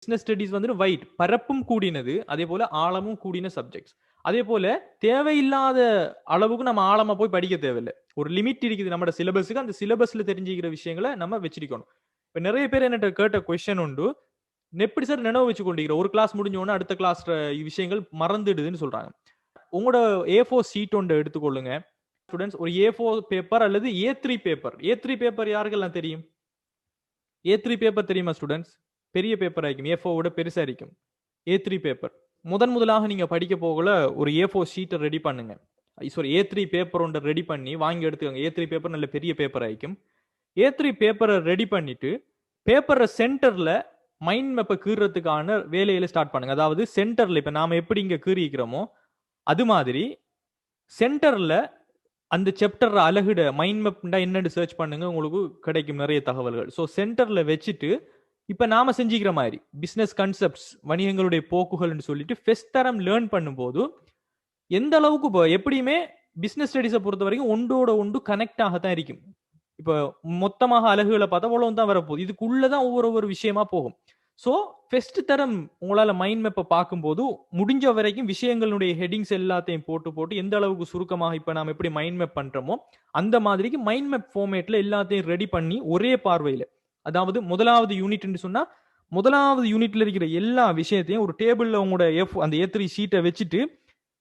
Business studies வந்து white, பரப்பும் கூடினது, அதே போல ஆழமும் கூடின சப்ஜெக்ட்ஸ். அதே போல தேவையில்லாத அளவுக்கு நம்ம ஆழமா போய் படிக்க தேவையில்லை. ஒரு லிமிட் இருக்குது நம்ம சிலபஸுக்கு. அந்த சிலபஸ்ல தெரிஞ்சுக்கிற விஷயங்களை நம்ம வச்சிருக்கணும். இப்ப நிறைய பேர் என்கிட்ட கேட்ட கொஸ்டின் உண்டு, எப்படி சார் நினைவு வச்சு கொண்டிருக்கிற, ஒரு கிளாஸ் முடிஞ்ச உடனே அடுத்த கிளாஸ் விஷயங்கள் மறந்துடுதுன்னு சொல்றாங்க. உங்களோட A4 ஷீட் ஒன்று எடுத்துக்கொள்ளுங்க ஸ்டூடெண்ட்ஸ். ஒரு A4 பேப்பர் அல்லது A3 பேப்பர். A3 பேப்பர் யாருக்கெல்லாம் தெரியும்? A3 பேப்பர் தெரியுமா ஸ்டூடெண்ட்ஸ்? பெரிய பேப்பர் ஆയിരിக்கும், A4 விட பெருசா இருக்கும் A3 பேப்பர். முதலாக நீங்க படிக்க போகல ஒரு A4 ஷீட்டை ரெடி பண்ணுங்க. சாரி, A3 பேப்பர் ஒன்று ரெடி பண்ணி வாங்கி எடுத்துக்கோங்க. A3 பேப்பர் நல்ல பெரிய பேப்பர் ஆയിരിக்கும். A3 பேப்பரை ரெடி பண்ணிட்டு பேப்பரை சென்டர்ல மைண்ட் மேப்பை கீறதுக்கான வேலையில ஸ்டார்ட் பண்ணுங்க. அதாவது சென்டர்ல இப்ப நாம எப்படி இங்க கீறிக்கிறோமோ அது மாதிரி சென்டர்ல அந்த சாப்டர் அழகுட மைண்ட் மேப்னா என்னன்னு சர்ச் பண்ணுங்க, உங்களுக்கு கிடைக்கும் நிறைய தகவல்கள். ஸோ சென்டர்ல வச்சுட்டு இப்ப நாம செஞ்சுக்கிற மாதிரி பிசினஸ் கான்செப்ட்ஸ், வணிகங்களுடைய போக்குகள்னு சொல்லிட்டு ஃபெஸ்ட் தரம் லேர்ன் பண்ணும்போது எந்த அளவுக்கு எப்படியுமே பிசினஸ் ஸ்டடிஸை பொறுத்த வரைக்கும் ஒன்றோட ஒன்று கனெக்ட் ஆகத்தான் இருக்கும். இப்ப மொத்தமாக அழகுகளை பார்த்தா அவ்வளவு தான் வரப்போகுது. இதுக்குள்ளதான் ஒவ்வொரு விஷயமா போகும். ஸோ ஃபெஸ்ட் தரம் உங்களால மைண்ட் மேப்பை பார்க்கும்போது முடிஞ்ச வரைக்கும் விஷயங்களுடைய ஹெட்டிங்ஸ் எல்லாத்தையும் போட்டு போட்டு எந்த அளவுக்கு சுருக்கமாக இப்ப நாம எப்படி மைண்ட் மேப் பண்றோமோ அந்த மாதிரிக்கு மைண்ட் மேப் ஃபார்மேட்ல எல்லாத்தையும் ரெடி பண்ணி ஒரே பார்வையில, அதாவது முதலாவது யூனிட் சொன்னா முதலாவது யூனிட்ல இருக்கிற எல்லா விஷயத்தையும் ஒரு டேபிள்ல உங்களோட அந்த A3 ஷீட்டை வச்சுட்டு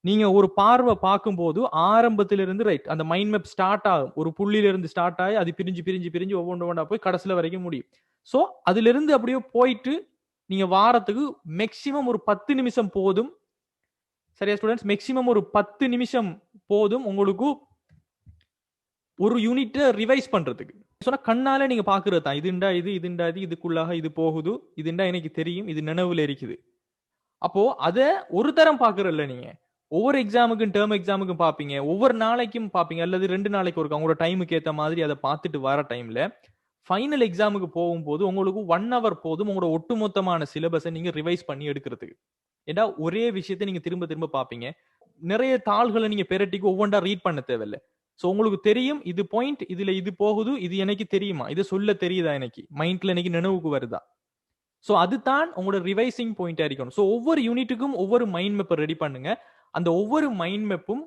நீங்க ஒரு பார்வை பார்க்கும்போது ஆரம்பத்திலிருந்து ரைட் அந்த மைண்ட் மேப் ஸ்டார்ட் ஆகும். ஒரு புள்ளியில இருந்து ஸ்டார்ட் ஆகி அது பிரிஞ்சு பிரிஞ்சு பிரிஞ்சு ஒவ்வொன்றா போய் கடைசில வரைக்கும் முடியும். சோ அதுல இருந்து அப்படியே போயிட்டு நீங்க வாரத்துக்கு மேக்சிமம் ஒரு 10 நிமிஷம் போதும். சரியா ஸ்டூடெண்ட்ஸ்? மேக்சிமம் ஒரு 10 நிமிஷம் போதும் உங்களுக்கு ஒரு யூனிட்டை ரிவைஸ் பண்றதுக்கு. சொன்னா கண்ணால நீங்க பாக்குறது தான், இதுண்டா இது, இதுண்டா இது, இதுக்குள்ளாக இது போகுது, இதுண்டா எனக்கு தெரியும், இது நினைவுல இருக்குது. அப்போ அத ஒரு தரம் பாக்குறல்ல நீங்க, ஒவ்வொரு எக்ஸாமுக்கும் டேர்ம் எக்ஸாமுக்கும் பாப்பீங்க, ஒவ்வொரு நாளைக்கும் பாப்பீங்க, அல்லது 2 நாளைக்கு ஒருக்கா உங்களோட டைமுக்கு ஏத்த மாதிரி அதை பார்த்துட்டு வர டைம்ல ஃபைனல் எக்ஸாமுக்கு போகும்போது உங்களுக்கு 1 hour போதும் உங்களோட ஒட்டுமொத்தமான சிலபஸை நீங்க ரிவைஸ் பண்ணி எடுக்கிறதுக்கு. ஏன்னா ஒரே விஷயத்தை நீங்க திரும்ப திரும்ப பாப்பீங்க. நிறைய தாள்களை நீங்க பெரட்டிக்கு ஒவ்வொன்றா ரீட் பண்ண தேவையில்லை. சோ உங்களுக்கு தெரியும் இது பாயிண்ட், இதுல இது போகுது, இது எனக்கு தெரியுமா, இது சொல்ல தெரியுதா, எனக்கு மைண்ட்ல எனக்கு நினைவுக்கு வருதா. சோ அதுதான் உங்களோட ரிவைசிங் பாயிண்டா இருக்கணும். சோ ஒவ்வொரு யூனிட்டுக்கும் ஒவ்வொரு மைண்ட் மேப்பை ரெடி பண்ணுங்க. அந்த ஒவ்வொரு மைண்ட் மேப்பும்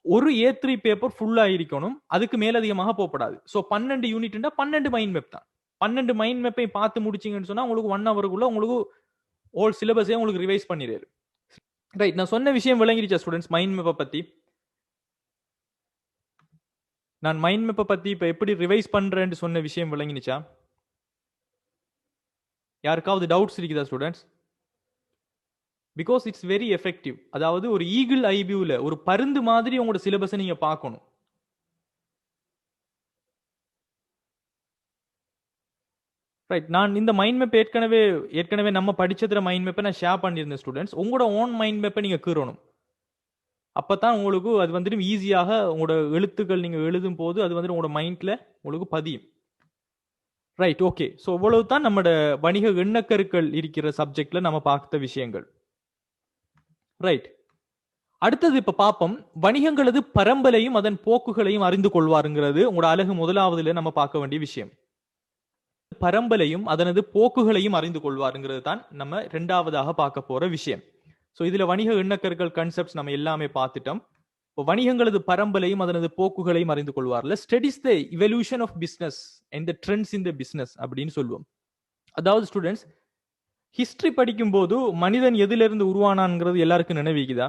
ஒரு A3 பேப்பர் ஃபுல்லா இருக்கணும், அதுக்கு மேலதிகமாக போகப்படாது. சோ 12 யூனிட்னா 12 மைண்ட் மேப் தான். 12 மைண்ட் மேப்பை பார்த்து முடிச்சீங்கன்னு சொன்னா உங்களுக்கு 1 ஹவருக்குள்ள உங்களுக்கு ஓல் சிலபஸே உங்களுக்கு ரிவைஸ் பண்ணிடுறாரு. ரைட், நான் சொன்ன விஷயம் விளங்கிடுச்சா ஸ்டூடெண்ட்ஸ்? மைண்ட் மேப்பை பத்தி நான் மைண்ட் மேப்பை பத்தி இப்ப எப்படி ரிவைஸ் பண்றேன்னு சொன்ன விஷயம் விளங்கினுச்சா? யாருக்காவது டவுட்ஸ் இருக்குதா students? Because it's very effective. அதாவது ஒரு ஈகிள் ஐ வியூல ஒரு பருந்து மாதிரி உங்களோட சிலபஸை நீங்க பார்க்கணும். ரைட், நான் இந்த மைண்ட் மேப் ஏற்கனவே நம்ம படிச்சதுல மைண்ட் மேப்பை நான் ஷேர் பண்ணியிருந்தேன் ஸ்டூடெண்ட்ஸ். உங்களோட ஓன் மைண்ட் மேப்பை நீங்க கீறணும். அப்பதான் உங்களுக்கு அது வந்துட்டு ஈஸியாக உங்களோட எழுத்துக்கள் நீங்க எழுதும் போது அது வந்து உங்களோட மைண்ட்ல உங்களுக்கு பதியும். Right, okay. ஸோ இவ்வளவு தான் நம்மளோட வணிக எண்ணக்கருக்கள் இருக்கிற சப்ஜெக்ட்ல நம்ம பார்த்த விஷயங்கள். ரைட், அடுத்தது இப்ப பார்ப்போம், வணிகங்களது பரம்பலையும் அதன் போக்குகளையும் அறிந்து கொள்வாருங்கிறது உங்களோட அழகு முதலாவதுல நம்ம பார்க்க வேண்டிய விஷயம். பரம்பலையும் அதனது போக்குகளையும் அறிந்து கொள்வாருங்கிறது தான் நம்ம இரண்டாவதாக பார்க்க போற விஷயம். சோ இதுல வணிக எண்ணக்கருக்கள் கான்செப்ட்ஸ் நம்ம எல்லாமே பார்த்துட்டோம். வணிகங்களது பரம்பலையும் அதனது போக்குகளையும் அறிந்து கொள்வார்ல. Studies the evolution of business and the trends in the business அப்படின்னு சொல்லுவோம். அதாவது ஸ்டூடெண்ட்ஸ், ஹிஸ்டரி படிக்கும் போது மனிதன் எதுல இருந்து உருவானான்ங்கிறது எல்லாருக்கும் நினைவிக்குதா?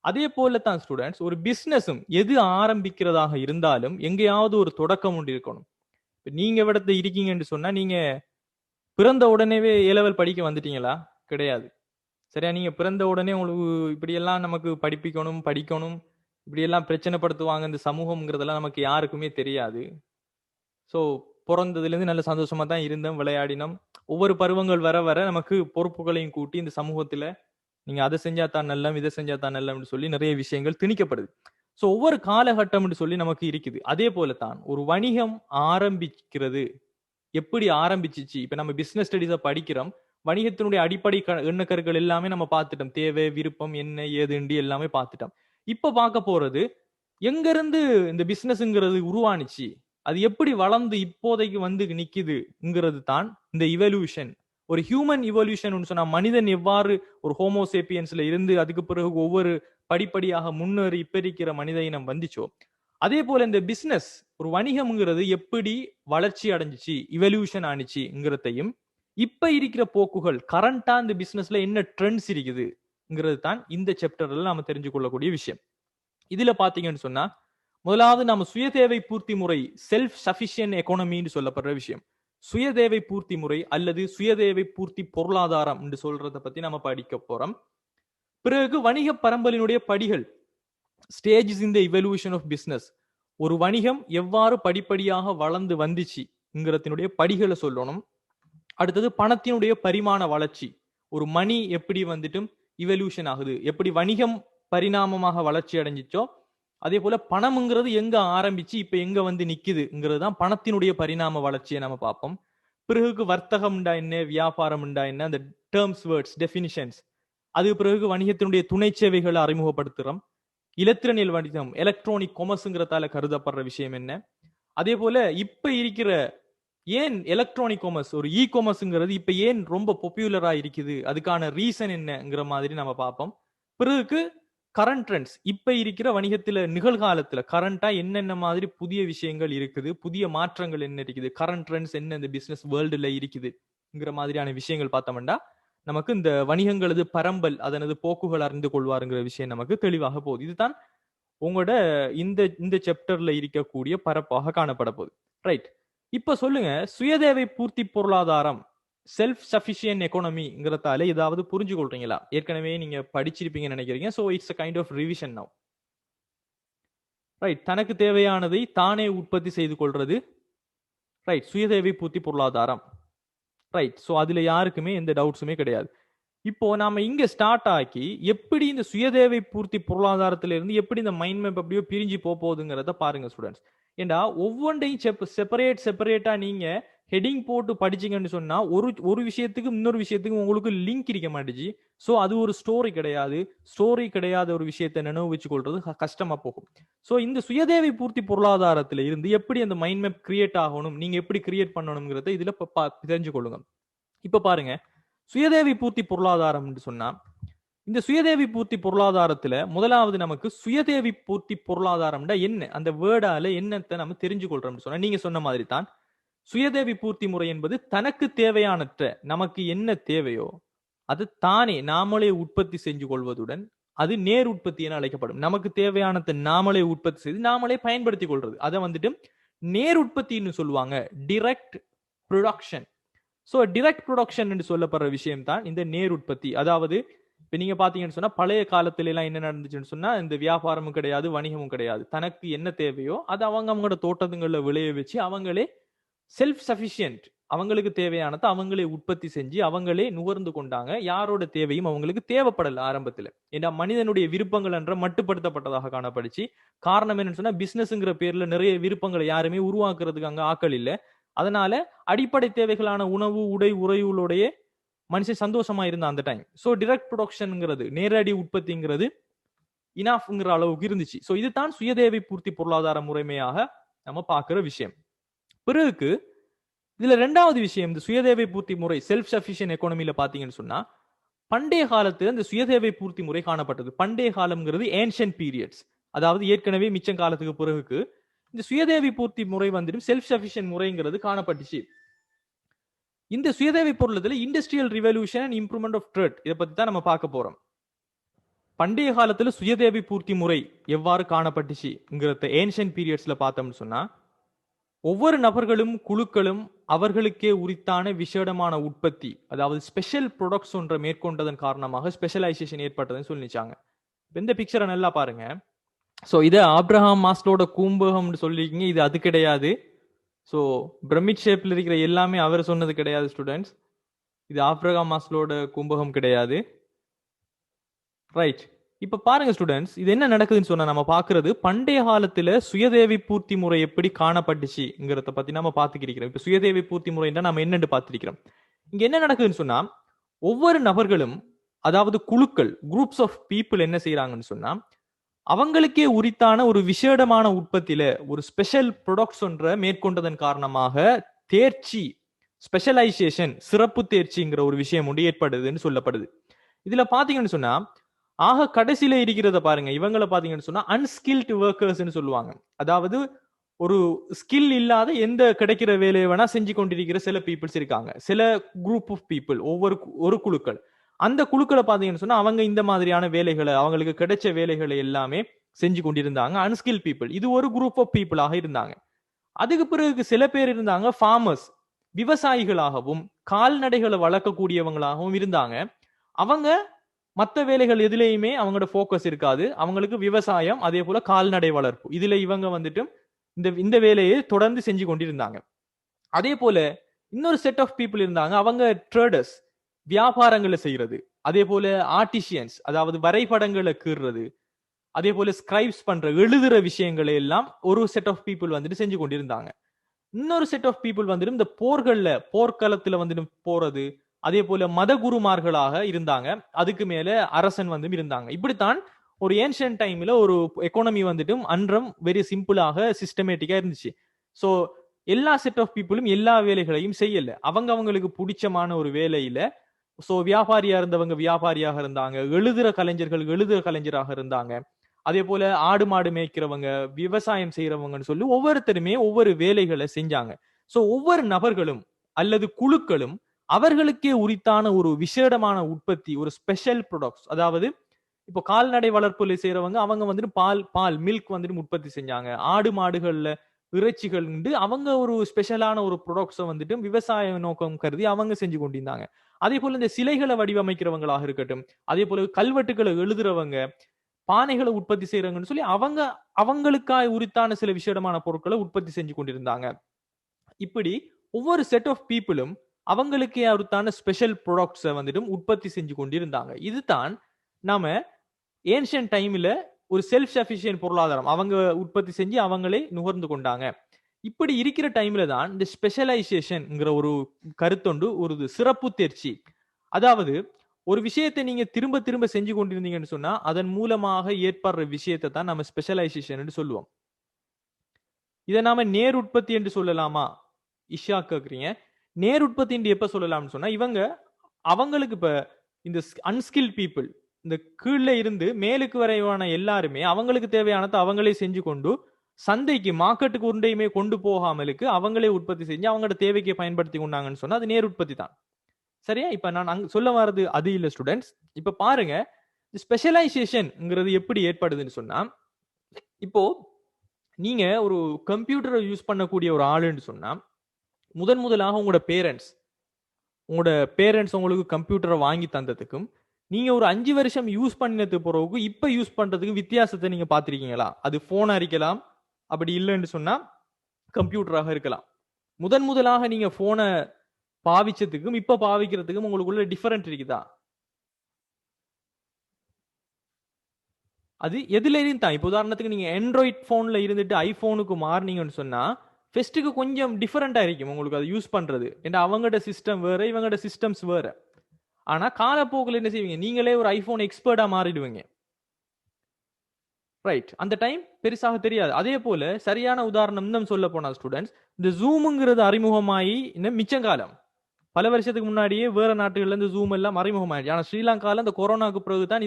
அதே போல தான் ஸ்டூடெண்ட்ஸ் ஒரு பிசினஸும் எது ஆரம்பிக்கிறதாக இருந்தாலும் எங்கேயாவது ஒரு தொடக்கம் ஒன்று இருக்கணும். நீங்க விடத்த இருக்கீங்கன்னு சொன்னா நீங்க பிறந்த உடனேவே A-level படிக்க வந்துட்டீங்களா? கிடையாது. சரியா? நீங்க பிறந்த உடனே உங்களுக்கு இப்படியெல்லாம் நமக்கு படிக்கணும், இப்படியெல்லாம் பிரச்சனைப்படுத்துவாங்க இந்த சமூகம்ங்கிறதெல்லாம் நமக்கு யாருக்குமே தெரியாது. ஸோ பிறந்ததுல இருந்து நல்ல சந்தோஷமா தான் இருந்தோம், விளையாடினோம். ஒவ்வொரு பருவங்கள் வர வர நமக்கு பொறுப்புகளையும் கூட்டி இந்த சமூகத்துல நீங்க அதை செஞ்சா தான் நல்லம், இதை செஞ்சா தான் நல்லம்னு சொல்லி நிறைய விஷயங்கள் திணிக்கப்படுது. சோ ஒவ்வொரு காலகட்டம்னு சொல்லி நமக்கு இருக்குது. அதே போல தான் ஒரு வணிகம் ஆரம்பிக்கிறது, எப்படி ஆரம்பிச்சிச்சு. இப்ப நம்ம பிசினஸ் ஸ்டடிஸை படிக்கிறோம், வணிகத்தினுடைய அடிப்படை எண்ணக்கருக்கள் எல்லாமே நம்ம பார்த்துட்டோம். தேவை, விருப்பம் என்ன ஏதுண்டி எல்லாமே பார்த்துட்டோம். இப்ப பார்க்க போறது எங்க இருந்து இந்த பிசினஸ்ங்கிறது உருவானுச்சு, அது எப்படி வளர்ந்து இப்போதைக்கு வந்து நிக்குதுங்கிறது தான் இந்த இவல்யூஷன். ஒரு ஹியூமன் இவல்யூஷன் சொன்னா மனிதன் எவ்வாறு ஒரு ஹோமோசேப்பியன்ஸ்ல இருந்து அதுக்கு பிறகு ஒவ்வொரு படிப்படியாக முன்னேறி இப்ப இருக்கிற மனித இனம் வந்துச்சோ, அதே போல இந்த பிசினஸ் ஒரு வணிகம்ங்கிறது எப்படி வளர்ச்சி அடைஞ்சிச்சு, இவல்யூஷன் ஆனிச்சுங்கிறதையும் இப்ப இருக்கிற போக்குகள் கரண்டா இந்த பிசினஸ்ல என்ன ட்ரெண்ட்ஸ் இருக்குதுங்கிறது தான் இந்த சாப்டர்ல நாம தெரிஞ்சு கொள்ளக்கூடிய விஷயம். இதுல பாத்தீங்கன்னு சொன்னா முதலாவது நம்ம சுய தேவை பூர்த்தி முறை, செல்ஃப் சஃபிஷியன்ட் எக்கானமின்னு சொல்லப்படுற விஷயம், சுய தேவை பூர்த்தி முறை அல்லது சுய தேவை பூர்த்தி பொருளாதாரம் என்று சொல்றத பத்தி நம்ம படிக்க போறோம். பிறகு வணிக பரம்பலினுடைய படிகள், stages in the evolution of business, ஒரு வணிகம் எவ்வாறு படிப்படியாக வளர்ந்து வந்துச்சுங்கிறதுனுடைய படிகளை சொல்லணும். அடுத்தது பணத்தினுடைய பரிமாண வளர்ச்சி, ஒரு மணி எப்படி வந்துட்டு இவல்யூஷன் ஆகுது, எப்படி வணிகம் பரிணாமமாக வளர்ச்சி அடைஞ்சிச்சோ அதே போல பணம்ங்கிறது எங்க ஆரம்பிச்சு இப்ப எங்க வந்து நிக்குதுங்கிறது தான் பணத்தினுடைய பரிணாம வளர்ச்சியை நம்ம பார்ப்போம். பிறகு வர்த்தகம்டா என்ன, வியாபாரம்டா என்ன, அந்த டேர்ம்ஸ், வேர்ட்ஸ், டெபினிஷன்ஸ். அது பிறகு வணிகத்தினுடைய துணை சேவைகளை அறிமுகப்படுத்துறோம். இலத்திரனியல் வணிகம், எலக்ட்ரானிக் கொமர்ஸ்ங்கிறதால கருதப்படுற விஷயம் என்ன, அதே போல இப்ப இருக்கிற ஏன் எலக்ட்ரானிக் கொமர்ஸ், ஒரு இ கொமர்ஸ்ங்கிறது இப்ப ஏன் ரொம்ப பாப்புலரா இருக்குது, அதுக்கான ரீசன் என்னங்கிற மாதிரி நம்ம பார்ப்போம். பிறகு கரண்ட் ட்ரெண்ட்ஸ், இப்ப இருக்கிற வணிகத்துல நிகழ்காலத்துல கரண்டா என்னென்ன மாதிரி புதிய விஷயங்கள் இருக்குது, புதிய மாற்றங்கள் என்ன இருக்குது, கரண்ட் ட்ரெண்ட்ஸ் என்ன இந்த பிசினஸ் வேர்ல்டுல இருக்குதுங்கிற மாதிரியான விஷயங்கள் பார்த்தோம்னா நமக்கு இந்த வணிகங்களது பரம்பல் அதனது போக்குகள் அறிந்து கொள்வாருங்கிற விஷயம் நமக்கு தெளிவாக போகுது. இதுதான் உங்களோட இந்த சாப்டர்ல இருக்கக்கூடிய பரப்பாக காணப்பட போகுது. ரைட், இப்ப சொல்லுங்க, சுயதேவை பூர்த்தி பொருளாதாரம், செல்ஃப் சஃபிஷியன்ட் எக்கானமிங்கிறதால ஏதாவது புரிஞ்சு கொள்றீங்களா? ஏற்கனவே நீங்க படிச்சிருப்பீங்கன்னு நினைக்கிறீங்க. So it's a kind of revision now. Right, தனக்கு தேவையானதை தானே உற்பத்தி செய்து கொள்றது. ரைட், சுயதேவை பூர்த்தி பொருளாதாரம். ரைட், சோ அதுல யாருக்குமே எந்த டவுட்ஸுமே கிடையாது. இப்போ நாம இங்க ஸ்டார்ட் ஆக்கி எப்படி இந்த சுயதேவை பூர்த்தி பொருளாதாரத்துல இருந்து எப்படி இந்த மைண்ட் மேப் அப்படியோ பிரிஞ்சு போகுதுங்கிறத பாருங்க ஸ்டூடெண்ட்ஸ். ஏண்டா ஒவ்வொன்றையும் செப்பரேட்டா நீங்க ஹெட்டிங் போட்டு படிச்சீங்கன்னு சொன்னா ஒரு விஷயத்துக்கு இன்னொரு விஷயத்துக்கு உங்களுக்கு லிங்க் இருக்க மாட்டேச்சு. சோ அது ஒரு ஸ்டோரி கிடையாத ஒரு விஷயத்தை நினைவு வச்சு கொள்றது கஷ்டமா போகும். சோ இந்த சுயதேவை பூர்த்தி பொருளாதாரத்துல இருந்து எப்படி அந்த மைண்ட் மேப் கிரியேட் ஆகணும், நீங்க எப்படி கிரியேட் பண்ணணுங்கிறத இதுல தெரிஞ்சு கொள்ளுங்க. இப்ப பாருங்க, சுயதேவை பூர்த்தி பொருளாதாரம் சொன்னா இந்த சுயதேவி பூர்த்தி பொருளாதாரத்துல முதலாவது நமக்கு சுயதேவி பூர்த்தி பொருளாதாரம்டா என்ன, அந்த வேர்டால என்னத்தை நம்ம தெரிஞ்சு கொள்றோம்னு சொன்னா நீங்க சொன்ன மாதிரி தான் சுயதேவி பூர்த்தி முறை என்பது தனக்கு தேவையானற்ற, நமக்கு என்ன தேவையோ அது தானே நாமளே உற்பத்தி செஞ்சு கொள்வதுடன் அது நேர் உற்பத்தி என அழைக்கப்படும். நமக்கு தேவையானதை நாமளே உற்பத்தி செய்து நாமளே பயன்படுத்தி கொள்றது, அதை வந்துட்டு நேர் உற்பத்தின்னு சொல்லுவாங்க, direct production. So direct production என்று சொல்லப்படுற விஷயம் தான் இந்த நேர் உற்பத்தி. அதாவது இப்ப நீங்க பாத்தீங்கன்னு சொன்னா பழைய காலத்துல எல்லாம் என்ன நடந்துச்சுன்னு சொன்னா இந்த வியாபாரமும் கிடையாது, வணிகமும் கிடையாது. தனக்கு என்ன தேவையோ அது அவங்களோட தோட்டத்துங்கள்ல விளைய வச்சு அவங்களே செல்ஃப் சஃபிஷியன்ட், அவங்களுக்கு தேவையானதை அவங்களே உற்பத்தி செஞ்சு அவங்களே நுகர்ந்து கொண்டாங்க. யாரோட தேவையும் அவங்களுக்கு தேவைப்படல ஆரம்பத்துல. ஏன்னா மனிதனுடைய விருப்பங்கள் என்ற மட்டுப்படுத்தப்பட்டதாக காணப்படுச்சு. காரணம் என்னன்னு சொன்னா பிசினஸ்ங்கிற பேர்ல நிறைய விருப்பங்களை யாருமே உருவாக்குறதுக்கு அங்க ஆக்கள் இல்லை. அதனால அடிப்படை தேவைகளான உணவு, உடை, உறையுடைய மனுஷன் சந்தோஷமா இருந்தா அந்த டைம். சோ டிரெக்ட் ப்ரொடக்ஷன்ங்கிறது, நேரடி உற்பத்திங்கிறது இனாஃப்ங்கிற அளவுக்கு இருந்துச்சு. சோ இதுதான் சுயதேவை பூர்த்தி பொருளாதார முறைமையாக நம்ம பார்க்கிற விஷயம். பிறகு இதுல ரெண்டாவது விஷயம், இந்த சுயதேவை பூர்த்தி முறை செல்ஃப் சஃபிஷியன்ட் எக்கானமில பாத்தீங்கன்னு சொன்னா பண்டைய காலத்துல இந்த சுயதேவை பூர்த்தி முறை காணப்பட்டது. பண்டைய காலம்ங்கிறது ஏன்ஷியன்ட் பீரியட்ஸ், அதாவது ஏற்கனவே மிச்சம் காலத்துக்கு பிறகு இந்த சுயதேவி பூர்த்தி முறை வந்துட்டு செல்ஃப் சஃபிஷியன்ட் முறைங்கிறது காணப்பட்டுச்சு. இந்த சுயதேவை பொருளத்துல industrial revolution and improvement of trade, இதை பத்தி தான் நம்ம பார்க்க போறோம். பண்டைய காலத்துல சுயதேவி பூர்த்தி முறை எவ்வாறு காணப்பட்டுச்சுங்கிறத ஏன்ஷியன்ட் பீரியட்ஸ்ல பார்த்தோம்னு சொன்னா ஒவ்வொரு நபர்களும் குழுக்களும் அவர்களுக்கே உரித்தான விசேடமான உற்பத்தி, அதாவது ஸ்பெஷல் ப்ரொடக்ட்ஸ் ஒன்றை மேற்கொண்டதன் காரணமாக ஸ்பெஷலைசேஷன் ஏற்பட்டதுன்னு சொல்லிச்சாங்க. இந்த பிக்சரை நல்லா பாருங்க. சோ இதை ஆப்ரஹாம் மாஸ்லோட கூம்பகம்னு சொல்லிருக்கீங்க, இது அது கிடையாது. ஸோ பிரமிட் ஷேப்ல இருக்கிற எல்லாமே அவர் சொன்னது கிடையாது ஸ்டூடெண்ட்ஸ். இது ஆப்ரஹாம் மாஸ்லோட கும்பகம் கிடையாது. ரைட், இப்ப பாருங்க ஸ்டூடெண்ட்ஸ், இது என்ன நடக்குதுன்னு சொன்னா நம்ம பாக்குறது பண்டைய காலத்துல சுயதேவி பூர்த்தி முறை எப்படி காணப்பட்டுச்சுங்கிறத பத்தி நம்ம பாத்துக்கிறோம். இப்ப சுயதேவி பூர்த்தி முறைன்னா நம்ம என்னன்னு பார்த்திருக்கிறோம். இங்க என்ன நடக்குதுன்னு சொன்னா ஒவ்வொரு நபர்களும், அதாவது குழுக்கள், குரூப்ஸ் ஆஃப் பீப்புள் என்ன செய்யறாங்கன்னு சொன்னா அவங்களுக்கே உரித்தான ஒரு விசேடமான உற்பத்தியில ஒரு ஸ்பெஷல் ப்ரொடக்ட்ஸ் ஒன்றை மேற்கொண்டதன் காரணமாக தேர்ச்சி, ஸ்பெஷலைசேஷன் சிறப்பு தேர்ச்சிங்கிற ஒரு விஷயம் ஒன்று ஏற்படுதுன்னு சொல்லப்படுது. இதுல பாத்தீங்கன்னு சொன்னா ஆக கடைசியில இருக்கிறத பாருங்க, இவங்களை பாத்தீங்கன்னு சொன்னா அன்ஸ்கில்டு ஒர்க்கர்ஸ்ன்னு சொல்லுவாங்க. அதாவது ஒரு ஸ்கில் இல்லாத எந்த கிடைக்கிற வேலையை வேணா செஞ்சு கொண்டிருக்கிற சில பீப்புள்ஸ் இருக்காங்க, சில குரூப் ஆஃப் பீப்புள், ஒரு குழுக்கள். அந்த குழுக்களை பாத்தீங்கன்னு சொன்னா அவங்க இந்த மாதிரியான வேலைகளை, அவங்களுக்கு கிடைச்ச வேலைகளை எல்லாமே செஞ்சு கொண்டிருந்தாங்க அன்ஸ்கில் பீப்புள். இது ஒரு குரூப் ஆஃப் பீப்புளாக இருந்தாங்க. அதுக்கு பிறகு சில பேர் இருந்தாங்க ஃபார்மர்ஸ், விவசாயிகளாகவும் கால்நடைகளை வளர்க்கக்கூடியவங்களாகவும் இருந்தாங்க. அவங்க மற்ற வேலைகள் எதுலையுமே அவங்களோட போக்கஸ் இருக்காது. அவங்களுக்கு விவசாயம், அதே போல கால்நடை வளர்ப்பு, இதுல இவங்க வந்துட்டு இந்த வேலையை தொடர்ந்து செஞ்சு கொண்டிருந்தாங்க. அதே போல இன்னொரு செட் ஆஃப் பீப்புள் இருந்தாங்க, அவங்க ட்ரேடர்ஸ், வியாபாரங்களை செய்யறது. அதே போல ஆர்டிஷியன்ஸ், அதாவது வரைபடங்களை கீறுறது. அதே போல ஸ்கிரைப்ஸ் பண்ற, எழுதுற விஷயங்களை எல்லாம் ஒரு செட் ஆஃப் பீப்புள் வந்துட்டு செஞ்சு கொண்டிருந்தாங்க. இன்னொரு செட் ஆஃப் பீப்புள் வந்துட்டு இந்த போர்க்களத்துல வந்துட்டு போறது. அதே போல மத குருமார்களாக இருந்தாங்க. அதுக்கு மேல அரசன் வந்து இருந்தாங்க. இப்படித்தான் ஒரு ஏன்ஷியன்ட் டைம்ல ஒரு எக்கானமி வந்துட்டு அன்றம் வெரி சிம்பிளாக சிஸ்டமேட்டிக்கா இருந்துச்சு. சோ எல்லா செட் ஆஃப் பீப்புளும் எல்லா வேலைகளையும் செய்யல. அவங்களுக்கு பிடிச்சமான ஒரு வேலையில, சோ வியாபாரியா இருந்தவங்க வியாபாரியாக இருந்தாங்க, எழுதுற கலைஞர்கள் எழுதுற கலைஞராக இருந்தாங்க. அதே போல ஆடு மாடு மேய்க்கிறவங்க, விவசாயம் செய்யறவங்கன்னு சொல்லி ஒவ்வொருத்தருமே ஒவ்வொரு வேலைகளை செஞ்சாங்க. சோ ஒவ்வொரு நபர்களும் அல்லது குழுக்களும் அவர்களுக்கே உரித்தான ஒரு விசேடமான உற்பத்தி, ஒரு ஸ்பெஷல் ப்ராடக்ட்ஸ், அதாவது இப்போ கால்நடை வளர்ப்புல செய்யறவங்க அவங்க வந்துட்டு பால் மில்க் வந்துட்டு உற்பத்தி செஞ்சாங்க. ஆடு மாடுகள்ல இறைச்சிகள் உண்டு, அவங்க ஒரு ஸ்பெஷலான ஒரு ப்ராடக்ட்ஸை வந்துட்டு விவசாய நோக்கம் கருதி அவங்க செஞ்சு கொண்டிருந்தாங்க. அதே போல இந்த சிலைகளை வடிவமைக்கிறவங்களாக இருக்கட்டும், அதே போல கல்வெட்டுகளை எழுதுறவங்க, பானைகளை உற்பத்தி செய்யறாங்கன்னு சொல்லி அவங்களுக்காய் உரித்தான சில விசேடமான பொருட்களை உற்பத்தி செஞ்சு கொண்டிருந்தாங்க. இப்படி ஒவ்வொரு செட் ஆஃப் பீப்புளும் அவங்களுக்கே உரித்தான ஸ்பெஷல் ப்ராடக்ட்ஸை வந்துட்டு உற்பத்தி செஞ்சு கொண்டிருந்தாங்க. இதுதான் நாம ஏன்ஷியன்ட் டைம்ல ஒரு செல்ஃப் சஃபிஷியன்ட் பொருளாதாரம் அவங்க உற்பத்தி செஞ்சு அவங்களே நுகர்ந்து கொண்டாங்க. இப்படி இருக்கிற டைம்ல தான் இந்த ஸ்பெஷலைசேஷன்ங்கிற ஒரு கருத்தொண்டு, ஒரு சிறப்பு தேர்ச்சி. அதாவது ஒரு விஷயத்தை நீங்க திரும்ப திரும்ப செஞ்சு கொண்டிருந்தீங்கன்னு சொன்னா அதன் மூலமாக ஏற்படுற விஷயத்தை தான் நம்ம ஸ்பெஷலைசேஷன் சொல்லுவோம். இதை நாம நேர் உற்பத்தி என்று சொல்லலாமா? இஷா கேக்குறீங்க. நேர் உற்பத்தி என்று எப்ப சொல்லலாம்னு சொன்னா, அவங்களுக்கு இப்ப இந்த அன்ஸ்கில் பீப்புள், இந்த கீழ இருந்து மேலுக்கு வரைவான எல்லாருமே அவங்களுக்கு தேவையானதை அவங்களே செஞ்சு கொண்டு சந்தைக்கு, மார்க்கெட்டுக்கு உண்டையுமே கொண்டு போகாமலுக்கு அவங்களே உற்பத்தி செஞ்சு அவங்களோட தேவைக்கு பயன்படுத்தி கொண்டாங்கன்னு சொன்னா அது நேர் உற்பத்தி தான். சரியா? இப்ப நான் அங்க சொல்ல வர்றது அது இல்ல ஸ்டூடெண்ட்ஸ். இப்ப பாருங்க, ஸ்பெஷலைசேஷன்ங்கிறது எப்படி ஏற்படுதுன்னு சொன்னா, இப்போ நீங்க ஒரு கம்ப்யூட்டரை யூஸ் பண்ணக்கூடிய ஒரு ஆளுன்னு சொன்னா, முதலாக உங்களோட பேரண்ட்ஸ் உங்களுக்கு கம்ப்யூட்டரை வாங்கி தந்ததுக்கும், நீங்க ஒரு 5 வருஷம் யூஸ் பண்ணது பிறகு இப்ப யூஸ் பண்றதுக்கு வித்தியாசத்தை நீங்க பாத்திருக்கீங்களா? அது போனா இருக்கலாம், அப்படி இல்லைன்னு சொன்னா கம்ப்யூட்டராக இருக்கலாம். முதலாக நீங்க போனை பாவிச்சதுக்கும் இப்ப பாவிக்கிறதுக்கும் உங்களுக்குள்ள டிஃபரெண்ட் இருக்குதா? அது எதுலேயும் தான். இப்போ உதாரணத்துக்கு நீங்க ஆண்ட்ராய்ட் போன்ல இருந்துட்டு ஐபோனுக்கு மாறினீங்கன்னு சொன்னா ஃபெஸ்ட்டுக்கு கொஞ்சம் டிஃபரெண்டா இருக்கும் உங்களுக்கு அது யூஸ் பண்றது. ஏன்னா அவங்களோட சிஸ்டம் வேற, இவங்களோட சிஸ்டம்ஸ் வேற. ஆனா காலப்போக்கில் என்ன செய்வீங்க, நீங்களே ஒரு ஐபோன் எக்ஸ்பர்ட்டா மாறிடுவீங்க. ரைட். அந்த டைம் பெருசாக தெரியாது. அதே போல சரியான உதாரணம் இன்னும் சொல்ல போனா ஸ்டூடெண்ட்ஸ், இந்த ஜூமுங்கிறது அறிமுகமாயி இன்னும் மிச்சங்காலம், பல வருஷத்துக்கு முன்னாடியே வேற நாட்டுகள்ல இந்த ஜூம் எல்லாம் அறிமுகமாயிடுச்சு. ஆனா ஸ்ரீலங்கால இந்த கொரோனாக்கு பிறகு தான்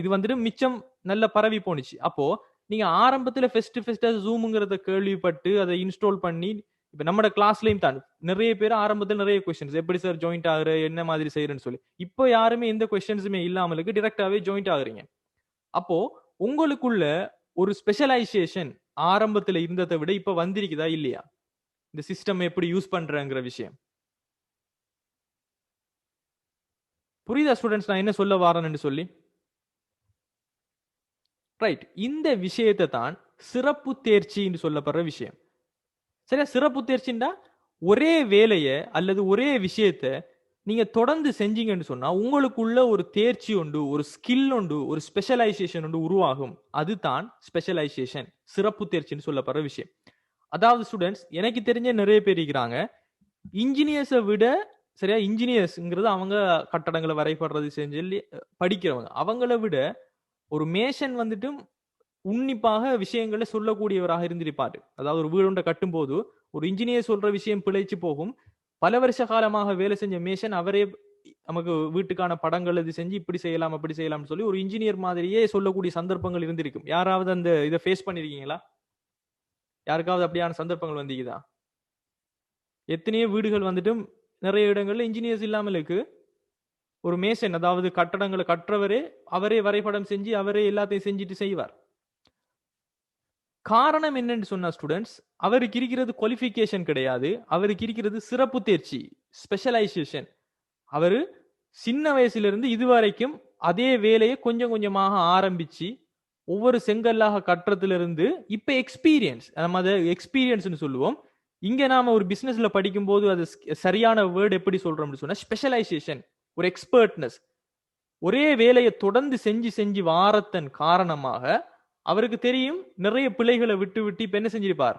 இது வந்துட்டு மிச்சம் நல்ல பரவி போனுச்சு. அப்போ நீங்க ஆரம்பத்துல ஃபெஸ்ட் ஜூம்ங்கிறத கேள்விப்பட்டு அதை இன்ஸ்டால் பண்ணி, இப்ப நம்ம கிளாஸ்லயும் தான் நிறைய பேர் ஆரம்பத்துல நிறைய கொஸ்டின்ஸ், எப்படி சார் ஜாயிண்ட் ஆகுற, என்ன மாதிரி செய்யறேன்னு சொல்லி. இப்போ யாருமே எந்த கொஸ்டின்ஸுமே இல்லாமலுக்கு டிரெக்டாவே ஜாயிண்ட் ஆகுறீங்க. அப்போ உங்களுக்குள்ள ஒரு ஸ்பெஷலைசேஷன் ஆரம்பத்துல இருந்ததை விட இப்ப வந்திருக்குதா இல்லையா? இந்த சிஸ்டம் எப்படி யூஸ் பண்றங்கிற விஷயம் புரியுதா ஸ்டூடெண்ட்ஸ் நான் என்ன சொல்ல வாரேன்னு சொல்லி? ரைட். இந்த விஷயத்தை தான் சிறப்பு தேர்ச்சின்னு சொல்லப்படுற விஷயம். சரியா? சிறப்பு தேர்ச்சின்னா ஒரே வேலையை அல்லது ஒரே விஷயத்த நீங்க தொடர்ந்து செஞ்சீங்கன்னு சொன்னா உங்களுக்குள்ள ஒரு தேர்ச்சி உண்டு, ஒரு ஸ்கில் உண்டு, ஒரு ஸ்பெஷலைசேஷன் உண்டு உருவாகும். அதுதான் ஸ்பெஷலைசேஷன், சிறப்பு தேர்ச்சின்னு சொல்லப்படுற விஷயம். அதாவது ஸ்டூடெண்ட்ஸ், எனக்கு தெரிஞ்ச நிறைய பேர் இருக்கிறாங்க, இன்ஜினியர்ஸை விட, சரியா, இன்ஜினியர்ஸ்ங்கிறது அவங்க கட்டடங்களை வரைபடுறது செஞ்சு படிக்கிறவங்க, அவங்கள விட ஒரு மேஷன் வந்துட்டு உன்னிப்பாக விஷயங்களை சொல்லக்கூடியவராக இருந்திருப்பாரு. அதாவது ஒரு வீடு கட்டும் போது ஒரு இன்ஜினியர் சொல்ற விஷயம் பிழைச்சு போகும், பல வருஷ காலமாக வேலை செஞ்ச மேஷன் அவரே நமக்கு வீட்டுக்கான படங்கள் இது செஞ்சு இப்படி செய்யலாம் அப்படி செய்யலாம்னு சொல்லி ஒரு இன்ஜினியர் மாதிரியே சொல்லக்கூடிய சந்தர்ப்பங்கள் இருந்திருக்கும். யாராவது அந்த இதை ஃபேஸ் பண்ணிருக்கீங்களா? யாருக்காவது அப்படியான சந்தர்ப்பங்கள் வந்தீங்கதா? எத்தனையோ வீடுகள் வந்துட்டு நிறைய இடங்கள்ல இன்ஜினியர்ஸ் இல்லாமல் இருக்கு. ஒரு மேசன், அதாவது கட்டடங்களை கற்றவரே அவரே வரைபடம் செஞ்சு அவரே எல்லாத்தையும் செஞ்சுட்டு செய்வார். காரணம் என்னன்னு சொன்னா ஸ்டூடெண்ட்ஸ், அவருக்கு இருக்கிறது குவாலிஃபிகேஷன் கிடையாது, அவருக்கு இருக்கிறது சிறப்பு தேர்ச்சி, ஸ்பெஷலைசேஷன். அவரு சின்ன வயசுல இருந்து இதுவரைக்கும் அதே வேலையை கொஞ்சம் கொஞ்சமாக ஆரம்பிச்சு ஒவ்வொரு செங்கல்லாக கட்டுறதுல இருந்து இப்ப எக்ஸ்பீரியன்ஸ், நம்ம அதை எக்ஸ்பீரியன்ஸ்னு சொல்லுவோம். இங்க நாம ஒரு பிசினஸ்ல படிக்கும் போது அது சரியான வேர்டு எப்படி சொல்றோம்னு சொன்னா ஸ்பெஷலைசேஷன், ஒரு எக்ஸ்பர்ட்னஸ். ஒரே வேலையை தொடர்ந்து செஞ்சு செஞ்சு வாரத்தன் காரணமாக அவருக்கு தெரியும் நிறைய பிள்ளைகளை விட்டு விட்டு இப்ப என்ன செஞ்சிருப்பார்,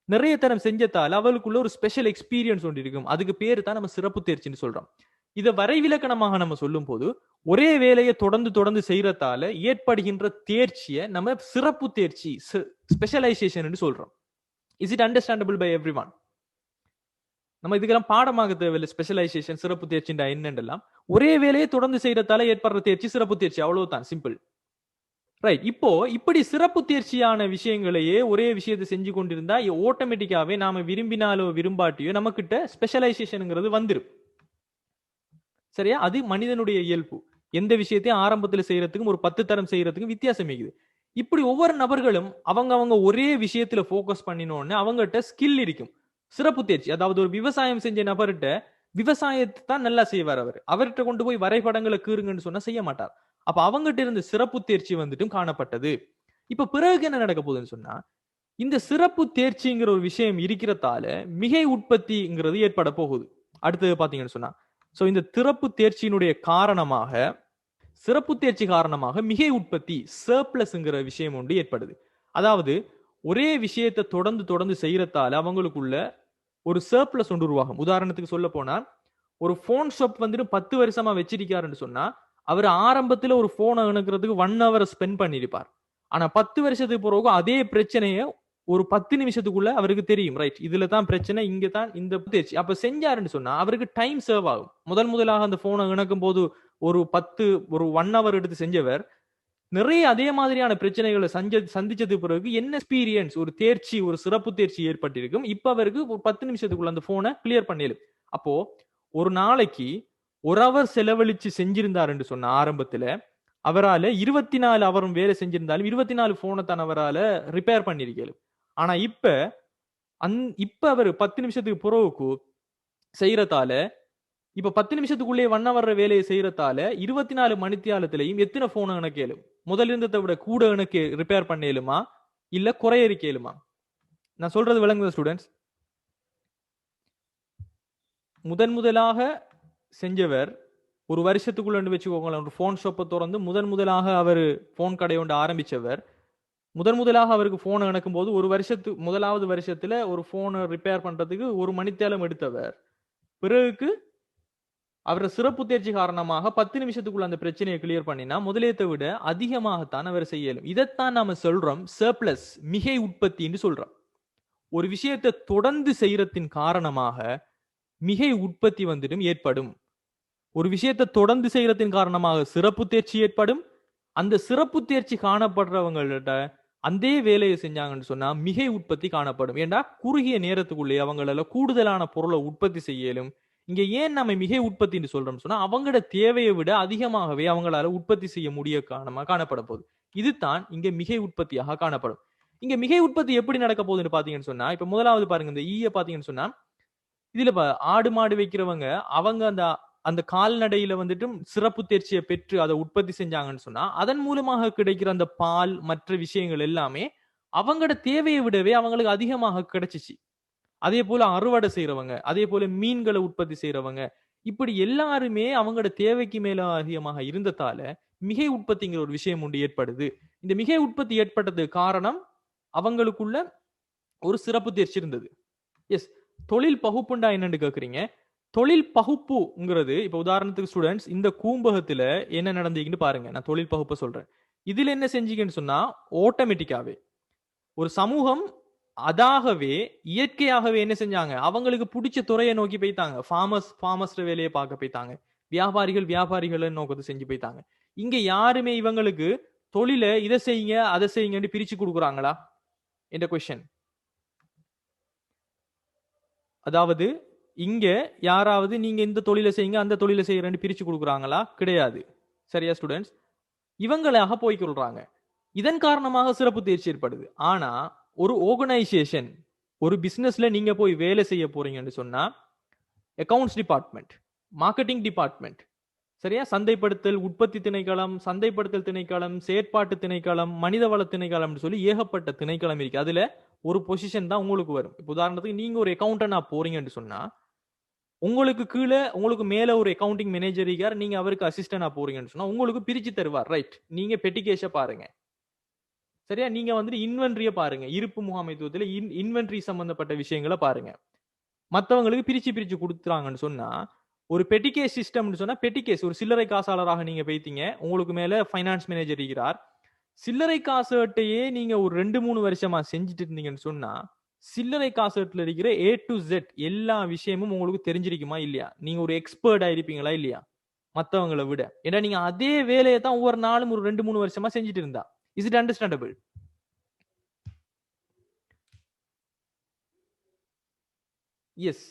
நிறைய தரம் செஞ்சதால் அவளுக்குள்ள ஒரு ஸ்பெஷல் எக்ஸ்பீரியன்ஸ் ஒன்று இருக்கும். அதுக்கு பேரு தான் நம்ம சிறப்பு தேர்ச்சின்னு சொல்றோம். இதை வரைவிலக்கணமாக நம்ம சொல்லும் போது ஒரே வேலையை தொடர்ந்து தொடர்ந்து செய்யறதால ஏற்படுகின்ற தேர்ச்சியை நம்ம சிறப்பு தேர்ச்சி, ஸ்பெஷலைசேஷன் சொல்றோம். Is it understandable by everyone? நம்ம இதுக்கெல்லாம் பாடமாக தேவையில்லை. ஸ்பெஷலைசேஷன், சிறப்பு தேர்ச்சின்றா என்னெல்லாம், ஒரே வேலையை தொடர்ந்து செய்யறதால ஏற்படுற தேர்ச்சி சிறப்பு தேர்ச்சி, அவ்வளவுதான், சிம்பிள். ரைட். இப்போ இப்படி சிறப்பு தேர்ச்சியான விஷயங்களையே ஒரே விஷயத்தை செஞ்சு கொண்டிருந்தா ஆட்டோமேட்டிக்காவே நாம விரும்பினாலோ விரும்பாட்டியோ நமக்கிட்ட ஸ்பெஷலைசேஷன்ங்கிறது வந்துடும். சரியா? அது மனிதனுடைய இயல்பு. எந்த விஷயத்தையும் ஆரம்பத்தில் செய்யறதுக்கும் ஒரு 10 தரம் செய்யறதுக்கும் வித்தியாசம் இருக்குது. இப்படி ஒவ்வொரு நபர்களும் அவங்க ஒரே விஷயத்துல போக்கஸ் பண்ணினோன்னு அவங்ககிட்ட ஸ்கில் இருக்கும், சிறப்பு தேர்ச்சி. அதாவது ஒரு விவசாயம் செஞ்ச நபர்கிட்ட விவசாயத்தை தான் நல்லா செய்வார். அவர்கிட்ட கொண்டு போய் வரைபடங்களை கீறுங்கன்னு சொன்னா செய்ய மாட்டார். அப்ப அவங்ககிட்ட இருந்த சிறப்பு தேர்ச்சி வந்துட்டும் காணப்பட்டது. இப்ப பிறகு என்ன நடக்க போகுதுன்னு சொன்னா, இந்த சிறப்பு தேர்ச்சிங்கிற ஒரு விஷயம் இருக்கிறதால மிகை உற்பத்திங்கிறது ஏற்பட போகுது. அடுத்தது பாத்தீங்கன்னு சொன்னா, சோ இந்த சிறப்பு தேர்ச்சியினுடைய காரணமாக, சிறப்பு தேர்ச்சி காரணமாக மிகை உற்பத்தி, சர்ப்ளஸ்ங்கிற விஷயம் ஒன்று ஏற்படுது. அதாவது ஒரே விஷயத்தை தொடர்ந்து தொடர்ந்து செய்யறதால அவங்களுக்குள்ள ஒரு சர்ப்ளஸ் ஒன்று உருவாகும். உதாரணத்துக்கு சொல்ல போனா, ஒரு போன் ஷாப் வந்துட்டு 10 வருஷமா வச்சிருக்காருன்னு சொன்னா, அவர் ஆரம்பத்துல ஒரு போனை இணைக்கிறதுக்கு 1 hour ஸ்பெண்ட் பண்ணிருப்பார். ஆனா 10 வருஷத்துக்கு பிறகு அதே பிரச்சனையை ஒரு 10 நிமிஷத்துக்குள்ள அவருக்கு தெரியும். ரைட், இதுல தான் பிரச்சனை, இங்க தான் இந்த தேர்ச்சி. அப்ப செஞ்சாருன்னு சொன்னா அவருக்கு டைம் சேவ் ஆகும். முதலாக அந்த போனை இணைக்கும் போது ஒரு 1 hour எடுத்து செஞ்சவர் நிறைய அதே மாதிரியான பிரச்சனைகளை சந்திச்சது பிறகு என்ன எக்ஸ்பீரியன்ஸ், ஒரு தேர்ச்சி, ஒரு சிறப்பு தேர்ச்சி ஏற்பட்டிருக்கும். இப்ப அவருக்கு ஒரு 10 நிமிஷத்துக்குள்ள அந்த போனை கிளியர் பண்ணிடும். அப்போ ஒரு நாளைக்கு 1 hour செலவழிச்சு செஞ்சிருந்தாருன்னு சொன்ன ஆரம்பத்துல அவரால் 24 அவரும் வேலை செஞ்சிருந்தாலும் 24 போனை தான் அவரால் ரிப்பேர் பண்ணிருக்கலும். ஆனா இப்ப அவர் 10 நிமிஷத்துக்கு பிறகு செய்யறதால, இப்ப 10 நிமிஷத்துக்குள்ளே 1 hour வேலையை செய்யறதால 24 மணித்தியாலத்திலையும் எத்தனை போனை இணைக்கலும், முதல் இருந்ததை விட கூட இணைக்க ரிப்பேர் பண்ணலுமா இல்ல குறையறிக்கலுமா? நான் சொல்றது விளங்குது ஸ்டூடெண்ட்ஸ்? முதலாக செஞ்சவர் ஒரு வருஷத்துக்குள்ள வச்சுக்கோங்களேன், ஒரு போன் ஷாப்பை திறந்து முதலாக அவர் போன் கடை ஒன்று ஆரம்பிச்சவர், முதலாக அவருக்கு போனை இணைக்கும் போது முதலாவது வருஷத்துல ஒரு போனை ரிப்பேர் பண்றதுக்கு 1 மணித்தேலம் எடுத்தவர், பிறகு அவர சிறப்பு தேர்ச்சி காரணமாக 10 நிமிஷத்துக்குள்ள அந்த பிரச்சனையை கிளியர் பண்ணினா முதலேத்தை விட அதிகமாகத்தான் அவர் செய்யலும். இதைத்தான் நாம சொல்றோம் சர்ப்ளஸ், மிகை உற்பத்தி என்று சொல்றோம். ஒரு விஷயத்தை தொடர்ந்து செய்யறதின் காரணமாக மிகை உற்பத்தி வந்துடும் ஏற்படும். ஒரு விஷயத்தை தொடர்ந்து செய்யறதின் காரணமாக சிறப்பு தேர்ச்சி ஏற்படும். அந்த சிறப்பு தேர்ச்சி காணப்படுறவங்கள்ட்ட அந்த வேலையை செஞ்சாங்கன்னு சொன்னா மிகை உற்பத்தி காணப்படும். ஏண்டா குறுகிய நேரத்துக்குள்ளே அவங்களால கூடுதலான பொருளை உற்பத்தி செய்யலும். இங்க ஏன் நம்ம மிகை உற்பத்தின்னு சொல்றோம்னு சொன்னா அவங்களோட தேவையை விட அதிகமாகவே அவங்களால உற்பத்தி செய்ய முடிய காணப்பட போகுது. இதுதான் இங்க மிகை உற்பத்தியாக காணப்படும். இங்க மிகை உற்பத்தி எப்படி நடக்க போகுதுன்னு பாத்தீங்கன்னு சொன்னா, இப்ப முதலாவது பாருங்க, இந்த ஈய பாத்தீங்கன்னு சொன்னா, இதுல ஆடு மாடு வைக்கிறவங்க அவங்க அந்த கால்நடையில வந்துட்டு சிறப்பு தேர்ச்சியை பெற்று அதை உற்பத்தி செஞ்சாங்கன்னு சொன்னா அதன் மூலமாக கிடைக்கிற அந்த பால் மற்ற விஷயங்கள் எல்லாமே அவங்களோட தேவையை விடவே அவங்களுக்கு அதிகமாக கிடைச்சிச்சு. அதே போல அறுவடை செய்யறவங்க, அதே போல மீன்களை உற்பத்தி செய்யறவங்க, இப்படி எல்லாருமே அவங்களோட தேவைக்கு மேல அதிகமாக இருந்ததால மிகை உற்பத்திங்கிற ஒரு விஷயம் ஒன்று ஏற்படுது. இந்த மிகை உற்பத்தி ஏற்பட்டதுக்கு காரணம் அவங்களுக்குள்ள ஒரு சிறப்பு தேர்ச்சி இருந்தது. எஸ், தொழில் பகுப்புண்டா என்னன்னு கேக்குறீங்க. தொழில் பகுப்புங்கிறது இப்ப உதாரணத்துக்கு ஸ்டூடெண்ட்ஸ், இந்த கூம்பகத்துல என்ன நடந்தீங்கன்னு பாருங்க. நான் தொழில் பகுப்பை சொல்றேன். இதுல என்ன செஞ்சீங்கன்னு சொன்னா ஆட்டோமேட்டிக்காவே ஒரு சமூகம் அதாகவே இயற்கையாகவே என்ன செஞ்சாங்க, அவங்களுக்கு பிடிச்ச துறையை நோக்கி போய்த்தாங்க. ஃபார்மர்ஸ் வேலையை பார்க்க போய்த்தாங்க. வியாபாரிகளை நோக்கத்தை செஞ்சு போய்த்தாங்க. இங்க யாருமே இவங்களுக்கு தொழில இதை செய்யுங்க அதை செய்யுங்கன்னு பிரிச்சு கொடுக்குறாங்களா என்ற கொஸ்டின். அதாவது இங்க யாராவது நீங்க இந்த தொழிலை செய்யுங்க அந்த தொழிலை செய்யறேன்னு பிரிச்சு கொடுக்குறாங்களா? கிடையாது. சரியா ஸ்டூடெண்ட்ஸ்? இவங்களாக போய்கொள்றாங்க. இதன் காரணமாக சிறப்பு தேர்ச்சி ஏற்படுது. ஆனா ஒரு ஆர்கனைசேஷன், ஒரு பிசினஸ்ல நீங்க போய் வேலை செய்ய போறீங்கன்னு சொன்னா அக்கவுண்ட்ஸ் டிபார்ட்மெண்ட், மார்க்கெட்டிங் டிபார்ட்மெண்ட், சரியா, சந்தைப்படுத்தல், உற்பத்தி திணைக்களம், சந்தைப்படுத்தல் திணைக்களம், செயற்பாட்டு திணைக்களம், மனிதவள திணைக்களம் சொல்லி ஏகப்பட்ட திணைக்களம் இருக்கு. அதுல ஒரு பொசிஷன் தான் உங்களுக்கு வரும். இப்போ உதாரணத்துக்கு நீங்க ஒரு அக்கௌண்டன்டா போறீங்கன்னு சொன்னா உங்களுக்கு கீழே உங்களுக்கு மேல ஒரு அக்கவுண்டிங் மேனேஜர் இருக்கார், நீங்க அவருக்கு அசிஸ்டன்டா போறீங்கன்னு சொன்னா உங்களுக்கு பிரிச்சு தருவார். ரைட், நீங்க பெட்டிகேஷ பாருங்க. சரியா, நீங்க வந்துட்டு இன்வென்ட்ரிய பாருங்க. இருப்பு முகாமைத்துவத்துல இன்வென்ட்ரி சம்பந்தப்பட்ட விஷயங்களை பாருங்க. மற்றவங்களுக்கு பிரிச்சு கொடுத்துறாங்கன்னு சொன்னா ஒரு பெட்டிகேஸ் சிஸ்டம்னு சொன்னா பெட்டிகேஸ் ஒரு சில்லறை காசாளராக நீங்க போய்த்தீங்க, உங்களுக்கு மேல ஃபைனான்ஸ் மேனேஜர் இருக்கிறார். சில்லறை காசுட்டையே நீங்க ஒரு 2-3 வருஷமா செஞ்சுட்டு இருந்தீங்கன்னு சொன்னா சில்லறை காசுல இருக்கிற A to Z எல்லா விஷயமும் உங்களுக்கு தெரிஞ்சிருக்குமா இல்லையா? நீங்க ஒரு எக்ஸ்பர்ட் ஆயிருப்பீங்களா இல்லையா மத்தவங்களை விட? ஏன்னா நீங்க அதே வேலையை தான் ஒவ்வொரு நாளும் ஒரு 2-3 வருஷமா செஞ்சுட்டு இருந்தா. Is it understandable? Yes.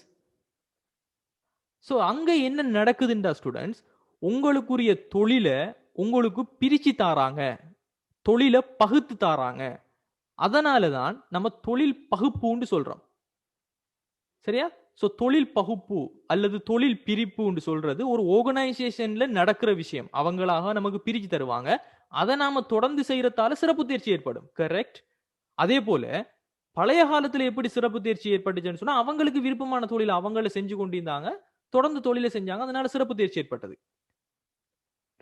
So அங்க என்ன நடக்குதுண்டா ஸ்டூடெண்ட்ஸ், உங்களுக்குரிய தொழிலை உங்களுக்கு பிரிச்சு தாராங்க, தொழிலை பகுத்து தாராங்க. அதனாலதான் நம்ம தொழில் பகுப்புன்னு சொல்றோம். சரியா? சோ தொழில் பகுப்பு அல்லது தொழில் பிரிப்பு சொல்றது ஒரு ஆர்கனைசேஷன்ல நடக்கிற விஷயம். அவங்களாக நமக்கு பிரிச்சு தருவாங்க. அதை நாம தொடர்ந்து செய்யறதால சிறப்பு தேர்ச்சி ஏற்படும். கரெக்ட்? அதே போல பழைய காலத்துல எப்படி சிறப்பு தேர்ச்சி ஏற்பட்டுச்சுன்னு சொன்னா அவங்களுக்கு விருப்பமான தொழில் அவங்கள செஞ்சு கொண்டிருந்தாங்க, தொடர்ந்து தொழிலை செஞ்சாங்க, அதனால சிறப்பு தேர்ச்சி ஏற்பட்டது.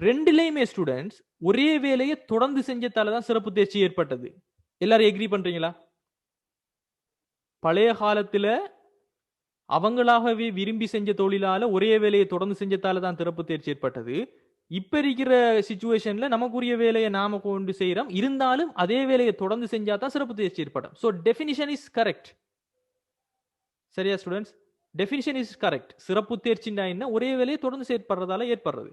ரெண்டுலயுமே ஸ்டூடெண்ட்ஸ் ஒரே வேலையை தொடர்ந்து செஞ்சதால தான் சிறப்பு தேர்ச்சி ஏற்பட்டது. எல்லாரும் எக்ரி பண்றீங்களா? பழைய காலத்துல அவங்களாகவே விரும்பி செஞ்ச தொழிலால ஒரே வேலையை தொடர்ந்து செஞ்சதால தான் சிறப்பு தேர்ச்சி ஏற்பட்டது. இப்ப இருக்கிற சிச்சுவேஷன்ல நமக்குரிய வேலையை நாம கொண்டு செய்யறோம், இருந்தாலும் அதே வேலையை தொடர்ந்து செஞ்சா தான் சிறப்பு தேர்ச்சி ஏற்படும். So definition is correct. சரியா ஸ்டூடெண்ட்ஸ்? Definition is correct. சிறப்பு தேர்ச்சின்னா என்ன? ஒரே வேலையை தொடர்ந்து செயற்படுறதால ஏற்படுறது.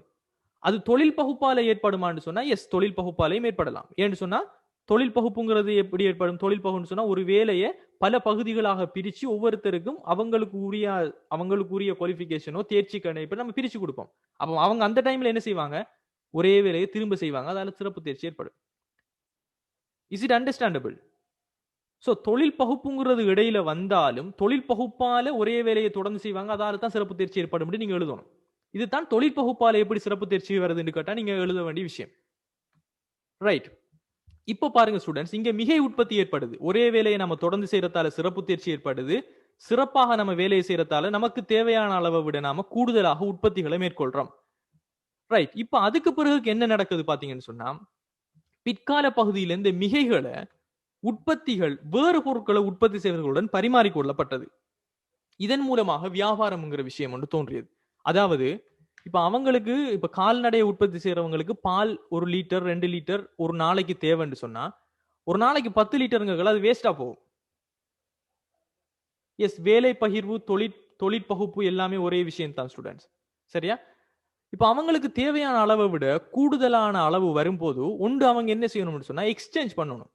அது தொழில் பகுப்பால ஏற்படுமான்னு சொன்னா எஸ், தொழில் பகுப்பாலையும் ஏற்படலாம். ஏன்னு சொன்னா தொழில் பகுப்புங்கிறது எப்படி ஏற்படும்? தொழில் பகுப்புன்னு சொன்னா ஒரு வேலையை பல பகுதிகளாக பிரிச்சு ஒவ்வொருத்தருக்கும் அவங்களுக்குரிய குவாலிஃபிகேஷனோ தேர்ச்சி கணிப்பை நம்ம பிரிச்சு கொடுப்போம். அப்போ அவங்க அந்த டைம்ல என்ன செய்வாங்க? ஒரே வேலையை திரும்ப செய்வாங்க, அதால சிறப்பு தேர்ச்சி ஏற்படும். Is it understandable? சோ தொழில் பகுப்புங்கிறது இடையில வந்தாலும் தொழில் பகுப்பால ஒரே வேலையை தொடர்ந்து செய்வாங்க, அதால தான் சிறப்பு தேர்ச்சி ஏற்படும் நீங்க எழுதணும். இதுதான் தொழில் பகுப்பால எப்படி சிறப்பு தேர்ச்சி வருதுன்னு கேட்டா நீங்க எழுத வேண்டிய விஷயம். ரைட். இப்போ பாருங்க ஸ்டூடெண்ட்ஸ், இங்க மிகை உற்பத்தி ஏற்படுது. ஒரே வேலையை நம்ம தொடர்ந்து செய்யறதால சிறப்பு தேர்ச்சி ஏற்படுது. சிறப்பாக நம்ம வேலையை செய்யறதால நமக்கு தேவையான அளவை விட நாம கூடுதலாக உற்பத்திகளை மேற்கொள்றோம். ரைட். இப்ப அதுக்கு பிறகு என்ன நடக்குது பாத்தீங்கன்னு சொன்னா பிற்கால பகுதியில இந்த மிகைகளை உற்பத்திகள் வேறு பொருட்களை உற்பத்தி செய்வர்களுடன் பரிமாறிக்கொள்ளப்பட்டது. இதன் மூலமாக வியாபாரம்ங்கிற விஷயம் ஒன்று தோன்றியது. அதாவது இப்ப அவங்களுக்கு இப்ப கால்நடையை உற்பத்தி செய்யறவங்களுக்கு பால் 1 லிட்டர் 2 லிட்டர் ஒரு நாளைக்கு தேவைன்னு சொன்னா ஒரு நாளைக்கு 10 லிட்டருங்க அது வேஸ்டா போகும். எஸ், வேலை பகிர்வு தொழிற்பகுப்பு எல்லாமே ஒரே விஷயம் தான் ஸ்டூடெண்ட்ஸ். சரியா? இப்ப அவங்களுக்கு தேவையான அளவை விட கூடுதலான அளவு வரும்போது ஒன்று அவங்க என்ன செய்யணும்னு சொன்னா எக்ஸ்சேஞ்ச் பண்ணணும்.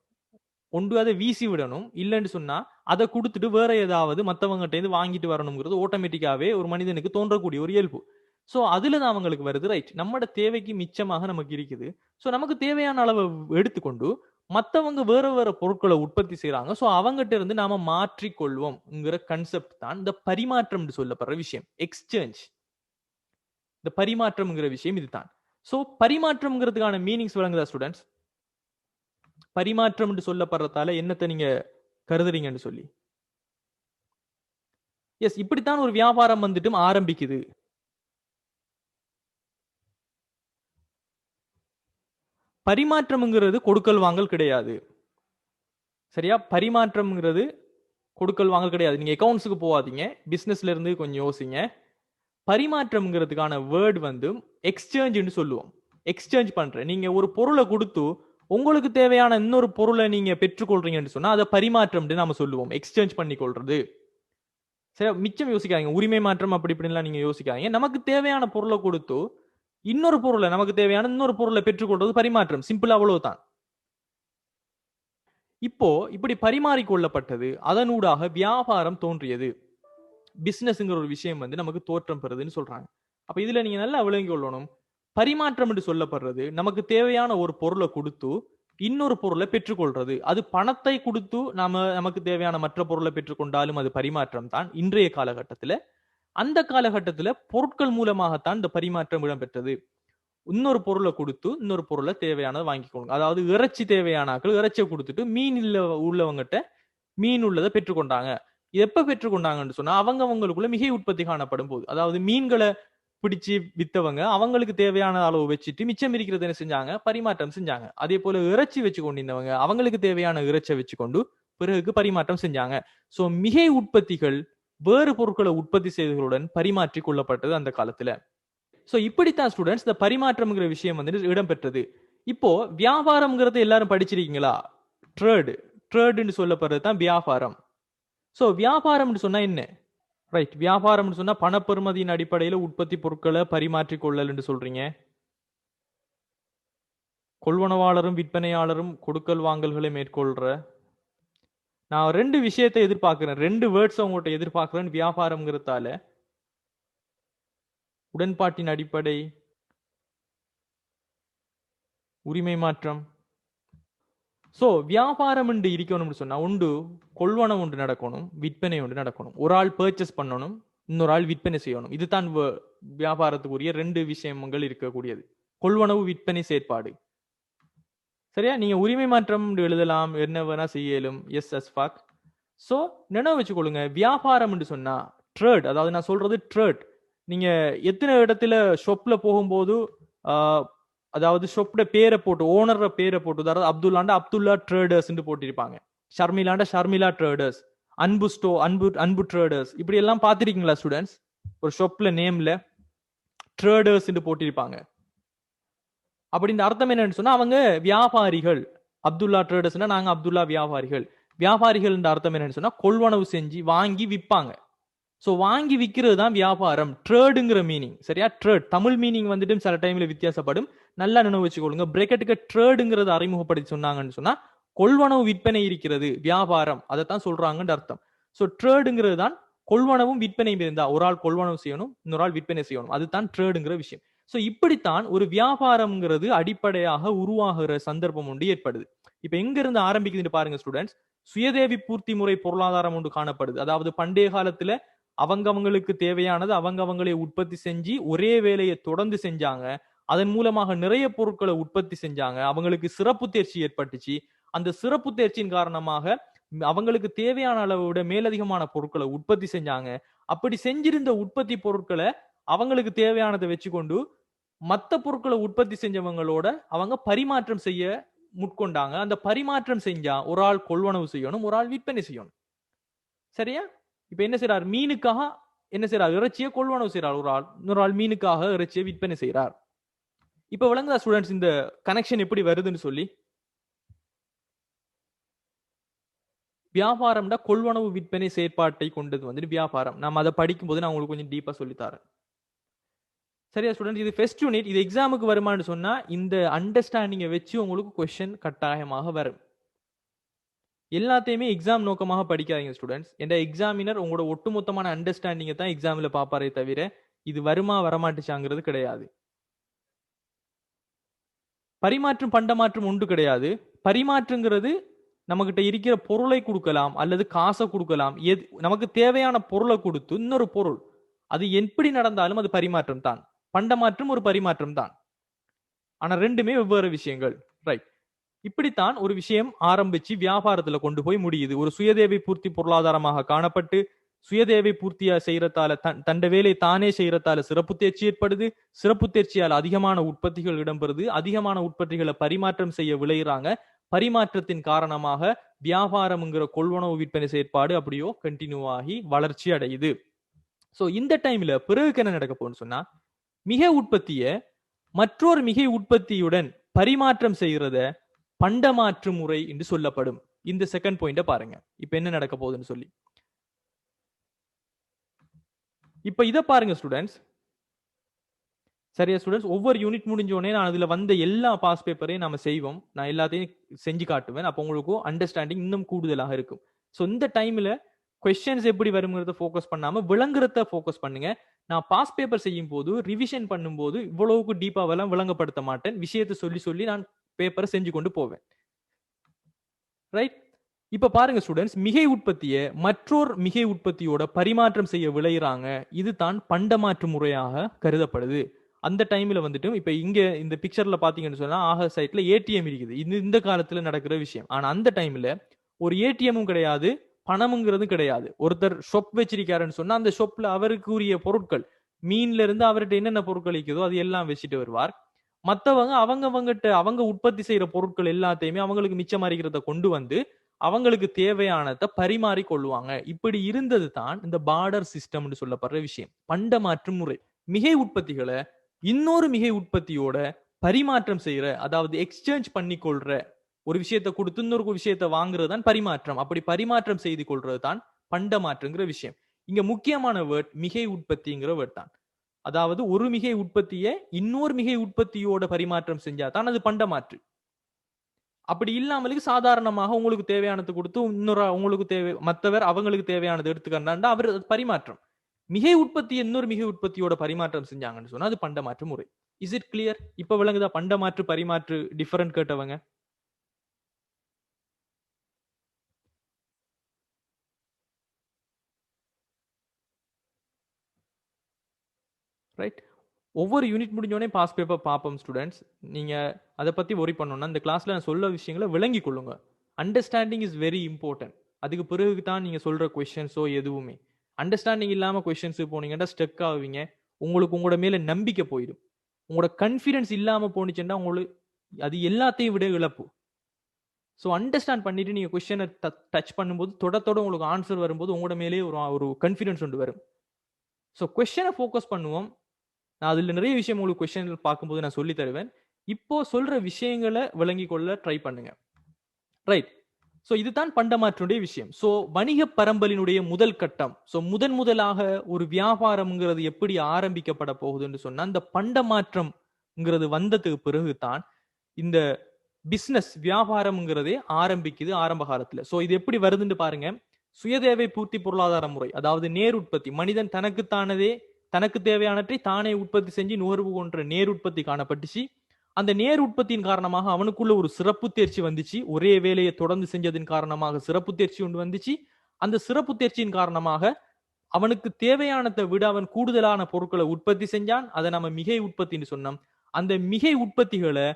ஒன்று அதை வீசி விடணும், இல்லைன்னு சொன்னா அதை கொடுத்துட்டு வேற ஏதாவது மற்றவங்ககிட்ட இருந்து வாங்கிட்டு வரணுங்கிறது ஆட்டோமேட்டிக்காவே ஒரு மனிதனுக்கு தோன்றக்கூடிய ஒரு இயல்பு. சோ அதுல தான் அவங்களுக்கு வருது. ரைட், நம்மட தேவைக்கு மிச்சமாக நமக்கு இருக்குது. சோ நமக்கு தேவையான அளவை எடுத்துக்கொண்டு மற்றவங்க வேற வேற பொருட்களை உற்பத்தி செய்யறாங்க. சோ அவங்ககிட்ட இருந்து நாம மாற்றிக்கொள்வோம்ங்கிற கன்செப்ட் தான் இந்த பரிமாற்றம் சொல்லப்படுற விஷயம், எக்ஸ்சேஞ்ச். இந்த பரிமாற்றம்ங்கிற விஷயம் இதுதான். சோ பரிமாற்றம்ங்கிறதுக்கான மீனிங்ஸ் வழங்குதா ஸ்டூடெண்ட்ஸ்? பரிமாற்றம் சொல்லப்படுறதால என்னத்தை நீங்க கருதுறீங்கன்னு சொல்லி. எஸ், இப்படித்தான் ஒரு வியாபாரம் வந்துட்டு ஆரம்பிக்குது. பரிமாற்றம்ங்கிறது கொடுக்கல் வாங்கல் கிடையாது. சரியா? பரிமாற்றம்ங்கிறது கொடுக்கல் வாங்கல் கிடையாது. நீங்க அக்கவுண்ட்ஸுக்கு போவாதீங்க, பிசினஸ்ல இருந்து கொஞ்சம் யோசிங்க. பரிமாற்றம்ங்கிறதுக்கான வேர்ட் வந்து எக்ஸ்சேஞ்ச் சொல்லுவோம். எக்ஸ்சேஞ்ச் பண்ற, நீங்க ஒரு பொருளை கொடுத்து உங்களுக்கு தேவையான இன்னொரு பொருளை நீங்க பெற்றுக்கொள்றீங்கன்னு சொன்னா அதை பரிமாற்றம் நாம சொல்லுவோம், எக்ஸ்சேஞ்ச் பண்ணி கொள்றது. சரி, மிச்சம் யோசிக்காதீங்க, உரிமை மாற்றம் அப்படி இப்படின்லாம் நீங்க யோசிக்காதீங்க. நமக்கு தேவையான பொருளை கொடுத்து இன்னொரு பொருளை, நமக்கு தேவையான இன்னொரு பொருளை பெற்றுக்கொள்றது பரிமாற்றம். சிம்பிள், அவ்வளவுதான். இப்போ இப்படி பரிமாறிக்கொள்ளப்பட்டது, அதனூடாக வியாபாரம் தோன்றியது, பிசினஸ்ங்கிற ஒரு விஷயம் நமக்கு தோற்றம் பெறுதுன்னு சொல்றாங்க. அப்ப இதுல நீங்க நல்லா விளங்கி கொள்ளணும், பரிமாற்றம் என்று சொல்லப்படுறது நமக்கு தேவையான ஒரு பொருளை கொடுத்து இன்னொரு பொருளை பெற்றுக்கொள்றது. அது பணத்தை கொடுத்து நமக்கு தேவையான மற்ற பொருளை பெற்றுக்கொண்டாலும் அது பரிமாற்றம் தான் இன்றைய காலகட்டத்துல. அந்த காலகட்டத்துல பொருட்கள் மூலமாகத்தான் இந்த பரிமாற்றம் இடம்பெற்றது. இன்னொரு பொருளை கொடுத்து இன்னொரு பொருளை தேவையானதை வாங்கிக்கொள்ளுங்க. அதாவது இறைச்சி தேவையானாக்கள் இறைச்சியை கொடுத்துட்டு மீன் உள்ளவங்கிட்ட மீன் உள்ளதை பெற்றுக்கொண்டாங்க. எப்ப பெற்றுக்கொண்டாங்கன்னு சொன்னா அவங்களுக்குள்ள மிகை உற்பத்தி காணப்படும் போது, அதாவது மீன்களை பிடிச்சு வித்தவங்க அவங்களுக்கு தேவையான அளவு வச்சுட்டு மிச்சம் இருக்கிறது என்ன செஞ்சாங்க, பரிமாற்றம் செஞ்சாங்க. அதே போல இறைச்சி வச்சு கொண்டிருந்தவங்க அவங்களுக்கு தேவையான இறைச்சியை வச்சுக்கொண்டு பிறகு பரிமாற்றம் செஞ்சாங்க. சோ மிகை உற்பத்திகள் வேறு பொருட்களை உற்பத்தி செய்தவர்களுடன் பரிமாற்றி கொள்ளப்பட்டது அந்த காலத்துல. சோ இப்படித்தான் ஸ்டூடெண்ட்ஸ் இந்த பரிமாற்றம்ங்கிற விஷயம் இடம்பெற்றது. இப்போ வியாபாரம்ங்கிறது எல்லாரும் படிச்சிருக்கீங்களா? ட்ரேடுன்னு சொல்லப்படுறது தான் வியாபாரம். சோ வியாபாரம்னு சொன்னா என்ன? ரைட், வியாபாரம்னு சொன்னா பணப்பெறுமதியின் அடிப்படையில உற்பத்தி பொருட்களை பரிமாற்றி கொள்ளல் என்று சொல்றீங்க. கொள்வனவாளரும் விற்பனையாளரும் கொடுக்கல் வாங்கல்களை மேற்கொள்ற. நான் 2 விஷயத்தை எதிர்பார்க்கிறேன், 2 வேர்ட்ஸ் உங்கள்கிட்ட எதிர்பார்க்கிறேன் வியாபாரம்ங்கிறதால. உடன்பாட்டின் அடிப்படை, உரிமை மாற்றம். சோ வியாபாரம் என்று இருக்கணும்னு சொன்னா ஒன்று கொள்வனம் ஒன்று நடக்கணும், விற்பனை ஒன்று நடக்கணும். ஒரு ஆள் பர்ச்சேஸ் பண்ணணும், இன்னொரு ஆள் விற்பனை செய்யணும். இதுதான் வியாபாரத்துக்குரிய 2 விஷயங்கள் இருக்கக்கூடியது, கொள்வனவு விற்பனை செயற்பாடு. சரியா? நீங்க உரிமை மாற்றம் எழுதலாம், என்ன வேணா செய்யலும். எஸ் அஸ்ஃபாக். சோ நினைவு வச்சுக்கொள்ளுங்க, வியாபாரம் என்று சொன்னா ட்ரேட், அதாவது நான் சொல்றது ட்ரேட். நீங்க எத்தனை இடத்துல ஷாப்ல போகும்போது அதாவது ஷாப்ட பேரை போட்டு, ஓனர பேரை போட்டு, அதாவது அப்துல்லாண்ட அப்துல்லா ட்ரேடர்ஸ் போட்டிருப்பாங்க, ஷர்மிலாண்ட ஷர்மிலா ட்ரேடர்ஸ், அன்பு ட்ரேடர்ஸ், இப்படி எல்லாம் பாத்திருக்கீங்களா ஸ்டூடெண்ட்ஸ்? ஒரு ஷாப்ல நேம்ல ட்ரேடர்ஸ் போட்டிருப்பாங்க. அப்படின்னு அர்த்தம் என்னன்னு சொன்னா அவங்க வியாபாரிகள். அப்துல்லா ட்ரேடர்ஸ்னா நாங்க அப்துல்லா வியாபாரிகள். வியாபாரிகள் அர்த்தம் என்னன்னு சொன்னா கொள்வனவு செஞ்சு வாங்கி விற்பாங்க. சோ வாங்கி விற்கிறது தான் வியாபாரம், ட்ரேடுங்கிற மீனிங். சரியா? ட்ரேட் தமிழ் மீனிங் சில டைம்ல வித்தியாசப்படும், நல்லா நினைவு வச்சுக்கொள்ளுங்க. பிரேக்கெட்டுக்கு ட்ரேடுங்கிறது அறிமுகப்படுத்தி சொன்னாங்கன்னு சொன்னா கொள்வனவு விற்பனை இருக்கிறது, வியாபாரம், அதைத்தான் சொல்றாங்கன்னு அர்த்தம். சோ ட்ரேடுங்கிறது தான் கொள்வனவும் விற்பனையும் இருந்தா ஒரு ஆள் கொள்வனவு செய்யணும், இன்னொரு ஆள் விற்பனை செய்யணும், அதுதான் ட்ரேடுங்கிற விஷயம். சோ இப்படித்தான் ஒரு வியாபாரம்ங்கிறது அடிப்படையாக உருவாகிற சந்தர்ப்பம் ஒன்று ஏற்படுது. இப்ப எங்க இருந்து ஆரம்பிக்குதுன்னு பாருங்க ஸ்டூடெண்ட்ஸ். சுயதேவி பூர்த்தி முறை பொருளாதாரம் ஒன்று காணப்படுது. அதாவது பண்டைய காலத்துல அவங்களுக்கு தேவையானது அவங்களே உற்பத்தி செஞ்சு ஒரே வேலையை தொடர்ந்து செஞ்சாங்க. அதன் மூலமாக நிறைய பொருட்களை உற்பத்தி செஞ்சாங்க. அவங்களுக்கு சிறப்பு தேர்ச்சி ஏற்பட்டுச்சு. அந்த சிறப்பு தேர்ச்சியின் காரணமாக அவங்களுக்கு தேவையான அளவை விட மேலதிகமான பொருட்களை உற்பத்தி செஞ்சாங்க. அப்படி செஞ்சிருந்த உற்பத்தி பொருட்களை அவங்களுக்கு தேவையானதை வச்சுக்கொண்டு மற்ற பொருட்களை உற்பத்தி செஞ்சவங்களோட அவங்க பரிமாற்றம் செய்ய முட்கொண்டாங்க. அந்த பரிமாற்றம் செஞ்சா ஒரு ஆள் கொள்வனவு செய்யணும், ஒரு ஆள் விற்பனை செய்யணும். சரியா? இப்ப என்ன செய்யறார், மீனுக்காக என்ன செய்யறார், இறைச்சியை கொள்வனவு செய்யறார் ஒரு ஆள், இன்னொரு ஆள் மீனுக்காக இறைச்சியை விற்பனை செய்யறார். இப்ப விளங்குதா ஸ்டூடெண்ட்ஸ் இந்த கனெக்ஷன் எப்படி வருதுன்னு சொல்லி? வியாபாரம்டா கொள்வனவு விற்பனை செயற்பாட்டை கொண்டது வியாபாரம். நம்ம அதை படிக்கும் போது நான் உங்களுக்கு கொஞ்சம் டீப்பா சொல்லித்தரேன். சரியா ஸ்டூடெண்ட்ஸ்? இது ஃபர்ஸ்ட் யூனிட். இது எக்ஸாமுக்கு வருமானு சொன்னா இந்த அண்டர்ஸ்டாண்டிங்கை வச்சு உங்களுக்கு கொஸ்டின் கட்டாயமாக வரும். எல்லாத்தையுமே எக்ஸாம் நோக்கமாக படிக்காதீங்க ஸ்டூடெண்ட்ஸ். என்ற எக்ஸாமினர் உங்களோட ஒட்டுமொத்தமான அண்டர்ஸ்டாண்டிங்கை தான் எக்ஸாம்ல பாப்பாரே தவிர இது வருமா வரமாட்டுச்சாங்கிறது கிடையாது. பரிமாற்றம் பண்டமாற்றம் ஒன்று கிடையாது. பரிமாற்றுங்கிறது நம்மகிட்ட இருக்கிற பொருளை கொடுக்கலாம் அல்லது காசை கொடுக்கலாம். நமக்கு தேவையான பொருளை கொடுத்து இன்னொரு பொருள், அது எப்படி நடந்தாலும் அது பரிமாற்றம் தான். பண்டமாற்றம் ஒரு பரிமாற்றம் தான். ஆனா ரெண்டுமே வெவ்வேறு விஷயங்கள். ரைட். இப்படித்தான் ஒரு விஷயம் ஆரம்பிச்சு வியாபாரத்துல கொண்டு போய் முடியுது. ஒரு சுயதேவை பூர்த்தி பொருளாதாரமாக காணப்பட்டு சுயதேவை பூர்த்தியா செய்யறதால தண்ட வேலை தானே செய்யறதால சிறப்பு தேர்ச்சி ஏற்படுது. சிறப்பு தேர்ச்சியால் அதிகமான உற்பத்திகள் இடம்பெறுது. அதிகமான உற்பத்திகளை பரிமாற்றம் செய்ய விளையிறாங்க. பரிமாற்றத்தின் காரணமாக வியாபாரம்ங்கிற கொள்வனவு விற்பனை செயற்பாடு அப்படியோ கண்டினியூ ஆகி வளர்ச்சி அடையுது. சோ இந்த டைம்ல பிறகு என்ன நடக்க போகுதுன்னு சொன்னா, மிகை உற்பத்திய மற்றொரு மிகை உற்பத்தியுடன் பரிமாற்றம் செய்யறத பண்டமாற்று முறை என்று சொல்லப்படும். இந்த செகண்ட் பாயிண்ட பாருங்க. இப்ப என்ன நடக்க போகுதுன்னு சொல்லி. இப்ப இத பாருங்க ஸ்டூடெண்ட்ஸ். சரியா ஸ்டூடெண்ட்ஸ்? ஒவ்வொரு யூனிட் முடிஞ்சோடனே நான் அதுல வந்த எல்லா பாஸ் பேப்பரையும் நாம செய்வோம். நான் எல்லாத்தையும் செஞ்சு காட்டுவேன். அப்போ உங்களுக்கு அண்டர்ஸ்டாண்டிங் இன்னும் கூடுதலாக இருக்கும். ஸோ இந்த டைம்ல கொஸ்டின்ஸ் எப்படி வருங்கிறத ஃபோக்கஸ் பண்ணாம விளங்குறத ஃபோக்கஸ் பண்ணுங்க. நான் பாஸ் பேப்பர் செய்யும் போது ரிவிஷன் பண்ணும்போது இவ்வளவுக்கு டீப்பாவெல்லாம் விளங்கப்படுத்த மாட்டேன். விஷயத்தை சொல்லி சொல்லி நான் பேப்பரை செஞ்சு கொண்டு போவேன். ரைட்? இப்ப பாருங்க ஸ்டூடெண்ட்ஸ், மிகை உற்பத்தியை மற்றொரு மிகை உற்பத்தியோட பரிமாற்றம் செய்ய விளையிறாங்க. இது தான் பண்டமாற்று முறையாக கருதப்படுது. அந்த டைம்ல வந்துட்டு இப்ப இங்க இந்த பிக்சர்ல பாத்தீங்கன்னு சொன்னா ஆக சைட்ல ஏடிஎம் இருக்குது. இந்த காலத்துல நடக்கிற விஷயம். ஆனா அந்த டைம்ல ஒரு ஏடிஎம்மும் கிடையாது, பணமுங்கிறது கிடையாது. ஒருத்தர் ஷாப் வச்சிருக்காருன்னு சொன்னா அந்த ஷாப்ல அவருக்குரிய பொருட்கள், மீன்ல இருந்து அவர்கிட்ட என்னென்ன பொருட்கள் இருக்குதோ அது எல்லாம் வச்சுட்டு வருவார். மத்தவங்க அவங்க உற்பத்தி செய்யற பொருட்கள் எல்லாத்தையுமே அவங்களுக்கு மிச்சமாரிக்கிறத கொண்டு வந்து அவங்களுக்கு தேவையானதை பரிமாறி கொள்ளுவாங்க. இப்படி இருந்தது தான் இந்த பார்டர் சிஸ்டம்னு சொல்லப்படுற விஷயம், பண்டமாற்று முறை. மிகை உற்பத்திகளை இன்னொரு மிகை உற்பத்தியோட பரிமாற்றம் செய்யற, அதாவது எக்ஸ்சேஞ்ச் பண்ணி கொள்ற, ஒரு விஷயத்தை கொடுத்து இன்னொரு விஷயத்தை வாங்குறது தான் பரிமாற்றம். அப்படி பரிமாற்றம் செய்து கொள்றது தான் பண்டமாற்றுங்கிற விஷயம். இங்க முக்கியமான வேர்ட் மிகை உற்பத்திங்கிற வேர்ட் தான். அதாவது ஒரு மிகை உற்பத்தியை இன்னொரு மிகை உற்பத்தியோட பரிமாற்றம் செஞ்சா தான் அது பண்டமாற்று. அப்படி இல்லாமலுக்கு சாதாரணமாக உங்களுக்கு தேவையானது கொடுத்து இன்னொரு உங்களுக்கு தேவை மற்றவர் அவங்களுக்கு தேவையானது எடுத்துக்கண்டாண்டா அவர் பரிமாற்றம். மிகை உற்பத்தி இன்னொரு மிகை உற்பத்தியோட பரிமாற்றம் செஞ்சாங்கன்னு சொன்னா அது பண்டமாற்று முறை. Is it clear? இப்ப விளங்குதா பண்டமாற்று பரிமாற்று டிஃபரண்ட் கேட்டவங்க? ரைட்? ஒவ்வொரு யூனிட் முடிஞ்சோடனே பாஸ் பேப்பர் பார்ப்போம் ஸ்டூடெண்ட்ஸ். நீங்க அதை பத்தி ஒரி பண்ணணும்னா இந்த கிளாஸ்ல நான் சொல்ல விஷயங்களை விளங்கி கொள்ளுங்க. Understanding is very important. அதுக்கு பிறகு தான் நீங்க சொல்ற கொஸ்டின்ஸோ எதுவுமே. அண்டர்ஸ்டாண்டிங் இல்லாம கொஸ்டின்ஸ் போனீங்கன்னா ஸ்டக் ஆவீங்க. உங்களுக்கு உங்களோட மேல நம்பிக்கை போயிடும். உங்களோட கான்ஃபிடன்ஸ் இல்லாம போனிச்சுன்னா உங்களுக்கு அது எல்லாத்தையும் விட இழப்பு. ஸோ அண்டர்ஸ்டாண்ட் பண்ணிட்டு நீங்க கொஸ்டினை டச் பண்ணும்போது தொடத்தோட உங்களுக்கு ஆன்சர் வரும்போது உங்களோட மேலே ஒரு கான்ஃபிடன்ஸ் ஒன்று வரும். ஸோ கொஸ்டினை ஃபோக்கஸ் பண்ணுவோம். நான் அதுல நிறைய விஷயம் உங்களுக்கு கொஸ்டின் பார்க்கும்போது நான் சொல்லி தருவேன். இப்போ சொல்ற விஷயங்களை விளங்கி கொள்ள ட்ரை பண்ணுங்க. ரைட்? ஸோ இதுதான் பண்டமாற்றுடைய விஷயம். ஸோ வணிக பரம்பலினுடைய முதல் கட்டம். ஸோ முதலாக ஒரு வியாபாரம்ங்கிறது எப்படி ஆரம்பிக்கப்பட போகுதுன்னு சொன்னா அந்த பண்டமாற்றம்ங்கிறது வந்ததுக்கு பிறகு தான் இந்த பிசினஸ் வியாபாரம்ங்கிறதே ஆரம்பிக்குது ஆரம்ப காலத்துல. ஸோ இது எப்படி வருதுன்னு பாருங்க. சுயதேவை பூர்த்தி பொருளாதார முறை, அதாவது நேர் உற்பத்தி. மனிதன் தனக்கு தேவையானவற்றை தானே உற்பத்தி செஞ்சு நுகர்வு கொன்ற நேர் உற்பத்தி காணப்பட்டுச்சு. அந்த நேர் உற்பத்தியின் காரணமாக அவனுக்குள்ள ஒரு சிறப்பு தேர்ச்சி வந்துச்சு. ஒரே வேலையை தொடர்ந்து செஞ்சதின் காரணமாக சிறப்பு தேர்ச்சி ஒன்று வந்துச்சு. அந்த சிறப்பு தேர்ச்சியின் காரணமாக அவனுக்கு தேவையானதை விட அவன் கூடுதலான பொருட்களை உற்பத்தி செஞ்சான். அதை நம்ம மிகை உற்பத்தின்னு சொன்னோம். அந்த மிகை உற்பத்திகளை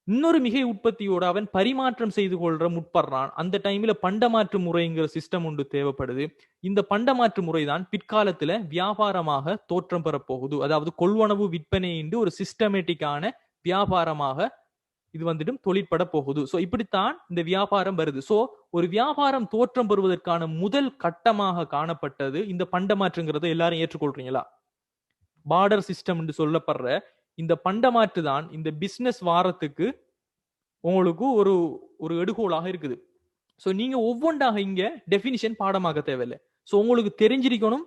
இன்னொரு மிகை உற்பத்தியோட அவன் பரிமாற்றம் செய்து கொள்ற முற்படுறான். அந்த டைம்ல பண்டமாற்று முறைங்கிற சிஸ்டம் ஒன்று தேவைப்படுது. இந்த பண்டமாற்று முறைதான் பிற்காலத்துல வியாபாரமாக தோற்றம் பெற போகுது. அதாவது கொள்வனவு விற்பனை என்று ஒரு சிஸ்டமேட்டிக்கான வியாபாரமாக இது வந்துட்டு தொழிற்பட போகுது. சோ இப்படித்தான் இந்த வியாபாரம் வருது. சோ ஒரு வியாபாரம் தோற்றம் பெறுவதற்கான முதல் கட்டமாக காணப்பட்டது இந்த பண்டமாற்றுங்கிறத எல்லாரும் ஏற்றுக்கொள்றீங்களா? பார்டர் சிஸ்டம் என்று சொல்லப்படுற இந்த பண்டமாற்று தான் இந்த பிசினஸ் வாரத்துக்கு உங்களுக்கு ஒரு எடுகோலாக இருக்குது. சோ நீங்க ஒவ்வொன்றாக இங்க டெபினிஷன் பாடமாக தேவையில்லை. சோ உங்களுக்கு தெரிஞ்சிருக்கணும்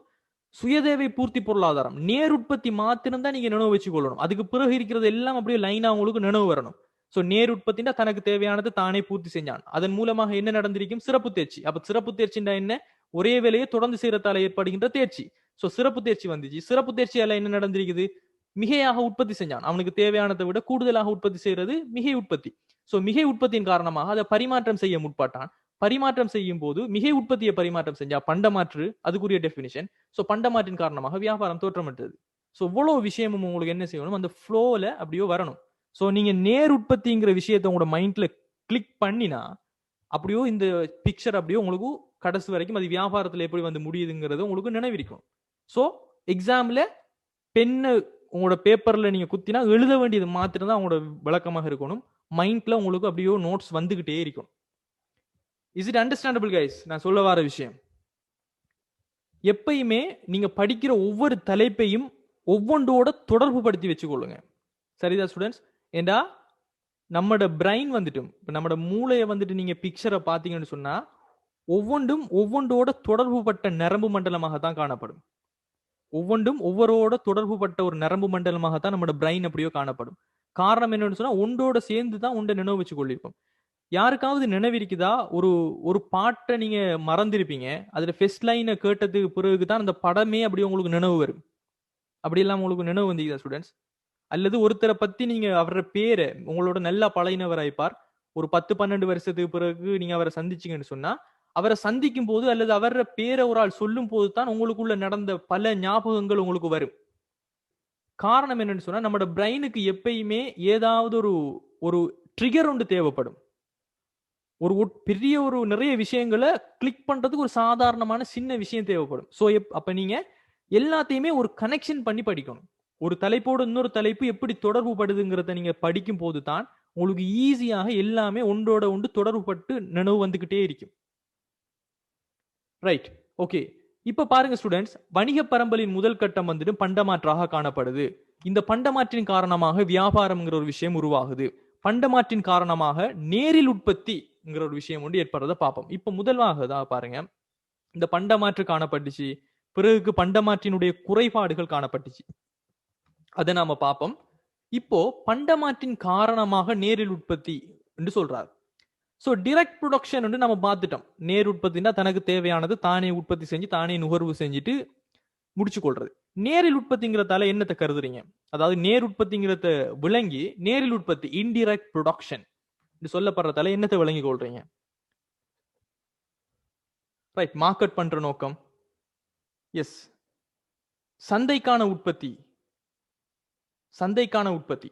சுயதேவை பூர்த்தி பொருளாதாரம் நேர் உற்பத்தி மாத்திரம் தான் நீங்க நினைவு வச்சு கொள்ளணும். அதுக்கு பிறகு இருக்கிறது எல்லாம் அப்படியே லைனா உங்களுக்கு நினைவு வரணும். சோ நேர் உற்பத்தினா தனக்கு தேவையானது தானே பூர்த்தி செஞ்சான். அதன் மூலமாக என்ன நடந்திருக்கும்? சிறப்பு தேர்ச்சி. அப்ப சிறப்பு தேர்ச்சின்னா என்ன? ஒரே வேலையை தொடர்ந்து செய்யறதால ஏற்படுகின்ற தேர்ச்சி. சோ சிறப்பு தேர்ச்சி வந்துச்சு. சிறப்பு தேர்ச்சியால என்ன நடந்திருக்குது? மிகையாக உற்பத்தி செஞ்சான். அவனுக்கு தேவையானதை விட கூடுதலாக உற்பத்தி செய்யறது மிகை உற்பத்தி. சோ மிகை உற்பத்தியின் காரணமாக அதை பரிமாற்றம் செய்ய முற்பட்டான். பரிமாற்றம் செய்யும் போது மிகை உற்பத்தியை பரிமாற்றம் செஞ்சா பண்டமாற்று, அதுக்குரிய டெபினிஷன். சோ பண்டமாற்றின் காரணமாக வியாபாரம் தோற்றமற்றது. சோ இவ்வளவு விஷயமும் உங்களுக்கு என்ன செய்யணும்? அந்த ஃப்ளோல அப்படியோ வரணும். சோ நீங்க நேர் உற்பத்திங்கிற விஷயத்தை உங்களோட மைண்ட்ல கிளிக் பண்ணினா அப்படியோ இந்த பிக்சர் அப்படியோ உங்களுக்கு கடைசி வரைக்கும் அது வியாபாரத்துல எப்படி வந்து முடியுதுங்கிறது உங்களுக்கு நினைவிருக்கும். சோ எக்ஸாம்ல பெண்ணு உங்களோட பேப்பர்ல நீங்க குத்தினா எழுத வேண்டியது மாத்திரம் தான் உங்களோட விளக்கமாக இருக்கணும். மைண்ட்ல உங்களுக்கு அப்படியோ நோட்ஸ் வந்துகிட்டே இருக்கும். Is it understandable guys? நான் சொல்ல வர விஷயம் எப்பயுமே நீங்க படிக்கிற ஒவ்வொரு தலைப்பையும் ஒவ்வொன்றோட தொடர்பு படுத்தி வச்சுக்கொள்ளுங்க. சரிதா ஸ்டூடெண்ட்ஸ்? ஏண்டா நம்மட பிரைன் வந்துட்டும் இப்ப நம்மட மூளையை வந்துட்டு நீங்க பிக்சரை பாத்தீங்கன்னு சொன்னா ஒவ்வொன்றோட தொடர்புபட்ட நரம்பு மண்டலமாக தான் காணப்படும். ஒவ்வொருவரோட தொடர்புபட்ட ஒரு நரம்பு மண்டலமாக தான் நம்மட பிரைன் அப்படியோ காணப்படும். காரணம் என்னன்னு சொன்னா ஒன்றோட சேர்ந்து தான் ஒன்றை நினைவு வச்சு கொள்ளிருப்போம். யாருக்காவது நினைவிருக்குதா ஒரு ஒரு பாட்டை நீங்க மறந்திருப்பீங்க, அதுல ஃபர்ஸ்ட் லைனை கேட்டதுக்கு பிறகுதான் அந்த படமே அப்படி உங்களுக்கு நினைவு வரும். அப்படி எல்லாம் உங்களுக்கு நினைவு வந்தீங்களா ஸ்டூடெண்ட்ஸ்? அல்லது ஒருத்தரை பத்தி நீங்க அவர பேரை உங்களோட நல்லா பழகினவர் ஆயிப்பார், ஒரு 10-12 வருஷத்துக்கு பிறகு நீங்க அவரை சந்திச்சீங்கன்னு சொன்னா அவரை சந்திக்கும் போது அல்லது அவர பேரை ஒரு ஆள் சொல்லும் போது தான் உங்களுக்குள்ள நடந்த பல ஞாபகங்கள் உங்களுக்கு வரும். காரணம் என்னன்னு சொன்னா நம்மட பிரெயினுக்கு எப்பயுமே ஏதாவது ஒரு ஒரு ட்ரிகர் ஒன்று தேவைப்படும். ஒரு பெரிய ஒரு நிறைய விஷயங்களை கிளிக் பண்றதுக்கு ஒரு சாதாரணமான சின்ன விஷயம் தேவைப்படும். ஸோ அப்ப நீங்க எல்லாத்தையுமே ஒரு கனெக்ஷன் பண்ணி படிக்கணும். ஒரு தலைப்போடு இன்னொரு தலைப்பு எப்படி தொடர்பு படுதுங்கிறத நீங்க படிக்கும் போது தான் உங்களுக்கு ஈஸியாக எல்லாமே ஒன்றோட ஒன்று தொடர்பு பட்டு நினைவு வந்துகிட்டே இருக்கும். Right, okay. இப்ப பாருங்க ஸ்டூடெண்ட்ஸ், வணிக பரம்பலின் முதல் கட்டம் வந்துட்டு பண்டமாற்றாக காணப்படுது. இந்த பண்டமாற்றின் காரணமாக வியாபாரம்ங்கிற ஒரு விஷயம் உருவாகுது. பண்டமாற்றின் காரணமாக நேரில் உற்பத்திங்கிற ஒரு விஷயம் ஒன்று ஏற்படுறத பார்ப்போம். இப்ப முதல்வாக தான் பாருங்க, இந்த பண்டமாற்று காணப்பட்டுச்சு, பிறகு பண்டமாற்றினுடைய குறைபாடுகள் காணப்பட்டுச்சு, அதை நாம பார்ப்போம். இப்போ பண்டமாற்றின் காரணமாக நேரில் உற்பத்தி என்று சொல்றாரு. ஸோ டிரெக்ட் ப்ரொடக்ஷன் வந்து நம்ம பார்த்துட்டோம். நேர் உற்பத்தினா தனக்கு தேவையானது தானே உற்பத்தி செஞ்சு தானே நுகர்வு செஞ்சுட்டு முடிச்சு கொள்றது. நேரில் உற்பத்திங்கிறதால என்னத்தை கருதுறீங்க? அதாவது நேர் உற்பத்திங்கிறத விளங்கி நேரில் உற்பத்தி இன்டிரெக்ட் ப்ரொடக்ஷன் சொல்லப்படுறதால என்னத்தை விளங்கி கொள்றீங்க? ரைட், மார்க்கெட் பண்ற நோக்கம். எஸ், சந்தைக்கான உற்பத்தி. சந்தைக்கான உற்பத்தி.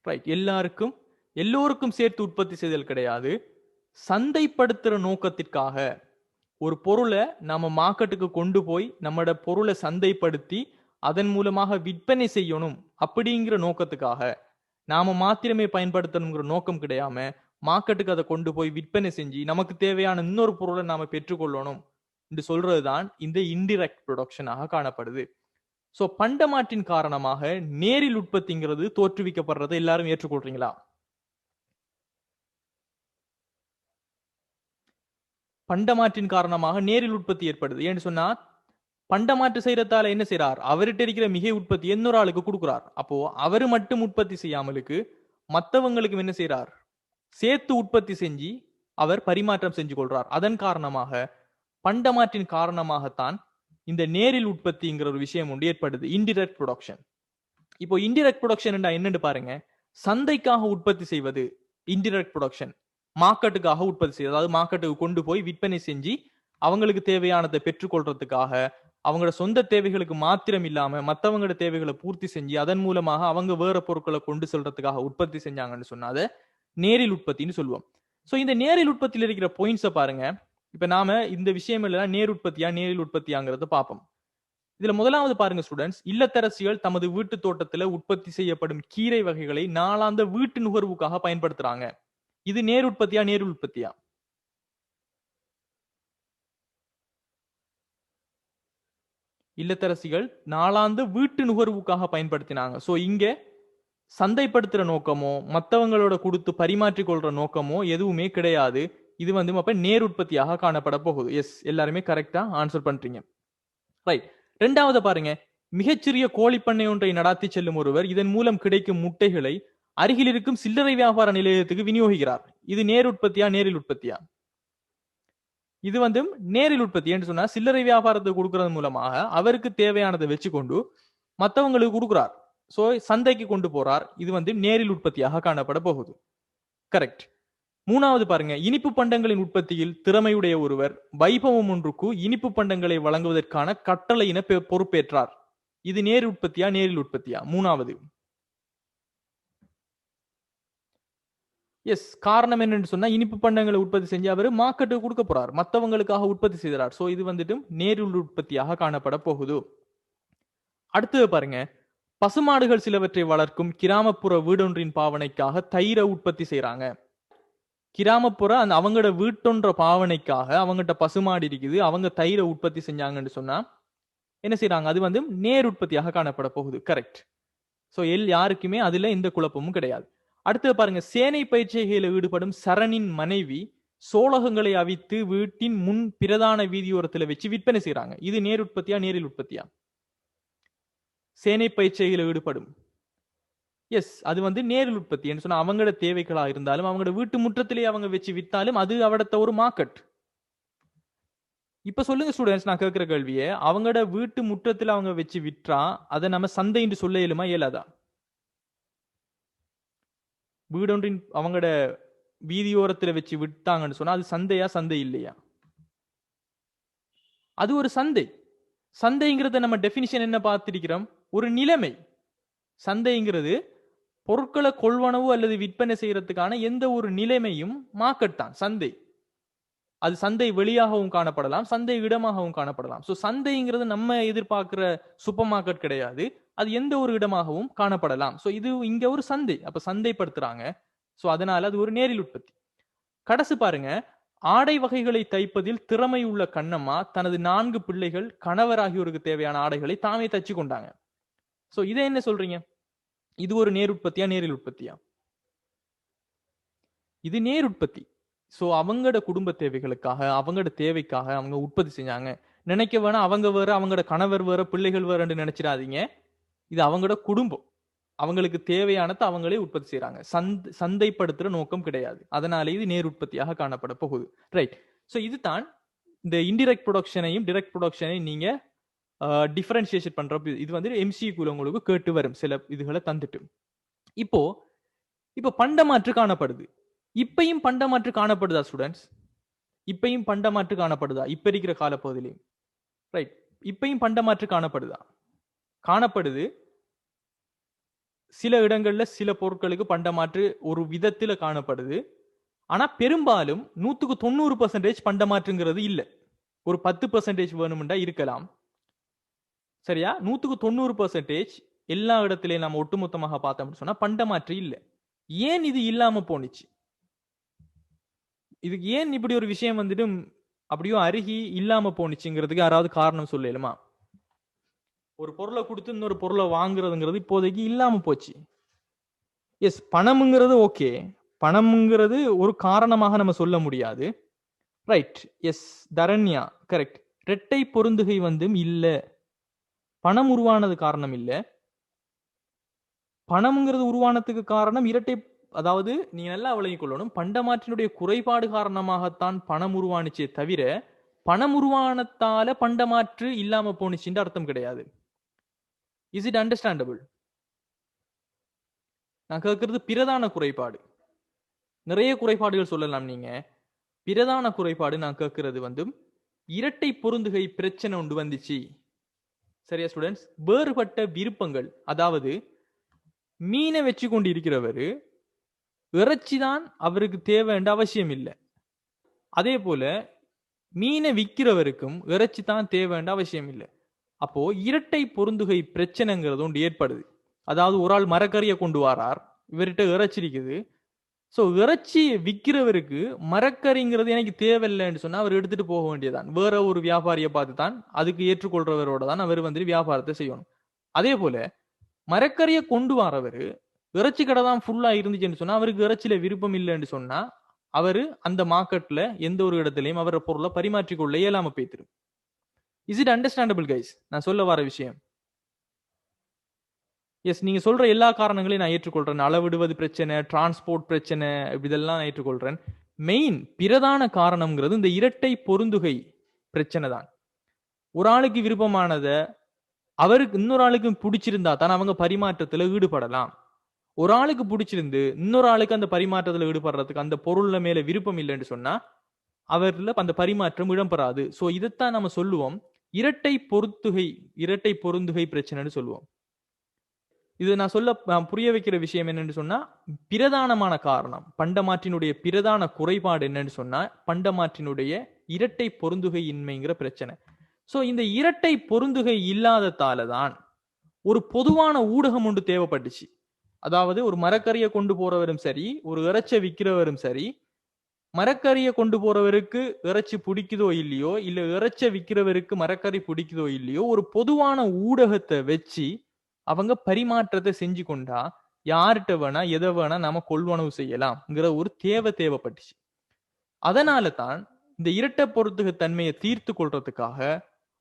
ரைட், எல்லோருக்கும் சேர்த்து உற்பத்தி செய்தல் கிடையாது. சந்தைப்படுத்துற நோக்கத்திற்காக ஒரு பொருளை நாம மார்க்கெட்டுக்கு கொண்டு போய் நம்மட பொருளை சந்தைப்படுத்தி அதன் மூலமாக விற்பனை செய்யணும் அப்படிங்கிற நோக்கத்துக்காக நாம மாத்திரமே பயன்படுத்தணுங்கிற நோக்கம் கிடையாம மார்க்கெட்டுக்கு அதை கொண்டு போய் விற்பனை செஞ்சு நமக்கு தேவையான இன்னொரு பொருளை நாம பெற்றுக்கொள்ளணும் என்று சொல்றதுதான் இந்த இன்டிரெக்ட் ப்ரொடக்ஷனாக காணப்படுது. சோ பண்டமாற்றின் காரணமாக நேரில் உற்பத்திங்கிறது தோற்றுவிக்கப்படுறதை எல்லாரும் ஏற்றுக்கொள்றீங்களா? பண்டமாற்றின் காரணமாக நேரில் உற்பத்தி ஏற்படுது. ஏன்னு சொன்னா பண்டமாற்று செய்யறதால என்ன செய்யறார்? அவர்கிட்ட இருக்கிற மிகை உற்பத்தி இன்னொரு ஆளுக்கு கொடுக்குறார். அப்போ அவரு மட்டும் உற்பத்தி செய்யாமலுக்கு மற்றவங்களுக்கு என்ன செய்யறார்? சேர்த்து உற்பத்தி செஞ்சு அவர் பரிமாற்றம் செஞ்சு கொள்றார். அதன் காரணமாக பண்டமாற்றின் காரணமாகத்தான் இந்த நேரில் உற்பத்திங்கிற ஒரு விஷயம் ஒன்று ஏற்படுது, இன்டிரெக்ட் ப்ரொடக்ஷன். இப்போ இன்டிரெக்ட் ப்ரொடக்ஷன் என்னன்னு பாருங்க. சந்தைக்காக உற்பத்தி செய்வது இன்டிரெக்ட் ப்ரொடக்ஷன். மார்க்கெட்டுக்காக உற்பத்தி செய்வது, அதாவது மார்க்கெட்டுக்கு கொண்டு போய் விற்பனை செஞ்சு அவங்களுக்கு தேவையானதை பெற்றுக்கொள்றதுக்காக அவங்களோட சொந்த தேவைகளுக்கு மாத்திரம் இல்லாம மற்றவங்களோட தேவைகளை பூர்த்தி செஞ்சு அதன் மூலமாக அவங்க வேற பொருட்களை கொண்டு செல்றதுக்காக உற்பத்தி செஞ்சாங்கன்னு சொன்னா அதை நேரில் உற்பத்தின்னு சொல்லுவோம். சோ இந்த நேரில் உற்பத்தியில் இருக்கிற பாயிண்ட்ஸை பாருங்க. இப்ப நாம இந்த விஷயம் எல்லாம் நேர் உற்பத்தியா நேரில் உற்பத்தியாங்கிறத பார்ப்போம். இதுல முதலாவது பாருங்க ஸ்டூடெண்ட்ஸ், இல்லத்தரசிகள் தமது வீட்டு தோட்டத்துல உற்பத்தி செய்யப்படும் கீரை வகைகளை நாளாந்த வீட்டு நுகர்வுக்காக பயன்படுத்துறாங்க. இது நேர் உற்பத்தியா நேரில் உற்பத்தியா? இல்லத்தரசிகள் நாளாந்த வீட்டு நுகர்வுக்காக பயன்படுத்தினாங்க. சோ இங்க சந்தைப்படுத்துற நோக்கமோ மற்றவங்களோட கொடுத்து பரிமாற்றிக் கொள்ற நோக்கமோ எதுவுமே கிடையாது. இது வந்து அப்ப நேர் உற்பத்தியாக காணப்பட போகுது. எஸ், எல்லாருமே கரெக்டா ஆன்சர் பண்றீங்க. ரைட், ரெண்டாவது பாருங்க. மிகச்சிறிய கோழிப்பண்ணை ஒன்றை நடாத்தி செல்லும் ஒருவர் இதன் மூலம் கிடைக்கும் முட்டைகளை அருகில் இருக்கும் சில்லறை வியாபார நிலையத்துக்கு விநியோகிக்கிறார். இது நேர் உற்பத்தியா நேரில் உற்பத்தியா? இது வந்து நேரில் உற்பத்தி. என்று சொன்னா சில்லறை வியாபாரத்துக்கு கொடுக்கறது மூலமாக அவருக்கு தேவையானதை வச்சுக்கொண்டு மற்றவங்களுக்கு கொடுக்கிறார். சோ சந்தைக்கு கொண்டு போறார். இது வந்து நேரில் உற்பத்தியாக காணப்பட போகுது. கரெக்ட். மூணாவது பாருங்க. இனிப்பு பண்டங்களின் உற்பத்தியில் திறமையுடைய ஒருவர் வைபவம் ஒன்றுக்கு இனிப்பு பண்டங்களை வழங்குவதற்கான கட்டளையின பொறுப்பேற்றார். இது நேர் உற்பத்தியா நேரில் உற்பத்தியா? மூணாவது. எஸ், காரணம் என்னன்னு சொன்னா இனிப்பு பண்டங்களை உற்பத்தி செஞ்சு அவர் மார்க்கெட்டுக்கு கொடுக்க போறார், மற்றவங்களுக்காக உற்பத்தி செய்கிறார். சோ இது வந்துட்டு நேரில் உற்பத்தியாக காணப்பட போகுது. அடுத்தது பாருங்க. பசுமாடுகள் சிலவற்றை வளர்க்கும் கிராமப்புற வீடொன்றின் பாவனைக்காக தயிரை உற்பத்தி செய்யறாங்க. கிராமப்புற அந்த அவங்களோட வீட்டொன்ற பாவனைக்காக அவங்ககிட்ட பசுமாடு இருக்குது, அவங்க தயிரை உற்பத்தி செஞ்சாங்கன்னு சொன்னா என்ன செய்யறாங்க, அது வந்து நேர் உற்பத்தியாக காணப்பட போகுது. கரெக்ட். சோ யாருக்குமே அதுல எந்த குழப்பமும் கிடையாது. அடுத்து பாருங்க, சேனை பயிற்சிகளில் ஈடுபடும் சரணின் மனைவி சோளகங்களை அவித்து வீட்டின் முன் பிரதான வீதியோரத்துல வச்சு விற்பனை செய்யறாங்க. இது நேர் உற்பத்தியா நேரில் உற்பத்தியா? சேனை பயிற்சிகளில் ஈடுபடும், எஸ், அது வந்து நேரில் உற்பத்தி என்று சொன்னா அவங்களோட தேவைகளா இருந்தாலும் அவங்களோட வீட்டு முற்றத்திலே அவங்க வச்சு வித்தாலும் அது அவடத்த ஒரு மார்க்கெட். இப்ப சொல்லுங்க ஸ்டூடெண்ட்ஸ், நான் கேட்கிற கேள்வியே, அவங்களோட வீட்டு முற்றத்துல அவங்க வச்சு விற்றா அதை நம்ம சந்தை என்று சொல்ல இயலுமா இயலாதா? வீடொன்றின் அவங்களோட வீதியோரத்துல வச்சு விட்டாங்கன்னு சொன்னா அது சந்தையா சந்தை இல்லையா? அது ஒரு சந்தை. சந்தைங்கிறத நம்ம டெபினிஷன் என்ன பார்த்திருக்கிறோம், ஒரு நிலைமை. சந்தைங்கிறது பொருட்களை கொள்வனவு அல்லது விற்பனை செய்யறதுக்கான எந்த ஒரு நிலைமையும் மார்க்கெட் தான் சந்தை. அது சந்தை வெளியாகவும் காணப்படலாம், சந்தை இடமாகவும் காணப்படலாம். சோ சந்தைங்கிறது நம்ம எதிர்பார்க்கிற சூப்பர் மார்க்கெட் கிடையாது, அது எந்த ஒரு இடமாகவும் காணப்படலாம். சோ இது இங்க ஒரு சந்தை, அப்ப சந்தைப்படுத்துறாங்க. சோ அதனால அது ஒரு நேரில் உற்பத்தி. கடைசி பாருங்க, ஆடை வகைகளை தைப்பதில் திறமை உள்ள கண்ணம்மா தனது 4 பிள்ளைகள் கணவர் ஆகியோருக்கு தேவையான ஆடைகளை தாமே தச்சு கொண்டாங்க. சோ இதை என்ன சொல்றீங்க, இது ஒரு நேர் உற்பத்தியா நேரில் உற்பத்தியா? இது நேர் உற்பத்தி. சோ அவங்களோட குடும்ப தேவைகளுக்காக அவங்களோட தேவைக்காக அவங்க உற்பத்தி செஞ்சாங்க. நினைக்க வேணா அவங்க வேற அவங்களோட கணவர் வேற பிள்ளைகள் வேறன்னு நினைச்சிடாதீங்க. இது அவங்களோட குடும்பம், அவங்களுக்கு தேவையானதை அவங்களே உற்பத்தி செய்யறாங்க. சந்தைப்படுத்துற நோக்கம் கிடையாது. அதனால இது நேர் உற்பத்தியாக காணப்பட போகுது. ரைட். சோ இதுதான் இந்த இன்டிரெக்ட் ப்ரொடக்ஷனையும் டைரக்ட் ப்ரொடக்ஷனையும் நீங்க டிஃபரன்ஷியேட் பண்ற இது வந்து எம்சிக்யூல உங்களுக்கு கேட்டு வரும் சில இதுகளை தந்துட்டு. இப்போ பண்டமாற்று காணப்படுது. இப்பையும் பண்டமாற்று காணப்படுதா ஸ்டூடெண்ட்ஸ்? இப்பையும் பண்டமாற்று காணப்படுதா இப்ப இருக்கிற காலப்பகுதியிலையும்? ரைட். இப்பையும் பண்டமாற்று காணப்படுதா? காணப்படுது. சில இடங்கள்ல சில பொருட்களுக்கு பண்டமாற்று ஒரு விதத்துல காணப்படுது. ஆனா பெரும்பாலும் 190% பண்டமாற்றுங்கிறது இல்ல. ஒரு 10% வேணும்னா இருக்கலாம். சரியா? 190% எல்லா இடத்திலையும் நாம ஒட்டுமொத்தமாக பார்த்தோம்னு சொன்னா பண்டமாற்று இல்ல. ஏன் இது இல்லாம போனுச்சு? இதுக்கு ஏன் இப்படி ஒரு விஷயம் வந்துட்டு அப்படியோ அருகி இல்லாம போனுச்சுங்கிறதுக்கு யாராவது காரணம் சொல்லலுமா? ஒரு பொருளை கொடுத்து இன்னொரு பொருளை வாங்குறதுங்கிறது இப்போதைக்கு இல்லாம போச்சு. எஸ், பணம்ங்கிறது ஓகே, பணம்ங்கிறது ஒரு காரணமாக நம்ம சொல்ல முடியாது. ரைட். Yes Dharanya, correct. இரட்டை பொருந்துகை வந்து இல்ல, பணம் உருவானது காரணம் இல்ல. பணம்ங்கிறது உருவானதுக்கு காரணம் இரட்டை, அதாவது நீங்க நல்லா விளங்கிக் கொள்ளணும், பண்டமாற்றினுடைய குறைபாடு காரணமாகத்தான் பணம் உருவானுச்சே தவிர பணம் உருவானத்தால பண்டமாற்று இல்லாம போனுச்சுன்னு அர்த்தம் கிடையாது. Is it understandable? நான் கேட்கறது பிரதான குறைபாடு. நிறைய குறைபாடுகள் சொல்லலாம் நீங்க. பிரதான குறைபாடு நான் கேட்கறது வந்து இரட்டை பொருந்துகை பிரச்சனை ஒன்று வந்துச்சு. சரியா ஸ்டூடெண்ட்ஸ்? வேறுபட்ட விருப்பங்கள், அதாவது மீனை வச்சு கொண்டு இருக்கிறவரு இறைச்சிதான் அவருக்கு தேவைன்ற அவசியம் இல்லை. அதே போல மீனை விற்கிறவருக்கும் இறைச்சி தான் தேவைன்ற அவசியம் இல்லை. அப்போ இரட்டை பொருந்துகை பிரச்சனைங்கிறது ஒன்று ஏற்படுது. அதாவது ஒரு ஆள் மரக்கறியை கொண்டு வரார், இவர்கிட்ட இறைச்சி இருக்குது. சோ இறைச்சி விற்கிறவருக்கு மரக்கறிங்கிறது எனக்கு தேவையில்லைன்னு சொன்னா அவர் எடுத்துட்டு போக வேண்டியதான். வேற ஒரு வியாபாரியை பார்த்து தான், அதுக்கு ஏற்றுக்கொள்றவரோட தான் அவர் வந்து வியாபாரத்தை செய்யணும். அதே போல மரக்கறியை கொண்டு வரவரு இறைச்சி கடை தான் ஃபுல்லா இருந்துச்சுன்னு சொன்னா அவருக்கு இறைச்சியில விருப்பம் இல்லைன்னு சொன்னா அவரு அந்த மார்க்கெட்ல எந்த ஒரு இடத்துலயும் அவர பொருளை பரிமாற்றிக்கொள்ள இயலாம போய்த்திரும். இஸ் இட் அண்டர்ஸ்டாண்டபிள் கைஸ் நான் சொல்ல வர விஷயம்? எஸ், நீங்க சொல்ற எல்லா காரணங்களையும் நான் ஏற்றுக்கொள்றேன். அளவிடுவது பிரச்சனை, டிரான்ஸ்போர்ட் பிரச்சனை, இதெல்லாம் நான் ஏற்றுக்கொள்றேன். மெயின் பிரதான காரணம்ங்கிறது இந்த இரட்டை பொருந்துகை பிரச்சனை தான். ஒரு ஆளுக்கு விருப்பமானத அவருக்கு இன்னொரு ஆளுக்கு பிடிச்சிருந்தா தான் அவங்க பரிமாற்றத்துல ஈடுபடலாம். ஒரு ஆளுக்கு பிடிச்சிருந்து இன்னொரு ஆளுக்கு அந்த பரிமாற்றத்துல ஈடுபடுறதுக்கு அந்த பொருள்ல மேல விருப்பம் இல்லைன்னு சொன்னா அவர்ல அந்த பரிமாற்றம் இடம்பெறாது. சோ இதைத்தான் நம்ம சொல்லுவோம் இரட்டை பொருந்துகை பிரச்சனைன்னு சொல்லுவோம். இது நான் புரிய வைக்கிற விஷயம் என்னன்னு சொன்னா, பிரதானமான காரணம் பண்டமாற்றினுடைய பிரதான குறைபாடு என்னன்னு சொன்னா பண்டமாற்றினுடைய இரட்டை பொருந்துகை இன்மைங்கிற பிரச்சனை. சோ இந்த இரட்டை பொருந்துகை இல்லாததாலதான் ஒரு பொதுவான ஊடகம் ஒன்று தேவைப்பட்டுச்சு. அதாவது ஒரு மரக்கறியை கொண்டு போறவரும் சரி, ஒரு இறைச்சை விற்கிறவரும் சரி, மரக்கறியை கொண்டு போறவருக்கு இறைச்சி பிடிக்குதோ இல்லையோ, இல்ல இறைச்ச விக்கிறவருக்கு மரக்கறி பிடிக்குதோ இல்லையோ, ஒரு பொதுவான ஊடகத்தை வச்சு அவங்க பரிமாற்றத்தை செஞ்சு கொண்டா யார்கிட்ட வேணா எதை வேணா நாம கொள்வனவு செய்யலாம்ங்கிற ஒரு தேவைப்பட்டுச்சு. அதனால தான் இந்த இரட்டை பொருத்துக தன்மையை தீர்த்து கொள்றதுக்காக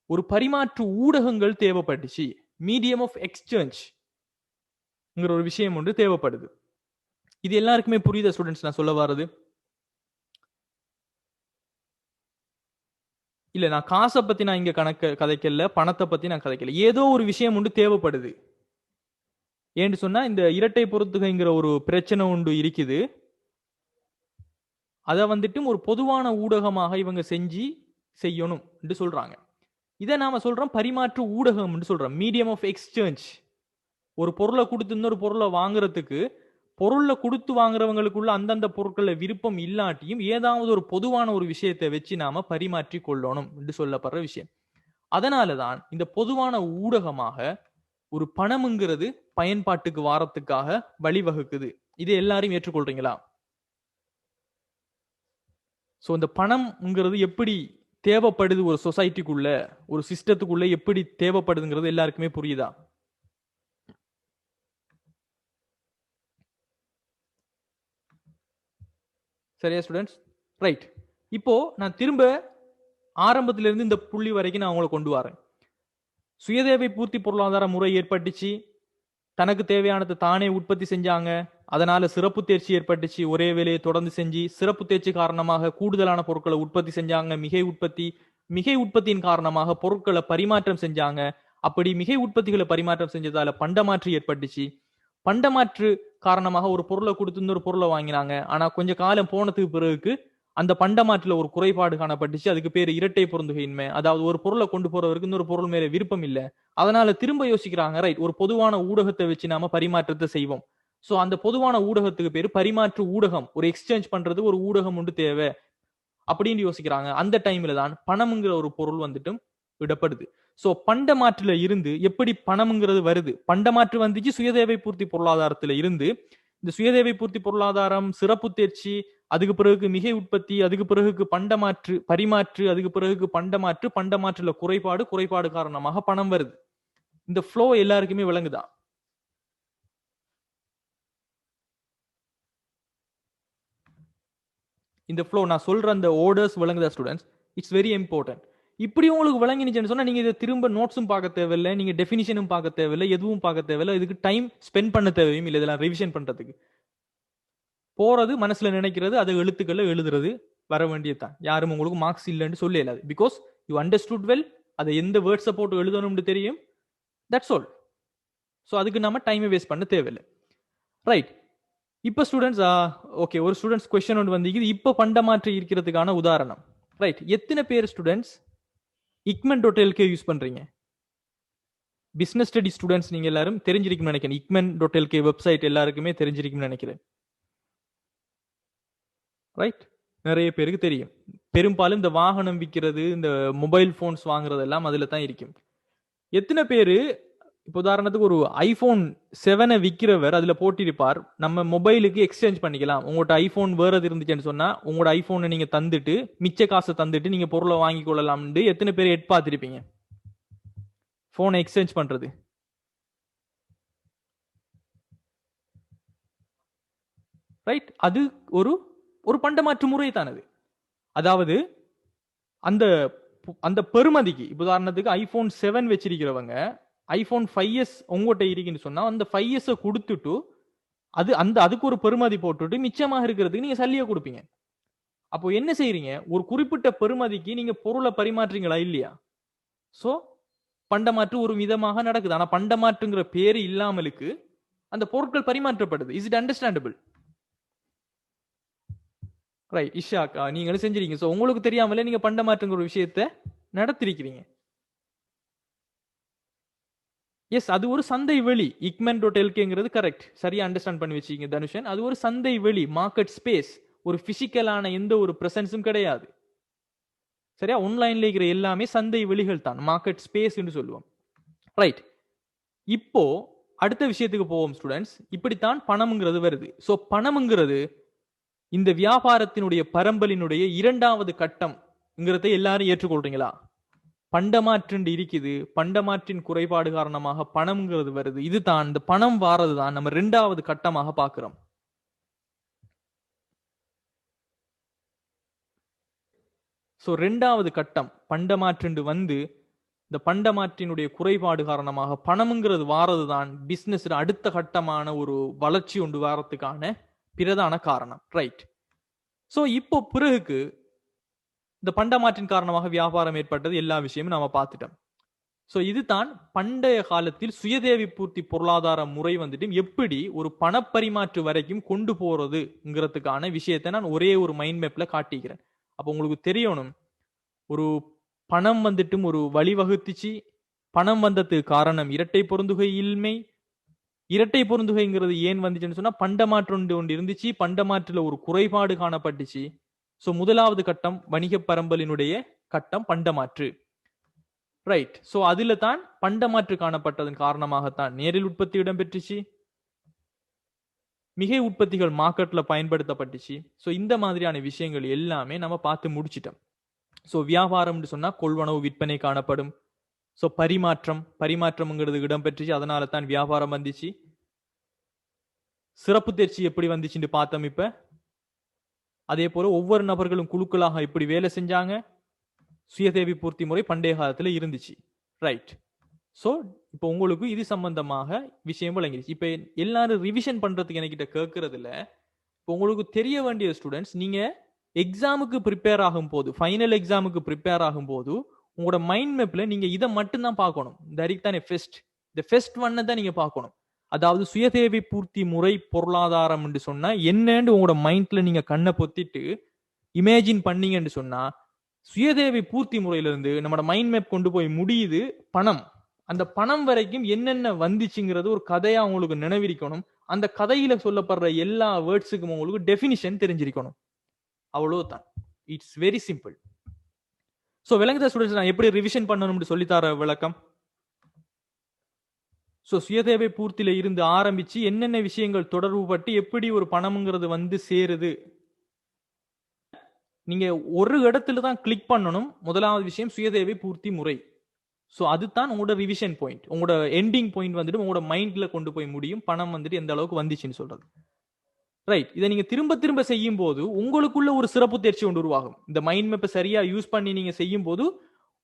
ஒரு பரிமாற்று ஊடகங்கள் தேவைப்பட்டுச்சு. மீடியம் ஆஃப் எக்ஸ்சேஞ்ச்ங்கிற ஒரு விஷயம் ஒன்று தேவைப்படுது. இது எல்லாருக்குமே புரியுதா ஸ்டூடெண்ட்ஸ் நான் சொல்ல வர்றது? இல்ல நான் காசை பத்தி நான் இங்க கதைக்கல, பணத்தை பத்தி நான் கதைக்கல. ஏதோ ஒரு விஷயம் ஒன்று தேவைப்படுது. ஏன்னு சொன்னா இந்த இரட்டை பொருத்துகைங்கிற ஒரு பிரச்சனை ஒன்று இருக்குது. அதை வந்துட்டு ஒரு பொதுவான ஊடகமாக இவங்க செய்யணும் என்று சொல்றாங்க. இதை நாம சொல்றோம் பரிமாற்று ஊடகம் என்று சொல்றோம். Medium of exchange. ஒரு பொருளை கொடுத்து இன்னொரு பொருளை வாங்குறதுக்கு பொருளை கொடுத்து வாங்குறவங்களுக்குள்ள அந்தந்த பொருட்களை விருப்பம் இல்லாட்டியும் ஏதாவது ஒரு பொதுவான ஒரு விஷயத்தை வச்சு நாம பரிமாற்றி கொள்ளணும் என்று சொல்லப்படுற விஷயம். அதனாலதான் இந்த பொதுவான ஊடகமாக ஒரு பணம்ங்கிறது பயன்பாட்டுக்கு வாரத்துக்காக வழிவகுக்குது. இதை எல்லாரும் ஏற்றுக்கொள்றீங்களா? சோ இந்த பணம்ங்கிறது எப்படி தேவைப்படுது ஒரு சொசைட்டிக்குள்ள, ஒரு சிஸ்டத்துக்குள்ள எப்படி தேவைப்படுதுங்கிறது எல்லாருக்குமே புரியுதா? சரியா ஸ்டூடெண்ட்ஸ்? ரைட். இப்போ நான் திரும்ப ஆரம்பத்திலிருந்து இந்த புள்ளி வரைக்கும் நான் உங்களை கொண்டு வரேன். சுயதேவை பூர்த்தி பொருளாதார முறை ஏற்பட்டுச்சு. தனக்கு தேவையானதை தானே உற்பத்தி செஞ்சாங்க. அதனால சிறப்பு தேர்ச்சி ஏற்பட்டுச்சு. ஒரே வேலையை தொடர்ந்து செஞ்சு சிறப்பு தேர்ச்சி காரணமாக கூடுதலான பொருட்களை உற்பத்தி செஞ்சாங்க. மிகை உற்பத்தியின் காரணமாக பொருட்களை பரிமாற்றம் செஞ்சாங்க. அப்படி மிகை உற்பத்திகளை பரிமாற்றம் செஞ்சதால பண்டமாற்று ஏற்பட்டுச்சு. பண்டமாற்று காரணமாக ஒரு பொருளை கொடுத்து இன்னொரு பொருளை வாங்கினாங்க. ஆனா கொஞ்ச காலம் போனதுக்கு பிறகு அந்த பண்டமாற்றுல ஒரு குறைபாடு காணப்பட்டுச்சு. அதுக்கு பேரு இரட்டை பொருந்துகையின்மை. அதாவது ஒரு பொருளை கொண்டு போறவருக்கு இன்னொரு பொருள் மேல விருப்பம் இல்லை. அதனால திரும்ப யோசிக்கிறாங்க, ரைட், ஒரு பொதுவான ஊடகத்தை வச்சு நாம பரிமாற்றத்தை செய்வோம். சோ அந்த பொதுவான ஊடகத்துக்கு பேரு பரிமாற்று ஊடகம். ஒரு எக்ஸ்சேஞ்ச் பண்றது ஒரு ஊடகம் ஒன்று தேவை அப்படின்னு யோசிக்கிறாங்க. அந்த டைம்ல தான் பணம்ங்கிற ஒரு பொருள் வந்துட்டும் விடப்படுது. சோ பண்டமாற்றுல இருந்து எப்படி பணம்ங்கிறது வருது? பண்டமாற்று வந்துச்சு சுயதேவை பூர்த்தி பொருளாதாரத்துல இருந்து. இந்த சுயதேவை பூர்த்தி பொருளாதாரம், சிறப்பு தேர்ச்சி, அதுக்கு பிறகு மிகை உற்பத்தி, அதுக்கு பிறகு பண்டமாற்று, பரிமாற்று, அதுக்கு பிறகு பண்டமாற்று, பண்டமாற்றுல குறைபாடு காரணமாக பணம் வருது. இந்த ஃப்ளோ எல்லாருக்குமே விளங்குதா? இந்த ஃப்ளோ நான் சொல்ற அந்த ஆர்டர்ஸ் விளங்குதா ஸ்டூடெண்ட்ஸ்? It's very important. இப்படி உங்களுக்கு விளங்கினுச்சுன்னு சொன்னா நீங்க இதை திரும்ப நோட்ஸும் பார்க்க தேவையில்லை, நீங்க டெஃபினிஷனும் பார்க்க தேவையில்லை, எதுவும் பார்க்க தேவையில்லை. இதுக்கு டைம் ஸ்பெண்ட் பண்ண தேவையும் இல்லை இதெல்லாம் ரிவிஷன் பண்றதுக்கு. போறது மனசுல நினைக்கிறது, அதை எழுத்துக்களை எழுதுறது, வர வேண்டியதுதான். யாரும் உங்களுக்கு மார்க்ஸ் இல்லைன்னு சொல்ல இயலாது. பிகாஸ் யூ அண்டர்ஸ்டுட் வெல், அதை எந்த வேர்ட்ஸை போட்டு எழுதணும்னு தெரியும். That's all. ஸோ அதுக்கு நம்ம டைமை வேஸ்ட் பண்ண தேவையில்லை. ரைட். இப்போ ஸ்டூடெண்ட்ஸ் ஓகே, ஒரு ஸ்டூடெண்ட்ஸ் கொஸ்டின் ஒன்று வந்து இப்போ பண்டமாற்று இருக்கிறதுக்கான உதாரணம். ரைட். எத்தனை பேர் ஸ்டூடெண்ட்ஸ் ikmen.lk யூஸ் பண்றீங்க? பிசினஸ் ஸ்டடி ஸ்டூடெண்ட்ஸ் நீங்க எல்லாரும் தெரிஞ்சிருக்கும்னு நினைக்கிறேன். ikmen.lk வெப்சைட் எல்லாருக்குமே தெரிஞ்சிருக்கும்னு நினைக்கிறேன். ரைட். நிறைய பேருக்கு தெரியும். பெரும்பாலும் இந்த வாகனம் விற்கிறது, இந்த மொபைல் போன்ஸ் வாங்குறது எல்லாம் அதுல தான் இருக்கும். எத்தனை பேரு இப்போ உதாரணத்துக்கு ஒரு ஐபோன் 7 விற்கிறவர் அதுல போட்டிருப்பார், நம்ம மொபைலுக்கு எக்ஸ்சேஞ்ச் பண்ணிக்கலாம், உங்கள்கிட்ட ஐபோன் வேறது இருந்துச்சுன்னு சொன்னா உங்களோட ஐபோனை நீங்க தந்துட்டு மிச்ச காசை தந்துட்டு நீங்க பொருளை வாங்கி கொள்ளலாம்னு எத்தனை பேர் பார்த்திருப்பீங்க போனை எக்ஸ்சேஞ்ச் பண்றது? ரைட். அது ஒரு ஒரு பண்டமாற்று முறை தானது. அதாவது அந்த அந்த பெருமதிக்கு, உதாரணத்துக்கு ஐபோன் 7 வச்சிருக்கிறவங்க ஐபோன் 5s உங்ககிட்ட இருக்குன்னு சொன்னா அந்த 5s கொடுத்துட்டு அதுக்கு ஒரு பெருமதி போட்டுட்டு மிச்சமாக இருக்கிறதுக்கு நீங்க சல்லியை கொடுப்பீங்க. அப்போ என்ன செய்யறீங்க? ஒரு குறிப்பிட்ட பெருமதிக்கு நீங்க பொருளை பரிமாற்றீங்களா இல்லையா? சோ பண்டமாற்று ஒரு விதமாக நடக்குது. ஆனா பண்டமாற்றுங்கிற பேரு இல்லாமலுக்கு அந்த பொருட்கள் பரிமாற்றப்படுது. Is it understandable? ரைட். இஷாக்கா நீங்களும் செஞ்சிருக்கீங்க. சோ உங்களுக்கு தெரியாமலே நீங்க பண்டமாற்றுங்கிற ஒரு விஷயத்தை நடத்திருக்கிறீங்க. எஸ், அது ஒரு சந்தை வெளி. ikmen.lkங்கிறது கரெக்ட், சரியா அண்டர்ஸ்டாண்ட் பண்ணி வச்சீங்க தனுஷன். அது ஒரு சந்தை வெளி, மார்க்கெட் ஸ்பேஸ். ஒரு பிசிக்கலான எந்த ஒரு பிரசன்ஸும் கிடையாது. சரியா? ஆன்லைன்ல இருக்கிற எல்லாமே சந்தை வெளிகள் தான், மார்க்கெட் ஸ்பேஸ் என்று சொல்லுவோம். ரைட். இப்போ அடுத்த விஷயத்துக்கு போவோம் ஸ்டூடெண்ட்ஸ். இப்படித்தான் பணம்ங்கிறது வருது. சோ பணம்ங்கிறது இந்த வியாபாரத்தினுடைய பரம்பலினுடைய இரண்டாவது கட்டம்ங்கிறத எல்லாரும் ஏற்றுக்கொள்றீங்களா? பண்டமாற்று இருக்குது, பண்டமாற்றின் குறைபாடு காரணமாக பணம்ங்கிறது வருது. இதுதான் இந்த பணம் வாரதுதான் நம்ம இரண்டாவது கட்டமாக பார்க்கிறோம். சோ இரண்டாவது கட்டம் பண்டமாற்று வந்து இந்த பண்டமாற்றினுடைய குறைபாடு காரணமாக பணம்ங்கிறது வாரதுதான் பிசினஸ் அடுத்த கட்டமான ஒரு வளர்ச்சி ஒன்று வாரத்துக்கான பிரதான காரணம். ரைட். சோ இப்போ பிறகு இந்த பண்டமாற்றின் காரணமாக வியாபாரம் ஏற்பட்டது எல்லா விஷயமும் நாம பார்த்துட்டோம். சோ இதுதான் பண்டைய காலத்தில் சுயதேவி பூர்த்தி பொருளாதார முறை வந்துட்டு எப்படி ஒரு பணப்பரிமாற்று வரைக்கும் கொண்டு போறதுங்கிறதுக்கான விஷயத்தை நான் ஒரே ஒரு மைண்ட் மேப்ல காட்டிக்கிறேன். அப்ப உங்களுக்கு தெரியணும், ஒரு பணம் வந்துட்டும் ஒரு வழிவகுத்துச்சு. பணம் வந்ததுக்கு காரணம் இரட்டை பொருந்துகை இல்மை. இரட்டை பொருந்துகைங்கிறது ஏன் வந்துச்சுன்னு சொன்னா பண்டமாற்று ஒன்று இருந்துச்சு, பண்டமாற்றுல ஒரு குறைபாடு காணப்பட்டுச்சு. சோ முதலாவது கட்டம் வணிக பரம்பலினுடைய கட்டம் பண்டமாற்று. ரைட். சோ அதுல தான் பண்டமாற்று காணப்பட்டதன் காரணமாகத்தான் நேரில் உற்பத்தி இடம்பெற்றுச்சு, மிகை உற்பத்திகள் மார்க்கெட்ல பயன்படுத்தப்பட்டுச்சு. சோ இந்த மாதிரியான விஷயங்கள் எல்லாமே நம்ம பார்த்து முடிச்சிட்டோம். சோ வியாபாரம் சொன்னா கொள்வனவு விற்பனை காணப்படும். சோ பரிமாற்றம்ங்கிறது இடம்பெற்றுச்சு, அதனால தான் வியாபாரம் வந்துச்சு. சிறப்பு தேர்ச்சி எப்படி வந்துச்சுன்னு பார்த்தோம். இப்ப அதே போல ஒவ்வொரு நபர்களும் குழுக்களாக எப்படி வேலை செஞ்சாங்க, சுயதேவி பூர்த்தி முறை பண்டைய காலத்துல இருந்துச்சு. ரைட். சோ இப்போ உங்களுக்கு இது சம்பந்தமாக விஷயம் விளங்கிடுச்சு. இப்ப எல்லாரும் ரிவிஷன் பண்றதுக்கு என்கிட்ட கேட்கறது இல்ல. இப்போ உங்களுக்கு தெரிய வேண்டிய ஸ்டூடெண்ட்ஸ், நீங்க எக்ஸாமுக்கு ப்ரிப்பேர் ஆகும் போது, ஃபைனல் எக்ஸாமுக்கு ப்ரிப்பேர் ஆகும் போது உங்களோட மைண்ட் மேப்ல நீங்க இதை மட்டும் தான் பார்க்கணும். இந்த ஃபெஸ்ட் ஒன்னை தான் நீங்க பார்க்கணும். அதாவது சுயதேவி பூர்த்தி முறை பொருளாதாரம் என்று சொன்னா என்னன்னு உங்களோட மைண்ட்ல நீங்க கண்ணை பொத்திட்டு இமேஜின் பண்ணீங்கன்னு சொன்னா, சுயதேவி பூர்த்தி முறையிலிருந்து நம்மளோட மைண்ட் மேப் கொண்டு போய் முடியுது பணம். அந்த பணம் வரைக்கும் என்னென்ன வந்துச்சுங்கிறது ஒரு கதையா உங்களுக்கு நினைவிருக்கணும். அந்த கதையில சொல்லப்படுற எல்லா வேர்ட்ஸுக்கும் உங்களுக்கு டெபினிஷன் தெரிஞ்சிருக்கணும். அவ்வளவுதான். It's very simple. சோ விளங்குத ஸ்டூடெண்ட்ஸ், நான் எப்படி ரிவிஷன் பண்ணணும்னு சொல்லித்தர விளக்கம். சோ சுயதேவை பூர்த்தியில இருந்து ஆரம்பிச்சு என்னென்ன விஷயங்கள் தொடர்பு பட்டு எப்படி ஒரு பணம்ங்கிறது வந்து சேருது. நீங்க ஒரு இடத்துல தான் கிளிக் பண்ணணும். முதலாவது விஷயம் சுயதேவை பூர்த்தி முறை. சோ அதுதான் உங்களோட ரிவிஷன் பாயிண்ட். உங்களோட எண்டிங் பாயிண்ட் வந்துட்டு உங்களோட மைண்ட்ல கொண்டு போய் முடியும் பணம் வந்துட்டு எந்த அளவுக்கு வந்துச்சுன்னு சொல்றது. ரைட். இதை நீங்க திரும்ப திரும்ப செய்யும் போது உங்களுக்குள்ள ஒரு சிறப்பு தேர்ச்சி ஒன்று உருவாகும். இந்த மைண்ட் மேப்பை சரியா யூஸ் பண்ணி நீங்க செய்யும் போது,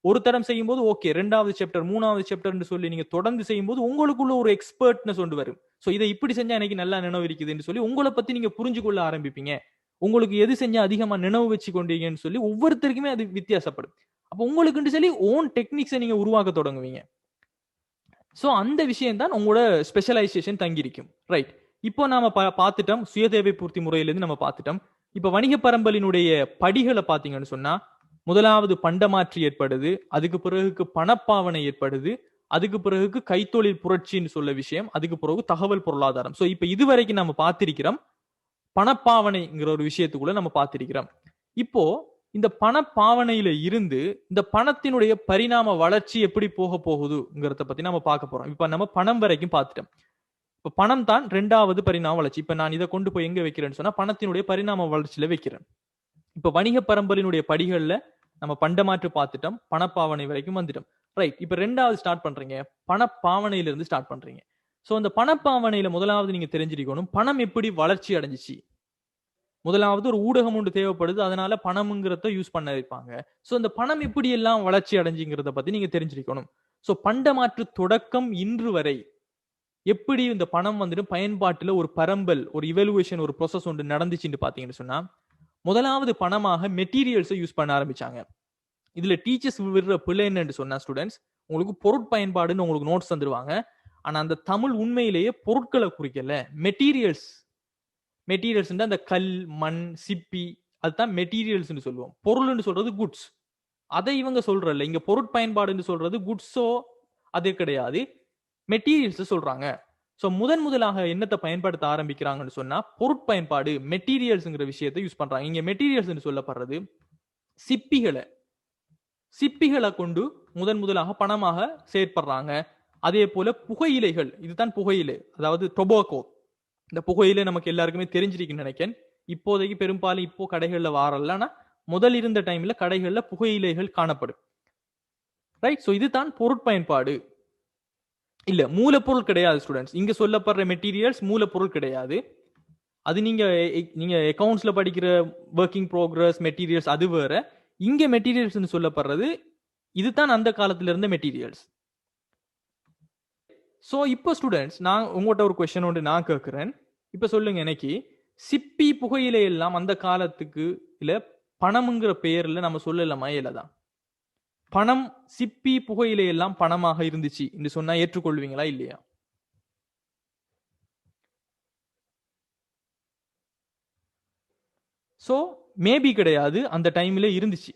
ஒரு தரம் செய்யும் போது ஓகே, ரெண்டாவது சாப்டர் மூணாவது சாப்டர்னு சொல்லி நீங்க தொடர்ந்து செய்யும் போது உங்களுக்குள்ள ஒரு எக்ஸ்பர்ட்னஸ் ஒன்று வரும். சோ இதை இப்படி செஞ்சா எனக்கு நல்லா நினைவு இருக்குதுன்னு சொல்லி உங்களை பத்தி நீங்க புரிஞ்சு கொள்ள ஆரம்பிப்பீங்க. உங்களுக்கு எது செஞ்சா அதிகமா நினைவு வச்சு கொண்டீங்கன்னு சொல்லி ஒவ்வொருத்தருக்குமே அது வித்தியாசப்படும். அப்ப உங்களுக்கு சொல்லி ஓன் டெக்னிக்ஸை நீங்க உருவாக்க தொடங்குவீங்க. சோ அந்த விஷயம் தான் உங்களோட ஸ்பெஷலைசேஷன் தங்கியிருக்கும். ரைட். இப்போ நாம பார்த்துட்டோம் சுயதேவை பூர்த்தி முறையிலிருந்து நம்ம பார்த்துட்டோம். இப்ப வணிக பரம்பலினுடைய படிகளை பாத்தீங்கன்னு சொன்னா, முதலாவது பண்டமாற்று ஏற்படுது, அதுக்கு பிறகு பணப்பாவனை ஏற்படுது, அதுக்கு பிறகு கைத்தொழில் புரட்சின்னு சொல்ல விஷயம், அதுக்கு பிறகு தகவல் பொருளாதாரம். சோ இப்ப இதுவரைக்கும் நம்ம பார்த்திருக்கிறோம் பணப்பாவனைங்கிற ஒரு விஷயத்துக்குள்ள நம்ம பார்த்திருக்கிறோம். இப்போ இந்த பணப்பாவனையில இருந்து இந்த பணத்தினுடைய பரிணாம வளர்ச்சி எப்படி போக போகுதுங்கிறத பத்தி நம்ம பார்க்க போறோம். இப்ப நம்ம பணம் வரைக்கும் பார்த்துட்டோம். இப்ப பணம் தான் ரெண்டாவது பரிணாம வளர்ச்சி. இப்ப நான் இதை கொண்டு போய் எங்க வைக்கிறேன்னு சொன்னா பணத்தினுடைய பரிணாம வளர்ச்சியில வைக்கிறேன். இப்ப வணிக பரம்பலினுடைய படிகள்ல நம்ம பண்டமாற்று பார்த்துட்டோம், பணப்பாவனை வரைக்கும் வந்துட்டோம். ரைட். இப்ப ரெண்டாவது ஸ்டார்ட் பண்றீங்க, பணப்பாவனையில இருந்து ஸ்டார்ட் பண்றீங்க. சோ அந்த பணப்பாவனையில முதலாவது நீங்க தெரிஞ்சிருக்கணும் பணம் எப்படி வளர்ச்சி அடைஞ்சிச்சு. முதலாவது ஒரு ஊடகம் ஒன்று தேவைப்படுது, அதனால பணம்ங்கிறத யூஸ் பண்ண வைப்பாங்க. சோ இந்த பணம் எப்படி எல்லாம் வளர்ச்சி அடைஞ்சுங்கிறத பத்தி நீங்க தெரிஞ்சிருக்கணும். சோ பண்டமாற்று தொடக்கம் இன்று வரை எப்படி இந்த பணம் வந்துட்டு பயன்பாட்டுல ஒரு பரம்பல், ஒரு இவலுவேஷன், ஒரு ப்ரோசஸ் ஒன்று நடந்துச்சுன்னு பாத்தீங்கன்னு சொன்னா, முதலாவது பணமாக மெட்டீரியல்ஸை யூஸ் பண்ண ஆரம்பிச்சாங்க. இதுல டீச்சர்ஸ் விடுற பிள்ளை என்னன்னு சொன்னா ஸ்டூடெண்ட்ஸ், உங்களுக்கு பொருட்பயன்பாடுன்னு உங்களுக்கு நோட்ஸ் தந்துருவாங்க. ஆனா அந்த தமிழ் உண்மையிலேயே பொருட்களை குறிக்கல, மெட்டீரியல்ஸ். அந்த கல், மண், சிப்பி, அதுதான் மெட்டீரியல்ஸ் சொல்லுவோம். பொருள்னு சொல்றது குட்ஸ். அதை இவங்க சொல்றல, இங்க பொருட்பயன்பாடுன்னு சொல்றது குட்ஸோ அது கிடையாது, மெட்டீரியல்ஸ் சொல்றாங்க. சோ முதலாக என்னத்தை பயன்படுத்த ஆரம்பிக்கிறாங்கன்னு சொன்னா பொருட்பயன்பாடு, மெட்டீரியல்ஸ்ங்கிற விஷயத்தை யூஸ் பண்றாங்க. இங்க மெட்டீரியல்ஸ் சொல்லப்படுறது சிப்பிகளை கொண்டு முதலாக பணமாக செயற்படுறாங்க. அதே போல புகையிலைகள், இதுதான் புகையிலை, அதாவது டொபாக்கோ. இந்த புகையிலை நமக்கு எல்லாருக்குமே தெரிஞ்சிருக்குன்னு நினைக்கிறேன். இப்போதைக்கு பெரும்பாலும் இப்போ கடைகள்ல வாரல, ஆனா முதல் இருந்த டைம்ல கடைகள்ல புகையிலைகள் காணப்படும். ரைட். சோ இதுதான் பொருட்பயன்பாடு. இல்ல மூலப்பொருள் கிடையாது ஸ்டூடெண்ட்ஸ். இங்க சொல்லப்படுற மெட்டீரியல்ஸ் மூலப்பொருள் கிடையாது. அது நீங்க நீங்க அக்கவுண்ட்ஸ்ல படிக்கிற ஒர்க்கிங் ப்ரோக்ரஸ் மெட்டீரியல்ஸ் அது வேற. இங்க மெட்டீரியல்ஸ் சொல்லப்படுறது இதுதான் அந்த காலத்துல இருந்த மெட்டீரியல்ஸ். சோ இப்போ ஸ்டூடெண்ட்ஸ் நான் உங்கள்கிட்ட ஒரு கொஸ்டின் ஒன்று நான் கேட்கிறேன். இப்ப சொல்லுங்க எனக்கு, சிப்பி புகையிலை எல்லாம் அந்த காலத்துக்கு இல்ல பணம்ங்கிற பெயர்ல நம்ம சொல்லலாமா? இல்லதான் பணம் சிப்பி புகையிலை எல்லாம் பணமாக இருந்துச்சு என்று சொன்னா ஏற்றுக்கொள்வீங்களா இல்லையா? சோ மேபி கிடையாது, அந்த டைம்ல இருந்துச்சு.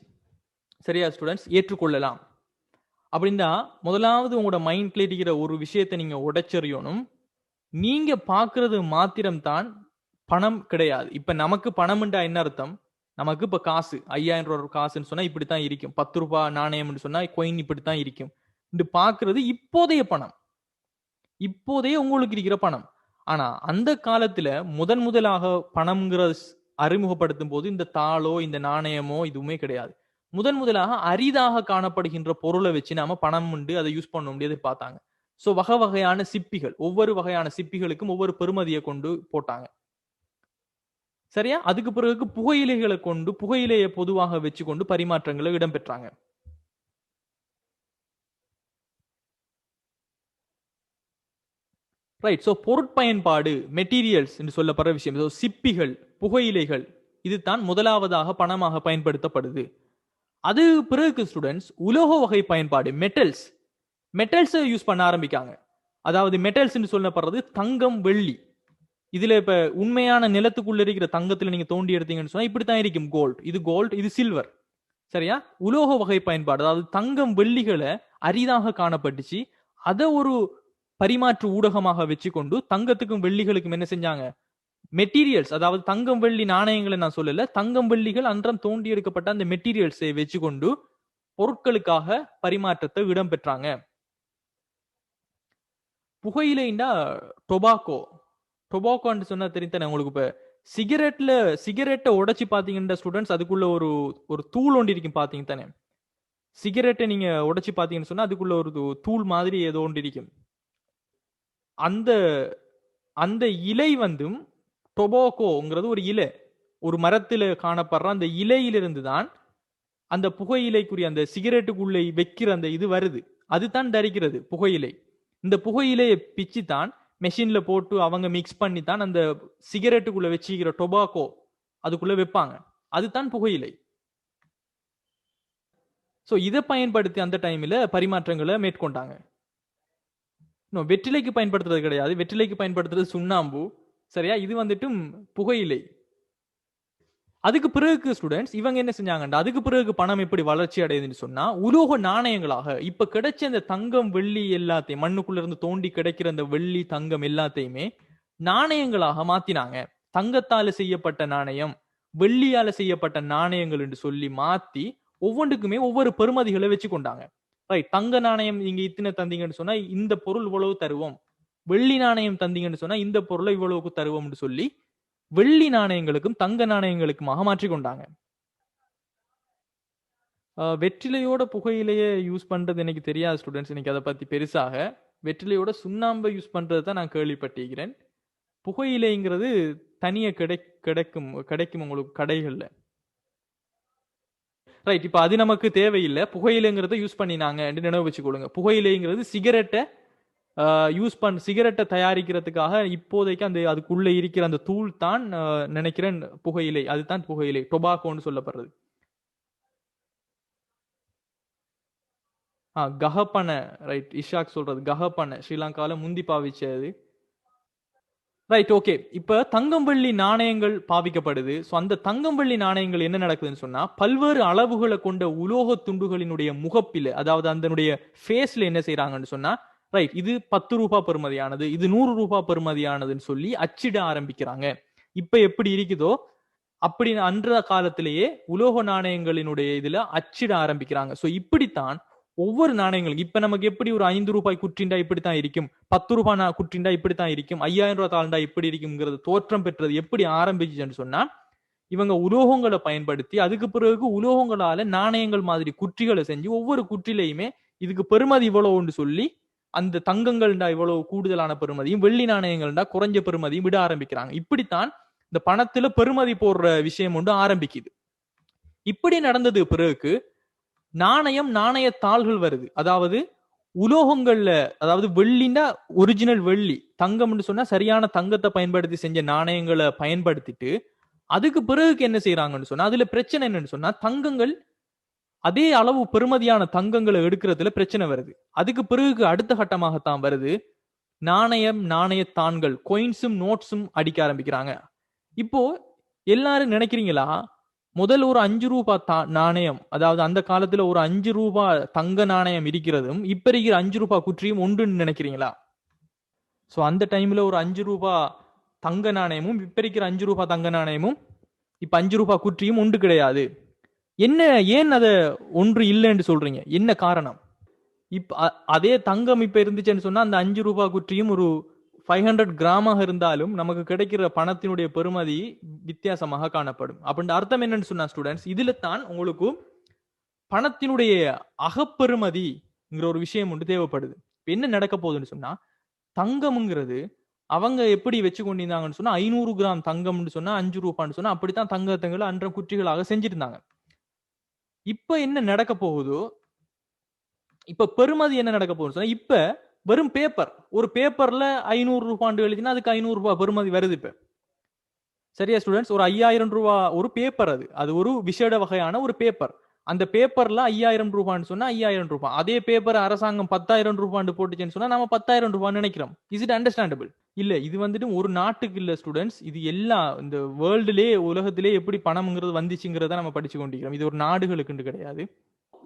சரியா ஸ்டூடெண்ட்ஸ்? ஏற்றுக்கொள்ளலாம். அப்படின்னா முதலாவது உங்களோட மைண்ட்ல இருக்கிற ஒரு விஷயத்தை நீங்க உடைச்சறியணும். நீங்க பாக்குறது மாத்திரம் தான் பணம் கிடையாது. இப்ப நமக்கு பணம்ன்றா என்ன அர்த்தம்? நமக்கு இப்ப காசு 5000 ரூபாய் காசுன்னு சொன்னா இப்படித்தான் இருக்கும். 10 ரூபாய் நாணயம் சொன்னா கொயின் இப்படித்தான் இருக்கும். இது பாக்குறது இப்போதைய பணம், இப்போதைய உங்களுக்கு இருக்கிற பணம். ஆனா அந்த காலத்துல முதலாக பணம்ங்கிற அறிமுகப்படுத்தும் போது இந்த தாளோ இந்த நாணயமோ இதுவுமே கிடையாது. முதலாக அரிதாக காணப்படுகின்ற பொருளை வச்சு நாம பணம் உண்டு அதை யூஸ் பண்ண முடியாது பார்த்தாங்க. சோ வகை வகையான சிப்பிகள், ஒவ்வொரு வகையான சிப்பிகளுக்கும் ஒவ்வொரு பெறுமதியை கொண்டு போட்டாங்க. சரியா? அதுக்கு பிறகு புகையிலைகளை கொண்டு புகையிலையை பொதுவாக வச்சு கொண்டு பரிமாற்றங்களை இடம்பெற்றாங்க. ரைட். சோ பொருட்பயன்பாடு மெட்டீரியல்ஸ் என்று சொல்லப்படுற விஷயம், சிப்பிகள் புகையிலைகள் இதுதான் முதலாவதாக பணமாக பயன்படுத்தப்படுது. அது பிறகு ஸ்டூடெண்ட்ஸ் உலோக வகை பயன்பாடு மெட்டல்ஸ் யூஸ் பண்ண ஆரம்பிக்காங்க. அதாவது மெட்டல்ஸ் சொல்லப்படுறது தங்கம் வெள்ளி. இதுல இப்ப உண்மையான நிலத்துக்குள்ள இருக்கிற தங்கத்துல நீங்க தோண்டி எடுத்தீங்கன்னு சொன்னா இப்படித்தான் இருக்கும். கோல்ட் இது சில்வர். சரியா? உலோக வகை பயன்பாடு அதாவது தங்கம் வெள்ளிகளை அரிதாக காணப்பட்டுச்சு. அதை ஒரு பரிமாற்று ஊடகமாக வச்சுக்கொண்டு தங்கத்துக்கும் வெள்ளிகளுக்கும் என்ன செஞ்சாங்க? மெட்டீரியல்ஸ், அதாவது தங்கம் வெள்ளி நாணயங்களை நான் சொல்லல, தங்கம் வெள்ளிகள் அன்றம் தோண்டி எடுக்கப்பட்ட அந்த மெட்டீரியல்ஸை வச்சுக்கொண்டு பொருட்களுக்காக பரிமாற்றத்தை இடம்பெற்றாங்க. புகையிலைண்டா டொபாக்கோன்னு சொன்னா தெரியும் உங்களுக்கு. இப்ப சிகரெட்டை உடைச்சு பாத்தீங்கன்னா ஸ்டூடெண்ட்ஸ் அதுக்குள்ள ஒரு தூள் ஒன்று இருக்கும் பாத்தீங்க தானே. சிகரெட்டை நீங்க உடைச்சு பாத்தீங்கன்னு சொன்னா அதுக்குள்ள ஒரு தூள் மாதிரி ஏதோ ஒன்று இருக்கும். அந்த இலை டொபாக்கோங்கிறது ஒரு இலை, ஒரு மரத்துல காணப்படுற அந்த இலையிலிருந்து தான் அந்த புகையிலைக்குரிய அந்த சிகரெட்டுக்குள்ள வைக்கிற அந்த இது வருது. அதுதான் தரிக்கிறது புகையிலை. இந்த புகையிலையை பிச்சு தான் மெஷின்ல போட்டு அவங்க மிக்ஸ் பண்ணி தான் அந்த சிகரெட்டுக்குள்ள வச்சுக்கிற டொபாக்கோ அதுக்குள்ள வைப்பாங்க. அதுதான் புகையிலை. சோ இதை பயன்படுத்தி அந்த டைம்ல பரிமாற்றங்களை மேற்கொண்டாங்க. வெற்றிலைக்கு பயன்படுத்துறது கிடையாது. வெற்றிலைக்கு பயன்படுத்துறது சுண்ணாம்பு. சரியா? இது வந்துட்டும் புகையிலை. அதுக்கு பிறகு ஸ்டூடெண்ட்ஸ் இவங்க என்ன செஞ்சாங்கண்டா, அதுக்கு பிறகு பணம் எப்படி வளர்ச்சி அடையுதுன்னு சொன்னா உலோக நாணயங்களாக இப்ப கிடைச்ச அந்த தங்கம் வெள்ளி எல்லாத்தையும் மண்ணுக்குள்ள இருந்து தோண்டி கிடைக்கிற அந்த வெள்ளி தங்கம் எல்லாத்தையுமே நாணயங்களாக மாத்தினாங்க. தங்கத்தால செய்யப்பட்ட நாணயம், வெள்ளியால செய்யப்பட்ட நாணயங்கள் என்று சொல்லி மாத்தி ஒவ்வொன்றுக்குமே ஒவ்வொரு பெறுமதிகளை வச்சு கொண்டாங்க. ரைட். தங்க நாணயம் நீங்க இத்தனை தந்தீங்கன்னு சொன்னா இந்த பொருள் இவ்வளவு தருவோம், வெள்ளி நாணயம் தந்தீங்கன்னு சொன்னா இந்த பொருளை இவ்வளவுக்கு தருவோம்னு சொல்லி வெள்ளி நாணயங்களுக்கும் தங்க நாணயங்களுக்குமாக மாற்றிக்கொண்டாங்க. வெற்றிலையோட புகையிலையே யூஸ் பண்றது எனக்கு தெரியாது ஸ்டூடெண்ட்ஸ். எனக்கு அதை பத்தி பெருசாக. வெற்றிலையோட சுண்ணாம்பை யூஸ் பண்றது தான் நான் கேள்விப்பட்டிருக்கிறேன். புகையிலைங்கிறது தனியா கிடைக்கும் உங்களுக்கு கடைகள்ல. ரைட். இப்ப அது நமக்கு தேவையில்லை. புகையிலைங்கிறத யூஸ் பண்ணினாங்க என்று நினைவு வச்சுக்கொள்ளுங்க. புகையிலைங்கிறது சிகரெட்டை தயாரிக்கிறதுக்காக இப்போதைக்கு அந்த அதுக்குள்ள இருக்கிற அந்த தூள் தான் நினைக்கிறேன் புகையிலை. அதுதான் புகையிலை, டொபாக்கோன்னு சொல்லப்படுறது. கஹப்பனை. ரைட். இஷாக் சொல்றது கஹப்பனை ஸ்ரீலங்கால முந்தி பாவிச்சது. ரைட். ஓகே. இப்ப தங்கம் வெள்ளி நாணயங்கள் பாவிக்கப்படுது. சோ அந்த தங்கம் வெள்ளி நாணயங்கள் என்ன நடக்குதுன்னு சொன்னா பல்வேறு அளவுகளை கொண்ட உலோக துண்டுகளினுடைய முகப்பில, அதாவது அதனுடைய ஃபேஸ்ல என்ன செய்யறாங்கன்னு சொன்னா ரைட் இது 10 ரூபாய் பெறுமதியானது, இது 100 ரூபாய் பெறுமதியானதுன்னு சொல்லி அச்சிட ஆரம்பிக்கிறாங்க. இப்ப எப்படி இருக்குதோ அப்படி அன்ற காலத்திலேயே உலோக நாணயங்களினுடைய இதுல அச்சிட ஆரம்பிக்கிறாங்க. சோ இப்படித்தான் ஒவ்வொரு நாணயங்களும் இப்ப நமக்கு எப்படி ஒரு 5 ரூபாய் குற்றிண்டா இப்படித்தான் இருக்கும், 10 ரூபாய் குற்றிண்டா இப்படித்தான் இருக்கும், 5000 ரூபாய் தாழ்ந்தா இப்படி இருக்குங்கிறது தோற்றம் பெற்றது எப்படி ஆரம்பிச்சுன்னு சொன்னா, இவங்க உலோகங்களை பயன்படுத்தி அதுக்கு பிறகு உலோகங்களால நாணயங்கள் மாதிரி குற்றிகளை செஞ்சு ஒவ்வொரு குற்றிலையுமே இதுக்கு பெருமதி இவ்வளவுன்னு சொல்லி அந்த தங்கங்கள்டா இவ்வளவு கூடுதலான பெருமதியும் வெள்ளி நாணயங்கள்டா குறைஞ்ச பெருமதியும் விட ஆரம்பிக்கிறாங்க. இப்படித்தான் இந்த பணத்துல பெருமதி போடுற விஷயம் ஒன்று ஆரம்பிக்குது. இப்படி நடந்தது பிறகு நாணயம் நாணய தாள்கள் வருது. அதாவது உலோகங்கள்ல, அதாவது வெள்ளின்னா ஒரிஜினல் வெள்ளி, தங்கம்னு சொன்னா சரியான தங்கத்தை பயன்படுத்தி செஞ்ச நாணயங்களை பயன்படுத்திட்டு அதுக்கு பிறகு என்ன செய்யறாங்கன்னு சொன்னா, அதுல பிரச்சனை என்னன்னு சொன்னா, தங்கங்கள் அதே அளவு பெருமதியான தங்கங்களை எடுக்கிறதுல பிரச்சனை வருது. அதுக்கு பிறகு அடுத்த கட்டமாகத்தான் வருது நாணயம் நாணயத்தான்கள், கொயின்ஸும் நோட்ஸும் அடிக்க ஆரம்பிக்கிறாங்க. இப்போ எல்லாரும் நினைக்கிறீங்களா, முதல் ஒரு 5 ரூபாய் நாணயம், அதாவது அந்த காலத்துல ஒரு 5 ரூபாய் தங்க நாணயம் இருக்கிறதும் இப்ப இருக்கிற 5 ரூபாய் குற்றியும் ஒன்றுன்னு நினைக்கிறீங்களா? சோ அந்த டைம்ல ஒரு 5 ரூபாய் தங்க நாணயமும் இப்ப இருக்கிற 5 ரூபாய் தங்க நாணயமும் இப்ப 5 ரூபாய் குற்றியும் ஒன்று கிடையாது. என்ன, ஏன் அத ஒன்று இல்லைன்னு சொல்றீங்க? என்ன காரணம்? இப்ப அதே தங்கம் இப்ப இருந்துச்சுன்னு சொன்னா அந்த 5 ரூபாய் குற்றியும் ஒரு 500 கிராமாக இருந்தாலும் நமக்கு கிடைக்கிற பணத்தினுடைய பெருமதி வித்தியாசமாக காணப்படும். அப்படின்ற அர்த்தம் என்னன்னு சொன்னா ஸ்டூடெண்ட்ஸ், இதுல தான் உங்களுக்கு பணத்தினுடைய அகப்பெருமதிங்கிற ஒரு விஷயம் ஒன்று தேவைப்படுது. என்ன நடக்க போகுதுன்னு சொன்னா, தங்கம்ங்கிறது அவங்க எப்படி வச்சு கொண்டிருந்தாங்கன்னு சொன்னா 500 கிராம் தங்கம்னு சொன்னா 5 ரூபான்னு சொன்னா அப்படித்தான் தங்கத்தங்களை அன்ற குற்றிகளாக செஞ்சிருந்தாங்க. இப்ப என்ன நடக்க போகுதோ, இப்ப பெருமதி என்ன நடக்க போகுதுன்னு சொன்னா, இப்ப வெறும் பேப்பர், ஒரு பேப்பர்ல 500 ரூபான்னு எழுதினா அதுக்கு 500 ரூபாய் பெருமதி வருது இப்ப. சரியா ஸ்டூடெண்ட்ஸ்? ஒரு 5000 ரூபாய் ஒரு பேப்பர், அது ஒரு விசேட வகையான ஒரு பேப்பர். அந்த பேப்பர்ல 5000 ரூபான்னு சொன்னா 5000 ரூபாய். அதே பேப்பர் அரசாங்கம் 10,000 ரூபான்னு போட்டுச்சுன்னு சொன்னா நம்ம 10,000 ரூபான்னு நினைக்கிறோம். Is it understandable? இல்ல, இது வந்துட்டு ஒரு நாட்டுக்கு இல்ல ஸ்டூடெண்ட்ஸ், இது எல்லா இந்த வேர்ல்டுலே, உலகத்திலே எப்படி பணம்ங்கிறது வந்துச்சுங்கிறத நம்ம படிச்சு கொண்டிருக்கிறோம். இது ஒரு நாடுகளுக்கு கிடையாது.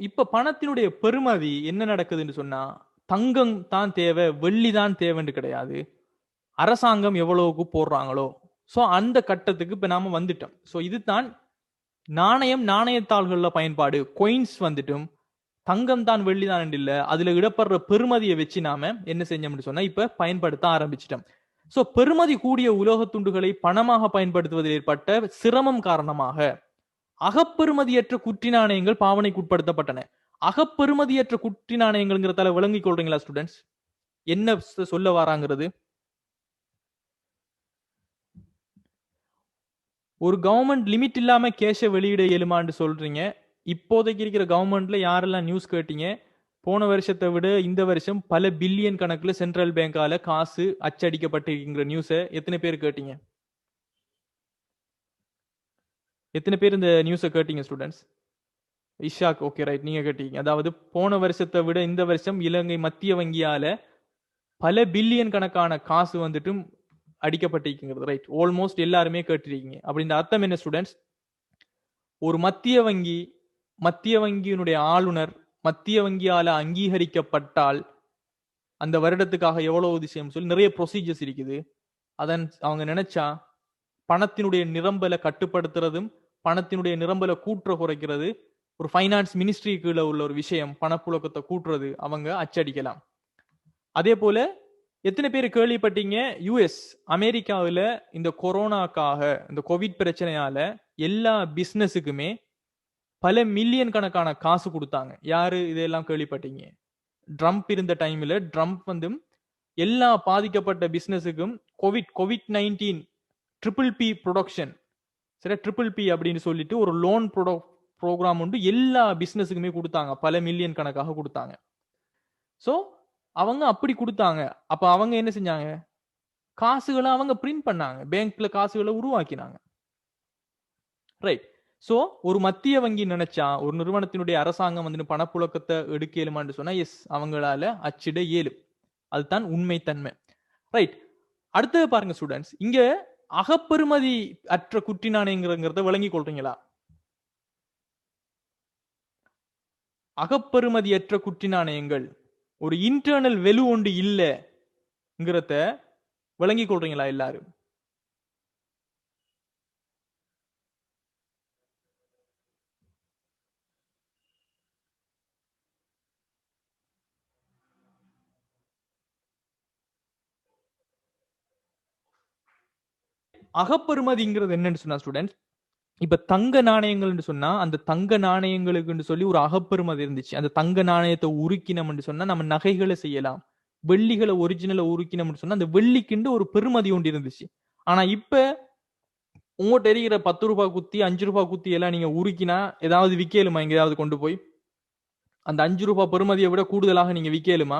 இப்ப பணத்தினுடைய பெருமதி என்ன நடக்குதுன்னு சொன்னா, தங்கம் தான் தேவை, வெள்ளி தான் தேவைன்னு கிடையாது, அரசாங்கம் எவ்வளவுக்கு போடுறாங்களோ. சோ அந்த கட்டத்துக்கு இப்ப நாம வந்துட்டோம். சோ இதுதான் நாணயம் நாணயத்தாள்கள்ல பயன்பாடு. கொயின்ஸ் வந்துட்டும் தங்கம் தான் வெள்ளி தான் இல்ல, அதுல இடப்படுற பெருமதியை வச்சு நாம என்ன செஞ்சோம்னு சொன்னா இப்ப பயன்படுத்த ஆரம்பிச்சிட்டோம். சோ பெருமதி கூடிய உலோக துண்டுகளை பணமாக பயன்படுத்துவதில் ஏற்பட்ட சிரமம் காரணமாக அகப்பெருமதியற்ற குற்றி நாணயங்கள் பாவனைக்கு உட்படுத்தப்பட்டன. அகப்பெருமதியற்ற குற்றி நாணயங்கள்ங்கிறதால விளங்கிக் கொள்றீங்களா ஸ்டூடெண்ட்ஸ்? என்ன சொல்ல வராங்கிறது? ஒரு கவர்மெண்ட் லிமிட் இல்லாம கேஷ வெளியிட இயலுமான்னு சொல்றீங்க. இப்போதைக்கு இருக்கிற கவர்மெண்ட்ல யாரெல்லாம் நியூஸ் கேட்டீங்க? போன வருஷத்தை விட இந்த வருஷம் பல பில்லியன் கணக்குல சென்ட்ரல் பேங்கால காசு அச்சடிக்கப்பட்டிருக்கிற நியூஸ எத்தனை பேர் கேட்டீங்க? எத்தனை பேர் இந்த நியூஸை கேட்டீங்க ஸ்டூடெண்ட்ஸ்? இஷாக், ஓகே ரைட், நீங்க கேட்டீங்க. அதாவது போன வருஷத்தை விட இந்த வருஷம் இலங்கை மத்திய வங்கியால பல பில்லியன் கணக்கான காசு வந்துட்டு அடிக்கப்பட்டிருக்கிறது. ரைட், ஆல்மோஸ்ட் எல்லாருமே கேட்டிருக்கீங்க. அப்படின்ற அர்த்தம் என்ன ஸ்டூடெண்ட்ஸ்? ஒரு மத்திய வங்கி, மத்திய வங்கியினுடைய ஆளுநர் மத்திய வங்கியால அங்கீகரிக்கப்பட்டால் அந்த வருடத்துக்காக எவ்வளவு விஷயம் சொல்லி நிறைய ப்ரொசீஜர்ஸ் இருக்குது. அதன் அவங்க நினைச்சா பணத்தினுடைய நிரம்பலை கட்டுப்படுத்துறதும் பணத்தினுடைய நிரம்பலை கூற்ற குறைக்கிறது, ஒரு ஃபைனான்ஸ் மினிஸ்ட்ரி கீழே உள்ள ஒரு விஷயம், பணப்புழக்கத்தை கூட்டுறது, அவங்க அச்சடிக்கலாம். அதே போல எத்தனை பேர் கேள்விப்பட்டீங்க, யுஎஸ் அமெரிக்காவில் இந்த கொரோனாக்காக, இந்த கோவிட் பிரச்சனையால எல்லா பிசினஸுக்குமே பல மில்லியன் கணக்கான காசு கொடுத்தாங்க. யாரு இதெல்லாம் கேள்விப்பட்டீங்க? ட்ரம்ப் இருந்த டைம்ல ட்ரம்ப் வந்து எல்லா பாதிக்கப்பட்ட பிசினஸுக்கும் கோவிட் 19 ட்ரிபிள் பி ப்ரொடக்ஷன், சரி, ட்ரிபிள் பி அப்படின்னு சொல்லிட்டு ஒரு லோன் ப்ரோக்ராம் உண்டு, எல்லா பிசினஸுக்குமே கொடுத்தாங்க, பல மில்லியன் கணக்காக கொடுத்தாங்க. சோ அவங்க அப்படி கொடுத்தாங்க. அப்ப அவங்க என்ன செஞ்சாங்க? காசுகளை அவங்க பிரிண்ட் பண்ணாங்க, பேங்க்ல காசுகளை உருவாக்கினாங்க. ரைட். சோ ஒரு மத்திய வங்கி நினைச்சா, ஒரு நிறுவனத்தினுடைய அரசாங்கம் வந்து பணப்புழக்கத்தை எடுக்க இயலுமான்னு சொன்னா எஸ், அவங்களால அச்சிட இயலும். அதுதான் உண்மை தன்மை. ரைட். அடுத்தது பாருங்க ஸ்டூடெண்ட்ஸ், இங்க அகப்பெருமதி அற்ற குற்றி நாணயங்கிறத விளங்கி கொள்றீங்களா? அகப்பெருமதியற்ற குற்றி நாணயங்கள் ஒரு இன்டர்னல் வெலு ஒன்று இல்லைங்கிறத விளங்கி கொள்றீங்களா எல்லாரும்? அகப்பெறுமதிங்கிறது என்னன்னு சொன்னா ஸ்டூடெண்ட்ஸ், இப்ப தங்க நாணயங்கள்னு சொன்னா அந்த தங்க நாணயங்களுக்குன்னு சொல்லி ஒரு அகப்பெறுமதி இருந்துச்சு. அந்த தங்க நாணயத்தை உருக்கினோம்னு சொன்னா நம்ம நகைகளை செய்யலாம். வெள்ளிகளை ஒரிஜினலை உருக்கினோம்னு சொன்னா அந்த வெள்ளிக்குண்டு ஒரு பெருமதி ஒன்று இருந்துச்சு. ஆனா இப்ப உங்கள்கிட்ட இருக்கிற 10 ரூபாய் குத்தி 5 ரூபாய் குத்தி எல்லாம் நீங்க உருக்கினா ஏதாவது விக்கலுமா? எங்கேயாவது கொண்டு போய் அந்த 5 ரூபாய் பெருமதியை விட கூடுதலாக நீங்க விக்கலுமா?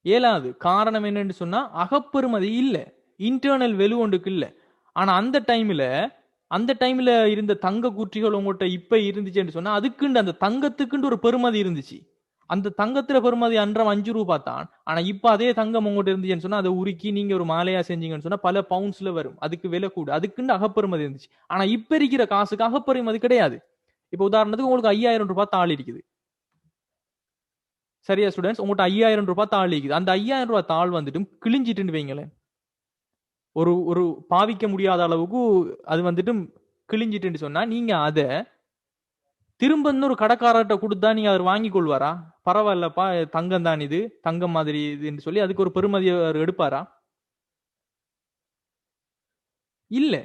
இயலாது. காரணம் என்னன்னு சொன்னா அகப்பெறுமதி இல்ல, இன்டர்னல் வெலு ஒன்றுக்கு இல்ல. ஆனா அந்த டைம்ல இருந்த தங்க கூற்றிகள் உங்கள்கிட்ட இப்ப இருந்துச்சுன்னு சொன்னா அதுக்குண்டு அந்த தங்கத்துக்குண்டு ஒரு பெருமதி இருந்துச்சு. அந்த தங்கத்துல பெருமதி அன்றம் 5 ரூபாய் தான். ஆனா இப்ப அதே தங்கம் உங்கள்கிட்ட இருந்துச்சுன்னு சொன்னா அதை உருக்கி நீங்க ஒரு மாலையா செஞ்சீங்கன்னு சொன்னா பல பவுண்ட்ஸ்ல வரும். அதுக்கு விலை கூட. அதுக்குண்டு அகப்பெறுமதி இருந்துச்சு. ஆனா இப்ப இருக்கிற காசுக்கு அகப்பெறுமதி கிடையாது. இப்ப உதாரணத்துக்கு உங்களுக்கு 5000 ரூபாய் தாள் இருக்குது. சரியா ஸ்டூடெண்ட்ஸ்? உங்கள்கிட்ட 5000 ரூபாய் தாள் இருக்குது. அந்த 5000 ரூபாய் தாள் வந்துட்டு கிழிஞ்சிட்டுன்னு வைங்களேன், ஒரு ஒரு பாவிக்க முடியாத அளவுக்கு அது வந்துட்டு கிழிஞ்சிட்டுன்னு சொன்னா நீங்க அதை திரும்ப இன்னொரு கடைக்காரர்கிட்ட கொடுத்தா நீங்க அவர் வாங்கி கொள்வாரா? பரவாயில்லப்பா, தங்கம் தான் இது, தங்கம் மாதிரி இதுன்னு சொல்லி அதுக்கு ஒரு பெருமதியை அவர் எடுப்பாரா? இல்ல.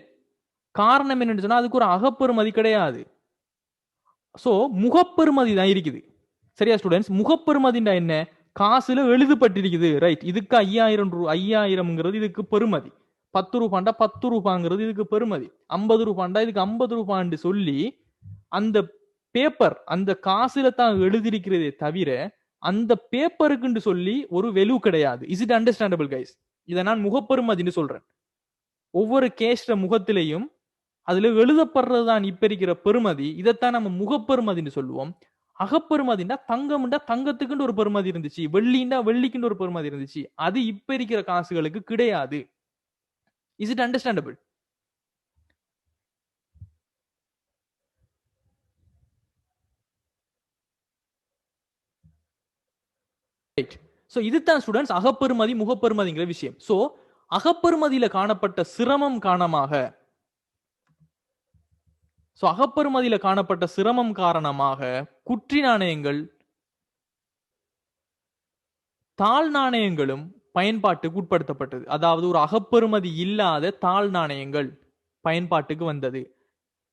காரணம் என்னன்னு சொன்னா அதுக்கு ஒரு அகப்பெருமதி கிடையாது. சோ முகப்பெருமதி தான் இருக்குது. சரியா ஸ்டூடெண்ட்ஸ்? முகப்பெருமதினா என்ன? காசுல எழுதப்பட்டிருக்குது, ரைட்? இதுக்கு 5000 இதுக்கு பெருமதி. 10 ரூபாண்டா 10 ரூபாங்கிறது இதுக்கு பெருமதி. 50 ரூபாண்டா இதுக்கு 50 ரூபான்னு சொல்லி அந்த பேப்பர் அந்த காசுல தான் எழுதியிருக்கிறதே தவிர அந்த பேப்பருக்குன்னு சொல்லி ஒரு வெலு கிடையாது. Is it understandable guys? இதை நான் முகப்பெருமதின்னு சொல்றேன். ஒவ்வொரு கேஸ்ட முகத்திலையும் அதுல எழுதப்படுறதுதான் இப்ப இருக்கிற பெருமதி. இதைத்தான் நம்ம முகப்பெருமதின்னு சொல்லுவோம். அகப்பெருமதினா தங்கம்டா தங்கத்துக்குன்னு ஒரு பெருமதி இருந்துச்சு, வெள்ளிண்டா வெள்ளிக்குன்னு ஒரு பெருமதி இருந்துச்சு. அது இப்ப இருக்கிற காசுகளுக்கு கிடையாது. Is it understandable? Right. So இதுதான் ஸ்டூடெண்ட்ஸ் அகப்பெருமதி முகப்பெருமதிங்கிற விஷயம். சோ அகப்பெருமதியில காணப்பட்ட சிரமம் காரணமாக குற்றி நாணயங்கள் தாள் நாணயங்களும் பயன்பாட்டுக்கு உட்படுத்தப்பட்டது. அதாவது ஒரு அகப்பெருமதி இல்லாத தாள் நாணயங்கள் பயன்பாட்டுக்கு வந்தது.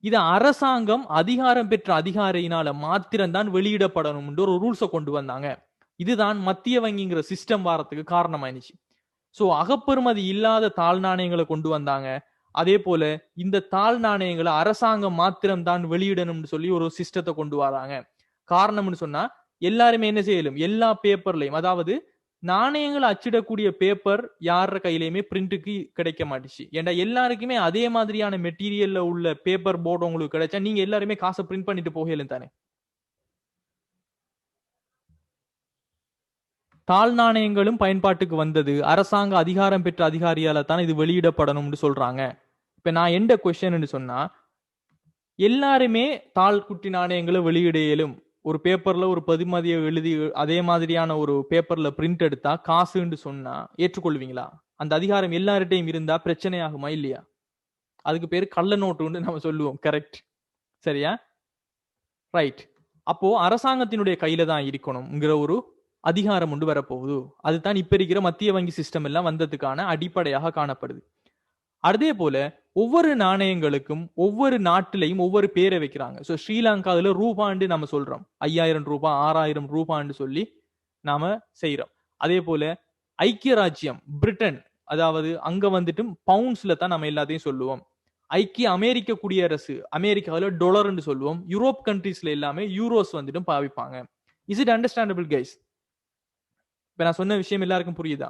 இது அரசாங்கம் அதிகாரம் பெற்ற அதிகாரியினால மாத்திரம்தான் வெளியிடப்படணும் ஒரு ரூல்ஸை கொண்டு வந்தாங்க. இதுதான் மத்திய வங்கிங்கிற சிஸ்டம் வாரத்துக்கு காரணமாயிடுச்சு. சோ அகப்பெருமதி இல்லாத தாள் நாணயங்களை கொண்டு வந்தாங்க. அதே போல இந்த தாள் நாணயங்களை அரசாங்கம் மாத்திரம் தான் வெளியிடணும்னு சொல்லி ஒரு சிஸ்டத்தை கொண்டு வராங்க. காரணம்னு சொன்னா எல்லாருமே என்ன செய்யலும், எல்லா பேப்பர்லயும், அதாவது நாணயங்களை அச்சிடக்கூடிய பேப்பர் யார கையிலயுமே பிரிண்ட்டுக்கு கிடைக்க மாட்டுச்சு. ஏன்னா எல்லாருக்குமே அதே மாதிரியான மெட்டீரியல்ல உள்ள பேப்பர் போர்டு உங்களுக்கு கிடைச்சா நீங்க எல்லாருமே காசை பிரிண்ட் பண்ணிட்டு போகலும் தானே. தாள் நாணயங்களும் பயன்பாட்டுக்கு வந்தது. அரசாங்க அதிகாரம் பெற்ற அதிகாரியால தான் இது வெளியிடப்படணும்னு சொல்றாங்க. இப்ப நான் எந்த கொஸ்டின் சொன்னா, எல்லாருமே தாள் குட்டி நாணயங்களை வெளியிட இயலும். ஒரு பேப்பர்ல ஒரு பெருமதியை எழுதி அதே மாதிரியான ஒரு பேப்பர்ல பிரிண்ட் எடுத்தா காசுன்னு சொன்னா ஏற்றுக்கொள்வீங்களா? அந்த அதிகாரம் எல்லார்ட்டையும் இருந்தா பிரச்சனை ஆகுமா இல்லையா? அதுக்கு பேரு கள்ள நோட்டுன்னு நம்ம சொல்லுவோம். கரெக்ட்? சரியா? ரைட். அப்போ அரசாங்கத்தினுடைய கையில தான் இருக்கணும்ங்கிற ஒரு அதிகாரம் உண்டு வரப்போகுது. அதுதான் இப்ப இருக்கிற மத்திய வங்கி சிஸ்டம் எல்லாம் வந்ததுக்கான அடிப்படையாக காணப்படுது. அதே போல ஒவ்வொரு நாணயங்களுக்கும் ஒவ்வொரு நாட்டிலையும் ஒவ்வொரு பேரை வைக்கிறாங்க. சோ ஸ்ரீலங்காவில் ரூபாண்டு நம்ம சொல்றோம், 5000 ரூபாய் 6000 ரூபான்னு சொல்லி நாம செய்யறோம். அதே போல ஐக்கிய ராஜ்யம் பிரிட்டன், அதாவது அங்க வந்துட்டு பவுண்ட்ஸ்ல தான் நம்ம எல்லாத்தையும் சொல்லுவோம். ஐக்கிய அமெரிக்க குடியரசு அமெரிக்காவில் டொலர்னு சொல்லுவோம். யூரோப் கண்ட்ரீஸ்ல எல்லாமே யூரோஸ் வந்துட்டு பாவிப்பாங்க. Is it understandable guys? இப்ப நான் சொன்ன விஷயம் எல்லாருக்கும் புரியுதா?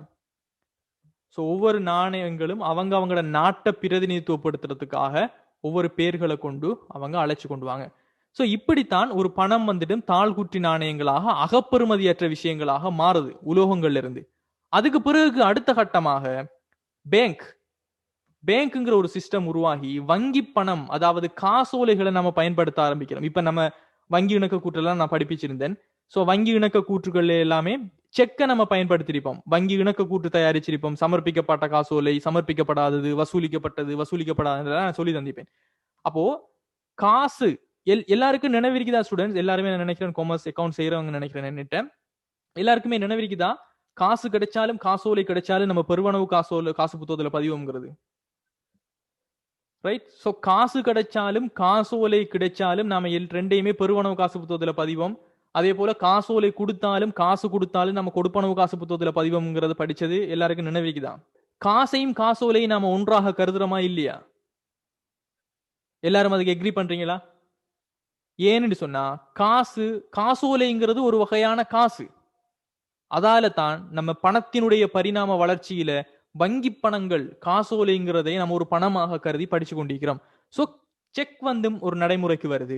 சோ ஒவ்வொரு நாணயங்களும் அவங்களோட நாட்டை பிரதிநிதித்துவப்படுத்துறதுக்காக ஒவ்வொரு பேர்களை கொண்டு அவங்க அழைச்சு கொண்டு வாங்க. சோ இப்படித்தான் ஒரு பணம் வந்துட்டு தாழ்குற்றி நாணயங்களாக அகப்பெருமதியற்ற விஷயங்களாக மாறுது உலோகங்கள்ல இருந்து. அதுக்கு பிறகு அடுத்த கட்டமாக பேங்க்ங்கிற ஒரு சிஸ்டம் உருவாகி வங்கி பணம், அதாவது காசோலைகளை நம்ம பயன்படுத்த ஆரம்பிக்கிறோம். இப்ப நம்ம வங்கி இணக்க கூற்றெல்லாம் நான் படிப்பிச்சிருந்தேன். சோ வங்கி இணக்க கூற்றுகள் எல்லாமே செக்கை நம்ம பயன்படுத்திருப்போம். வங்கி இணக்க கூற்று தயாரிச்சிருப்போம். சமர்ப்பிக்கப்பட்ட காசோலை, சமர்ப்பிக்கப்படாதது, வசூலிக்கப்படாதது நான் சொல்லி தந்திப்பேன். அப்போ காசு எல்லாருக்கும் நினைவிருக்குதா ஸ்டூடெண்ட்ஸ்? எல்லாருமே நினைக்கிறேன் காமர்ஸ் அக்கௌண்ட் செய்யறவங்க நினைக்கிறேன். எல்லாருக்குமே நினைவிருக்குதா காசு கிடைச்சாலும் காசோலை கிடைச்சாலும் நம்ம பெருவனவு காசு புத்தகத்துல பதிவோங்கிறது? ரைட். ஸோ காசு கிடைச்சாலும் காசோலை கிடைச்சாலும் நாம ரெண்டையுமே பெருவனவு காசு புத்தகத்துல பதிவோம். அதே போல காசோலை கொடுத்தாலும் காசு கொடுத்தாலும் நம்ம கொடுப்பனவு காசு புத்தகத்துல பதிவோம்ங்கிறது படிச்சது எல்லாருக்கும் நினைவுக்குதான். காசையும் காசோலையும் நாம ஒன்றாக கருதுறோமா இல்லையா? எல்லாரும் அதுக்கு எக்ரி பண்றீங்களா? ஏன்னு சொன்னா காசோலைங்கிறது ஒரு வகையான காசு. அதால தான் நம்ம பணத்தினுடைய பரிணாம வளர்ச்சியில வங்கி பணங்கள் காசோலைங்கிறதை நம்ம ஒரு பணமாக கருதி படிச்சு கொண்டிருக்கிறோம். சோ செக் வந்து ஒரு நடைமுறைக்கு வருது.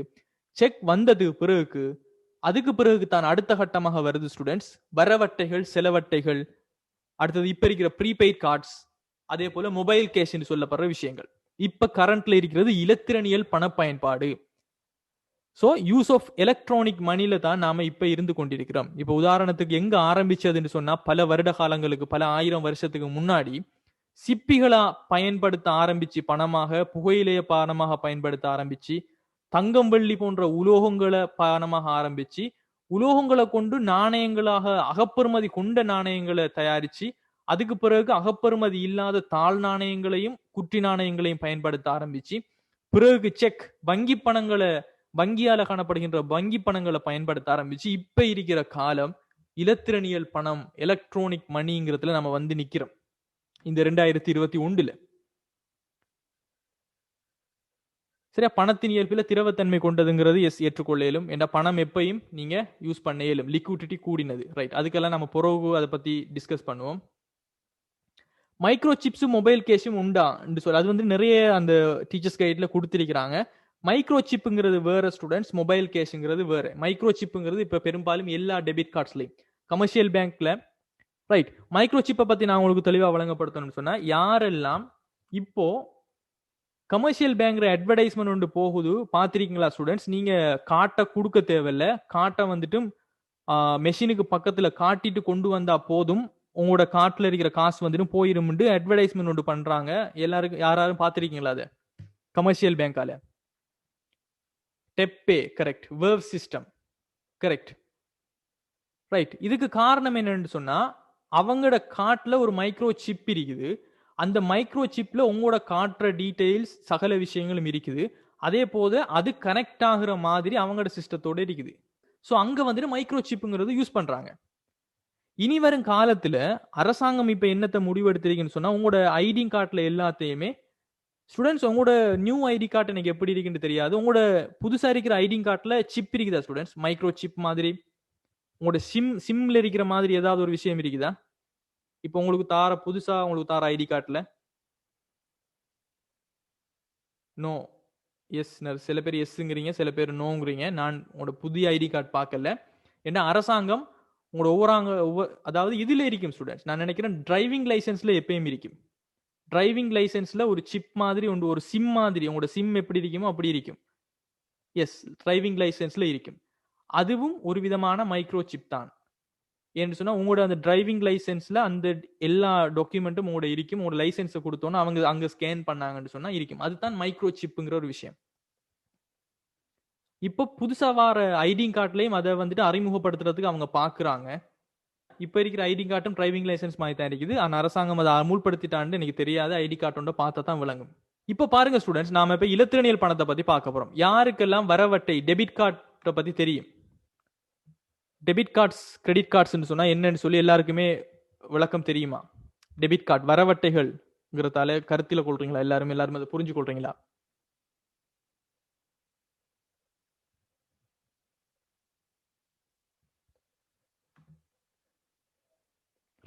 செக் வந்தது பிறகு அதுக்கு பிறகு தான் அடுத்த கட்டமாக வருது ஸ்டூடெண்ட்ஸ் வரவட்டைகள், செலவட்டைகள், அடுத்தது இப்ப இருக்கிற ப்ரீபெய்ட் கார்ட்ஸ், அதே போல மொபைல் கேஷ் என்று சொல்லப்படுற விஷயங்கள். இப்ப கரண்ட்ல இருக்கிறது இலத்திரனியல் பண பயன்பாடு. சோ யூஸ் ஆஃப் எலக்ட்ரானிக் மணில தான் நாம இப்ப இருந்து கொண்டிருக்கிறோம். இப்ப உதாரணத்துக்கு எங்க ஆரம்பிச்சதுன்னு சொன்னா பல வருட காலங்களுக்கு, பல 1000 வருஷத்துக்கு முன்னாடி சிப்பிகளா பயன்படுத்த ஆரம்பிச்சு, பணமாக புகையிலைய பணமாக பயன்படுத்த ஆரம்பிச்சு, தங்கம் வெள்ளி போன்ற உலோகங்களை பணமாக ஆரம்பிச்சு, உலோகங்களை கொண்டு நாணயங்களாக அகப்பெறுமதி கொண்ட நாணயங்களை தயாரிச்சு, அதுக்கு பிறகு அகப்பெறுமதி இல்லாத தாழ் நாணயங்களையும் குற்றி நாணயங்களையும் பயன்படுத்த ஆரம்பிச்சு, பிறகு செக் வங்கி பணங்களை, வங்கியால காணப்படுகின்ற வங்கி பணங்களை பயன்படுத்த ஆரம்பிச்சு, இப்ப இருக்கிற காலம் இலத்திரனியல் பணம், எலக்ட்ரானிக் மணிங்கிறதுல நம்ம வந்து நிக்கிறோம் இந்த 2021. சரியா? பணத்தின் இயல்பில் திரவத்தன்மை கொண்டதுங்கிறது ஏற்றுக்கொள்ளையிலும். என்ற பணம் எப்பையும் நீங்க யூஸ் பண்ண இயலும், லிக்விடிட்டி கூடினது. ரைட். அதுக்கெல்லாம் நம்ம பிறகு அதை பத்தி டிஸ்கஸ் பண்ணுவோம். மைக்ரோ சிப்ஸும் மொபைல் கேஷும் உண்டா சொல்லி அது வந்து நிறைய அந்த டீச்சர்ஸ் கைட்ல கொடுத்திருக்கிறாங்க. மைக்ரோ சிப்புங்கிறது வேற ஸ்டூடெண்ட்ஸ், மொபைல் கேஷுங்கிறது வேற. மைக்ரோ சிப்புங்கிறது இப்ப பெரும்பாலும் எல்லா டெபிட் கார்ட்ஸ்லையும், கமர்ஷியல் பேங்க்ல. ரைட். மைக்ரோ சிப்பை பத்தி நான் உங்களுக்கு தெளிவா வழங்கப்படுத்தணும்னு சொன்னா, யாரெல்லாம் இப்போ கமர்ஷியல் பேங்க்ல அட்வர்டைஸ்மெண்ட் ஒன்று போகுது பாத்திருக்கீங்களா ஸ்டூடெண்ட்ஸ்? நீங்க காட்டை கொடுக்க தேவையில்ல, காட்டை வந்துட்டு மெஷினுக்கு பக்கத்துல காட்டிட்டு கொண்டு வந்தா போதும், உங்களோட காட்டுல இருக்கிற காசு வந்துட்டு போயிரும் அட்வர்டைஸ்மெண்ட் ஒன்று பண்றாங்க. எல்லாருக்கும் யாரும் பாத்திருக்கீங்களா? அது கமர்ஷியல் பேங்கால டெப்பே, கரெக்ட். வேர்வ் சிஸ்டம், கரெக்ட். ரைட். இதுக்கு காரணம் என்னன்னு சொன்னா, அவங்களோட காட்டுல ஒரு மைக்ரோ சிப் இருக்குது. அந்த மைக்ரோ சிப்ல உங்களோட காட்டுற டீடைல்ஸ் சகல விஷயங்களும் இருக்குது. அதே போது அது கனெக்ட் ஆகுற மாதிரி அவங்களோட சிஸ்டத்தோட இருக்குது. ஸோ அங்க வந்துட்டு மைக்ரோ சிப்புங்கிறது யூஸ் பண்றாங்க. இனி வரும் காலத்துல அரசாங்கம் இப்ப என்னத்தை முடிவெடுத்திருக்குன்னு சொன்னா, உங்களோட ஐடி கார்டுல எல்லாத்தையுமே ஸ்டூடெண்ட்ஸ், உங்களோட நியூ ஐடி கார்டு எனக்கு எப்படி இருக்குன்னு தெரியாது. உங்களோட புதுசா இருக்கிற ஐடி கார்டுல சிப் இருக்குதா ஸ்டூடெண்ட்ஸ்? மைக்ரோ சிப் மாதிரி உங்களோட சிம்ல இருக்கிற மாதிரி ஏதாவது ஒரு விஷயம் இருக்குதா? இப்போ உங்களுக்கு புதுசா உங்களுக்கு தார ஐடி கார்டுல நோ, எஸ். சில பேர் எஸ்ங்கிறீங்க, சில பேர் நோங்கிறீங்க. நான் உங்களோட புதிய ஐடி கார்டு பார்க்கல. ஏன்னா அரசாங்கம் உங்களோட அதாவது இதுல இருக்கும் ஸ்டூடெண்ட்ஸ், நான் நினைக்கிறேன் டிரைவிங் லைசன்ஸ்ல எப்பயும் இருக்கும். டிரைவிங் லைசன்ஸ்ல ஒரு சிப் மாதிரி உண்டு, ஒரு சிம் மாதிரி. உங்களோட சிம் எப்படி இருக்குமோ அப்படி இருக்கும். எஸ், டிரைவிங் லைசன்ஸ்ல இருக்கும். அதுவும் ஒரு விதமான மைக்ரோ சிப் தான். ஏன்னு சொன்னா, உங்களோட அந்த டிரைவிங் லைசன்ஸ்ல அந்த எல்லா டாக்குமெண்ட்டும் உங்களோட இருக்கும். உங்களோட லைசன்ஸை கொடுத்தோன்னா அவங்க அங்க ஸ்கேன் பண்ணாங்கன்னு சொன்னா இருக்கும். அதுதான் மைக்ரோ சிப்புங்கிற ஒரு விஷயம். இப்போ புதுசா வர ஐடி கார்டுலயும் அதை வந்துட்டு அறிமுகப்படுத்துறதுக்கு அவங்க பாக்குறாங்க. இப்ப இருக்கிற ஐடி கார்டும் டிரைவிங் லைசன்ஸ் மாதிரி தான் இருக்குது. ஆனா அரசாங்கம் அதை அமுல்படுத்திட்டான்னு எனக்கு தெரியாது. ஐடி கார்டு பார்த்தா தான் விளங்கும். இப்ப பாருங்க ஸ்டூடெண்ட்ஸ், நாம இப்ப இலத்திரனியல் பணத்தை பத்தி பார்க்க போறோம். யாருக்கெல்லாம் வரவட்டை டெபிட் கார்டை பத்தி தெரியும்? டெபிட் கார்ட்ஸ், கிரெடிட் கார்ட்ஸ் சொன்னா என்னன்னு சொல்லி எல்லாருக்குமே விளக்கம் தெரியுமா? டெபிட் கார்டு வரவட்டைகள்ங்கிறதால கருத்தில கொள்றீங்களா? எல்லாருமே அதை புரிஞ்சு கொள்றீங்களா?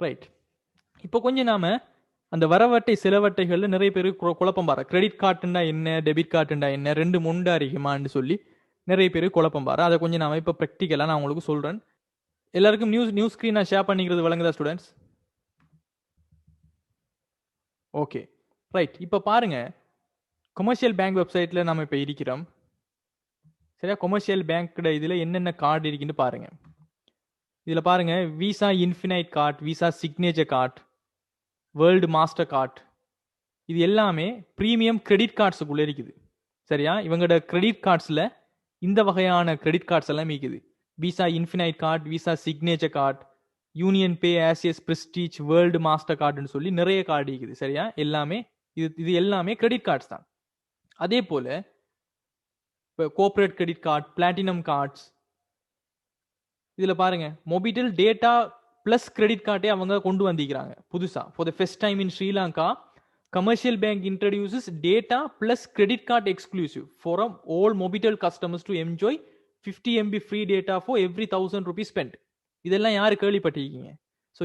ரைட். இப்போ கொஞ்சம் நாம அந்த வரவட்டை செலவட்டைகள்ல நிறைய பேர் குழப்பம் பாரு. கிரெடிட் கார்டுண்டா என்ன, டெபிட் கார்டுண்டா என்ன, ரெண்டு முண்டா அறியுமான்னு சொல்லி நிறைய பேர் குழப்பம் பாரு. அதை கொஞ்சம் நாம இப்ப ப்ராக்டிக்கலா நான் உங்களுக்கு சொல்றேன். எல்லாருக்கும் நியூஸ் ஸ்கிரீன் நான் ஷேர் பண்ணிக்கிறது வழங்குதா ஸ்டூடெண்ட்ஸ்? Okay, right. இப்ப பாருங்க, கமர்ஷியல் பேங்க் வெப்சைட்ல நம்ம இப்ப இருக்கிறோம். சரியா? கமர்ஷியல் பேங்க் இதுல என்னென்ன கார்டு இருக்குன்னு பாருங்க. இதுல பாருங்க, visa infinite card, Visa signature card, world master card, இது எல்லாமே பிரீமியம் கிரெடிட் கார்ட்ஸுக்குள்ள இருக்குது. சரியா? இவங்களோட கிரெடிட் கார்ட்ஸ்ல இந்த வகையான கிரெடிட் கார்ட்ஸ் எல்லாம் இருக்குது. Visa infinite card, Visa signature card, Union Pay, ஆசியஸ், பிரஸ்டீஜ், வேர்ல்டு மாஸ்டர் கார்டுன்னு சொல்லி நிறைய கார்டு இருக்குது. சரியா? எல்லாமே இது எல்லாமே கிரெடிட் கார்ட்ஸ் தான். அதே போல இப்போ cooperate credit card, platinum cards, இதுல பாருங்க மொபிடெல் டேட்டா பிளஸ் கிரெடிட் கார்டே அவங்க கொண்டு வந்திருக்கிறாங்க புதுசா. For the first time in Sri Lanka, commercial bank introduces data plus credit card exclusive for all Mobitel customers to enjoy 50 MB free data for every 1000 rupees spent. இதெல்லாம் யாரு கேள்விப்பட்டிருக்கீங்க? So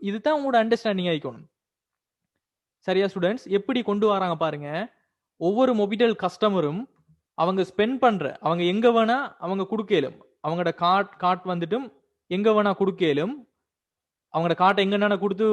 இதுதான் உங்களோட அண்டர்ஸ்டாண்டிங் ஆயிக்கணும். சரியா ஸ்டூடெண்ட்ஸ்? எப்படி கொண்டு வராங்க பாருங்க. ஒவ்வொரு மொபிடெல் கஸ்டமரும் அவங்க ஸ்பெண்ட் பண்ற, அவங்க எங்க வேணா அவங்க கொடுக்கலும், அவங்களோட கார்ட் வந்துட்டும் எங்க வேணா கொடுக்கலும், அவங்களோட கார்ட்டை எங்கன்னா கொடுத்து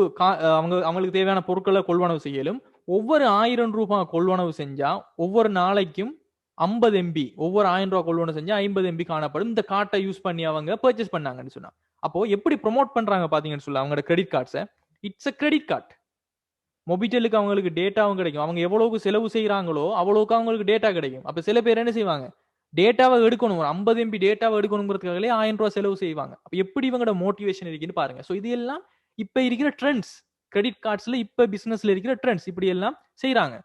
அவங்களுக்கு தேவையான பொருட்களை கொள்வனவு செய்யலும். ஒவ்வொரு 1000 ரூபாய் கொள்வனவு செஞ்சா ஒவ்வொரு நாளைக்கும் 50 MB, ஒவ்வொரு 1000 ரூபாய் கொள்வனவு செஞ்சா 50 MB காணப்படும். இந்த கார்ட்டை யூஸ் பண்ணி அவங்க பர்ச்சேஸ் பண்ணாங்கன்னு சொன்னா, அப்போ எப்படி ப்ரொமோட் பண்றாங்க பாத்தீங்கன்னு சொல்ல அவங்களோட கிரெடிட் கார்ட்ஸை. It's a credit card. மொபிட்டலுக்கு அவங்களுக்கு டேட்டாவும் கிடைக்கும். அவங்க எவ்வளவுக்கு செலவு செய்யறாங்களோ அவ்வளவுக்கு அவங்களுக்கு டேட்டா கிடைக்கும். அப்ப சில பேர் என்ன செய்வாங்க, டேட்டாவை எடுக்கணும், ஒரு 50 MB டேட்டாவை எடுக்கணுங்கிறதுக்காகவே 1000 ரூபாய் செலவு செய்வாங்க. அப்ப எப்படி இவங்களோட மோட்டிவேஷன் இருக்குன்னு பாருங்க. ஸோ இது எல்லாம் இப்ப இருக்கிற ட்ரெண்ட்ஸ், கிரெடிட் கார்ட்ஸ்ல இப்ப பிசினஸ்ல இருக்கிற ட்ரெண்ட்ஸ், இப்படி எல்லாம் செய்யறாங்க.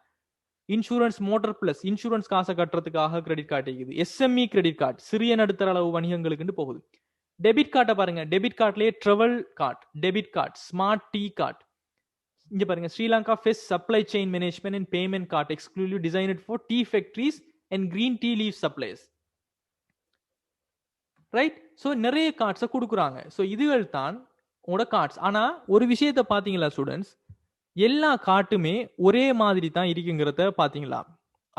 இன்சூரன்ஸ், மோட்டார் பிளஸ் இன்சூரன்ஸ் காசை கட்டுறதுக்காக கிரெடிட் கார்டு இருக்குது. எஸ்எம்இ கிரெடிட் கார்டு சிறிய நடுத்தர அளவு வணிகங்களுக்கு போகுது. டெபிட் கார்டை பாருங்க. டெபிட் கார்ட்லயே travel card, debit card, smart tea card. இங்க பாருங்க, Sri Lanka fest supply chain management and payment card exclusive designed for tea factories and green tea leaf supplies. Right? So நிறைய கார்ட்ஸை கொடுக்குறாங்க. ஸோ இதுகள் தான் உங்களோட கார்ட்ஸ். ஆனா ஒரு விஷயத்த பாத்தீங்களா ஸ்டூடெண்ட்ஸ், எல்லா கார்ட்டுமே ஒரே மாதிரி தான் இருக்குங்கிறத பாத்தீங்களா?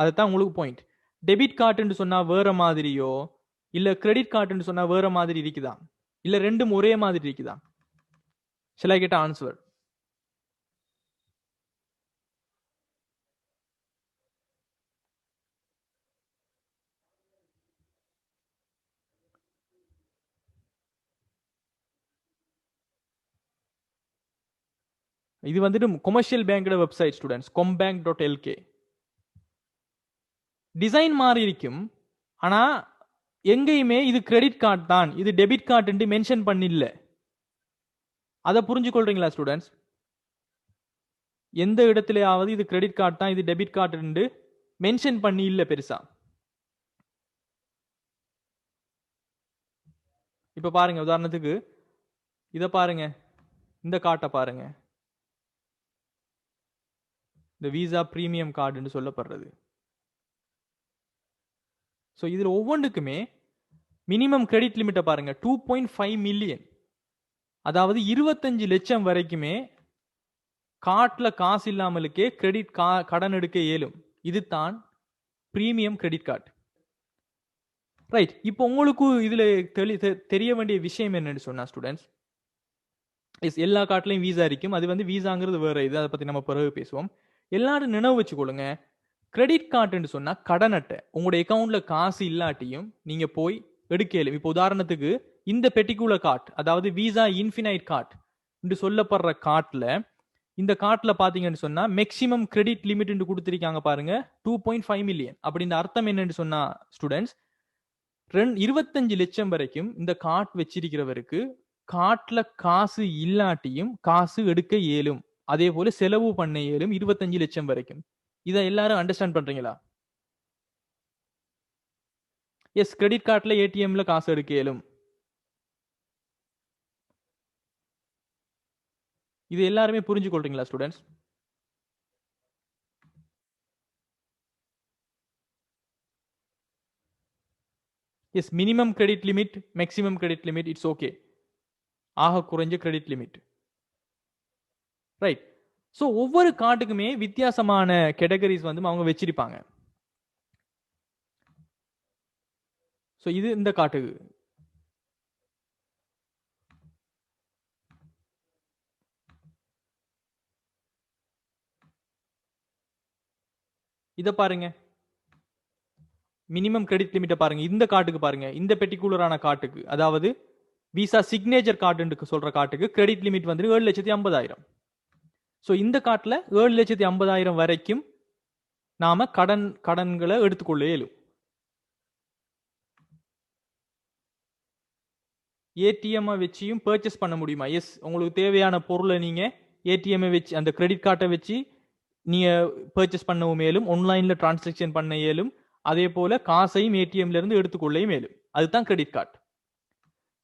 அதுதான் உங்களுக்கு பாயிண்ட். டெபிட் கார்டுன்னு சொன்னா வேற மாதிரியோ, இல்ல கிரெடிட் கார்டுன்னு சொன்னா வேற மாதிரி இருக்குதா, இல்ல ரெண்டும் ஒரே மாதிரி இருக்குதா? shall I get an answer? இது வந்துட்டு கொமர்ஷியல் பேங்கோட வெப்சைட் ஸ்டூடெண்ட்ஸ், combank.lk. டிசைன் மாறி இருக்கும், ஆனா எங்கேயுமே இது கிரெடிட் கார்டு தான், இது டெபிட் கார்டு மென்ஷன் பண்ணில்ல. அதை புரிஞ்சு கொள்றீங்களா ஸ்டூடெண்ட்ஸ்? எந்த இடத்துலயாவது இது கிரெடிட் கார்டு தான், இது டெபிட் கார்டு மென்ஷன் பண்ணி இல்ல பெருசா. இப்ப பாருங்க, உதாரணத்துக்கு இத பாருங்க, இந்த கார்ட்டை பாருங்க, இந்த விசா பிரீமியம் கார்டுன்னு சொல்லப்படுறது. ஸோ இதில் ஒவ்வொன்றுக்குமே மினிமம் கிரெடிட் லிமிட்டை பாருங்க, 2.5 மில்லியன். அதாவது 25 லட்சம் வரைக்குமே கார்ட்ல காசு இல்லாமலுக்கே கிரெடிட் கடன் எடுக்க இயலும். இது தான் பிரீமியம் கிரெடிட் கார்டு. ரைட்? இப்போ உங்களுக்கு இதுல தெரிய வேண்டிய விஷயம் என்னன்னு சொன்னா ஸ்டூடெண்ட்ஸ், எல்லா கார்ட்லயும் வீசா இருக்கும். அது வந்து வீசாங்கிறது வேற இது, அதை பத்தி நம்ம பிறகு பேசுவோம். எல்லாரும் நினைவு வச்சுக்கொள்ளுங்க, கிரெடிட் கார்டுன்னு சொன்னா கடன் அட்டை. உங்களுடைய அக்கௌண்ட்ல காசு இல்லாட்டியும் நீங்க போய் எடுக்கலும். இப்போ உதாரணத்துக்கு இந்த பெர்டிகுலர் கார்டு, அதாவது விசா இன்ஃபினைட் கார்டு என்று சொல்லப்படுற கார்ட்ல, இந்த கார்ட்ல பாத்தீங்கன்னு சொன்னா மேக்சிமம் கிரெடிட் லிமிட் கொடுத்திருக்காங்க பாருங்க, 2.5 மில்லியன். அப்படின்ற அர்த்தம் என்னன்னு சொன்னா ஸ்டூடெண்ட்ஸ், 25 லட்சம் வரைக்கும் இந்த கார்ட் வச்சிருக்கிறவருக்கு கார்ட்ல காசு இல்லாட்டியும் காசு எடுக்க இயலும். அதே போல செலவு பண்ண இயலும் 25 லட்சம் வரைக்கும். இதை எல்லாரும் அண்டர்ஸ்டாண்ட் பண்றீங்களா? எஸ், கிரெடிட் கார்ட்ல ஏடிஎம்ல காசு எடுக்க இயலும். இது எல்லாருமே புரிஞ்சு கொள்றீங்களா students? Yes, minimum credit limit, maximum credit limit, it's okay. ஆக குறைஞ்ச கிரெடிட் லிமிட். ரைட்? ஸோ ஒவ்வொரு கார்டுக்குமே வித்தியாசமான கேட்டகரிஸ் வந்து அவங்க வச்சிருப்பாங்க. ஸோ இது இந்த கார்டுக்கு இத பாருங்க, மினிமம் கிரெடிட் லிமிட்டை பாருங்க. இந்த கார்டுக்கு பாருங்க, இந்த பெர்டிகுலரான கார்டுக்கு, அதாவது விசா சிக்னேச்சர் கார்டுன்னு சொல்ற கார்டுக்கு கிரெடிட் லிமிட் வந்து 7,50,000. ஸோ இந்த கார்டில் 7,50,000 வரைக்கும் நாம கடன்களை எடுத்துக்கொள்ள இயலும். ஏடிஎம் வச்சியும் பர்ச்சேஸ் பண்ண முடியுமா? எஸ், உங்களுக்கு தேவையான பொருளை நீங்க ஏடிஎம் வச்சு அந்த கிரெடிட் கார்டை வச்சு நீங்க பர்ச்சேஸ் பண்ணவும் மேலும், ஆன்லைன்ல டிரான்சாக்ஷன் பண்ண இயலும், அதே போல காசையும் ஏடிஎம்ல இருந்து எடுத்துக்கொள்ளையும் மேலும். அதுதான் கிரெடிட் கார்டு.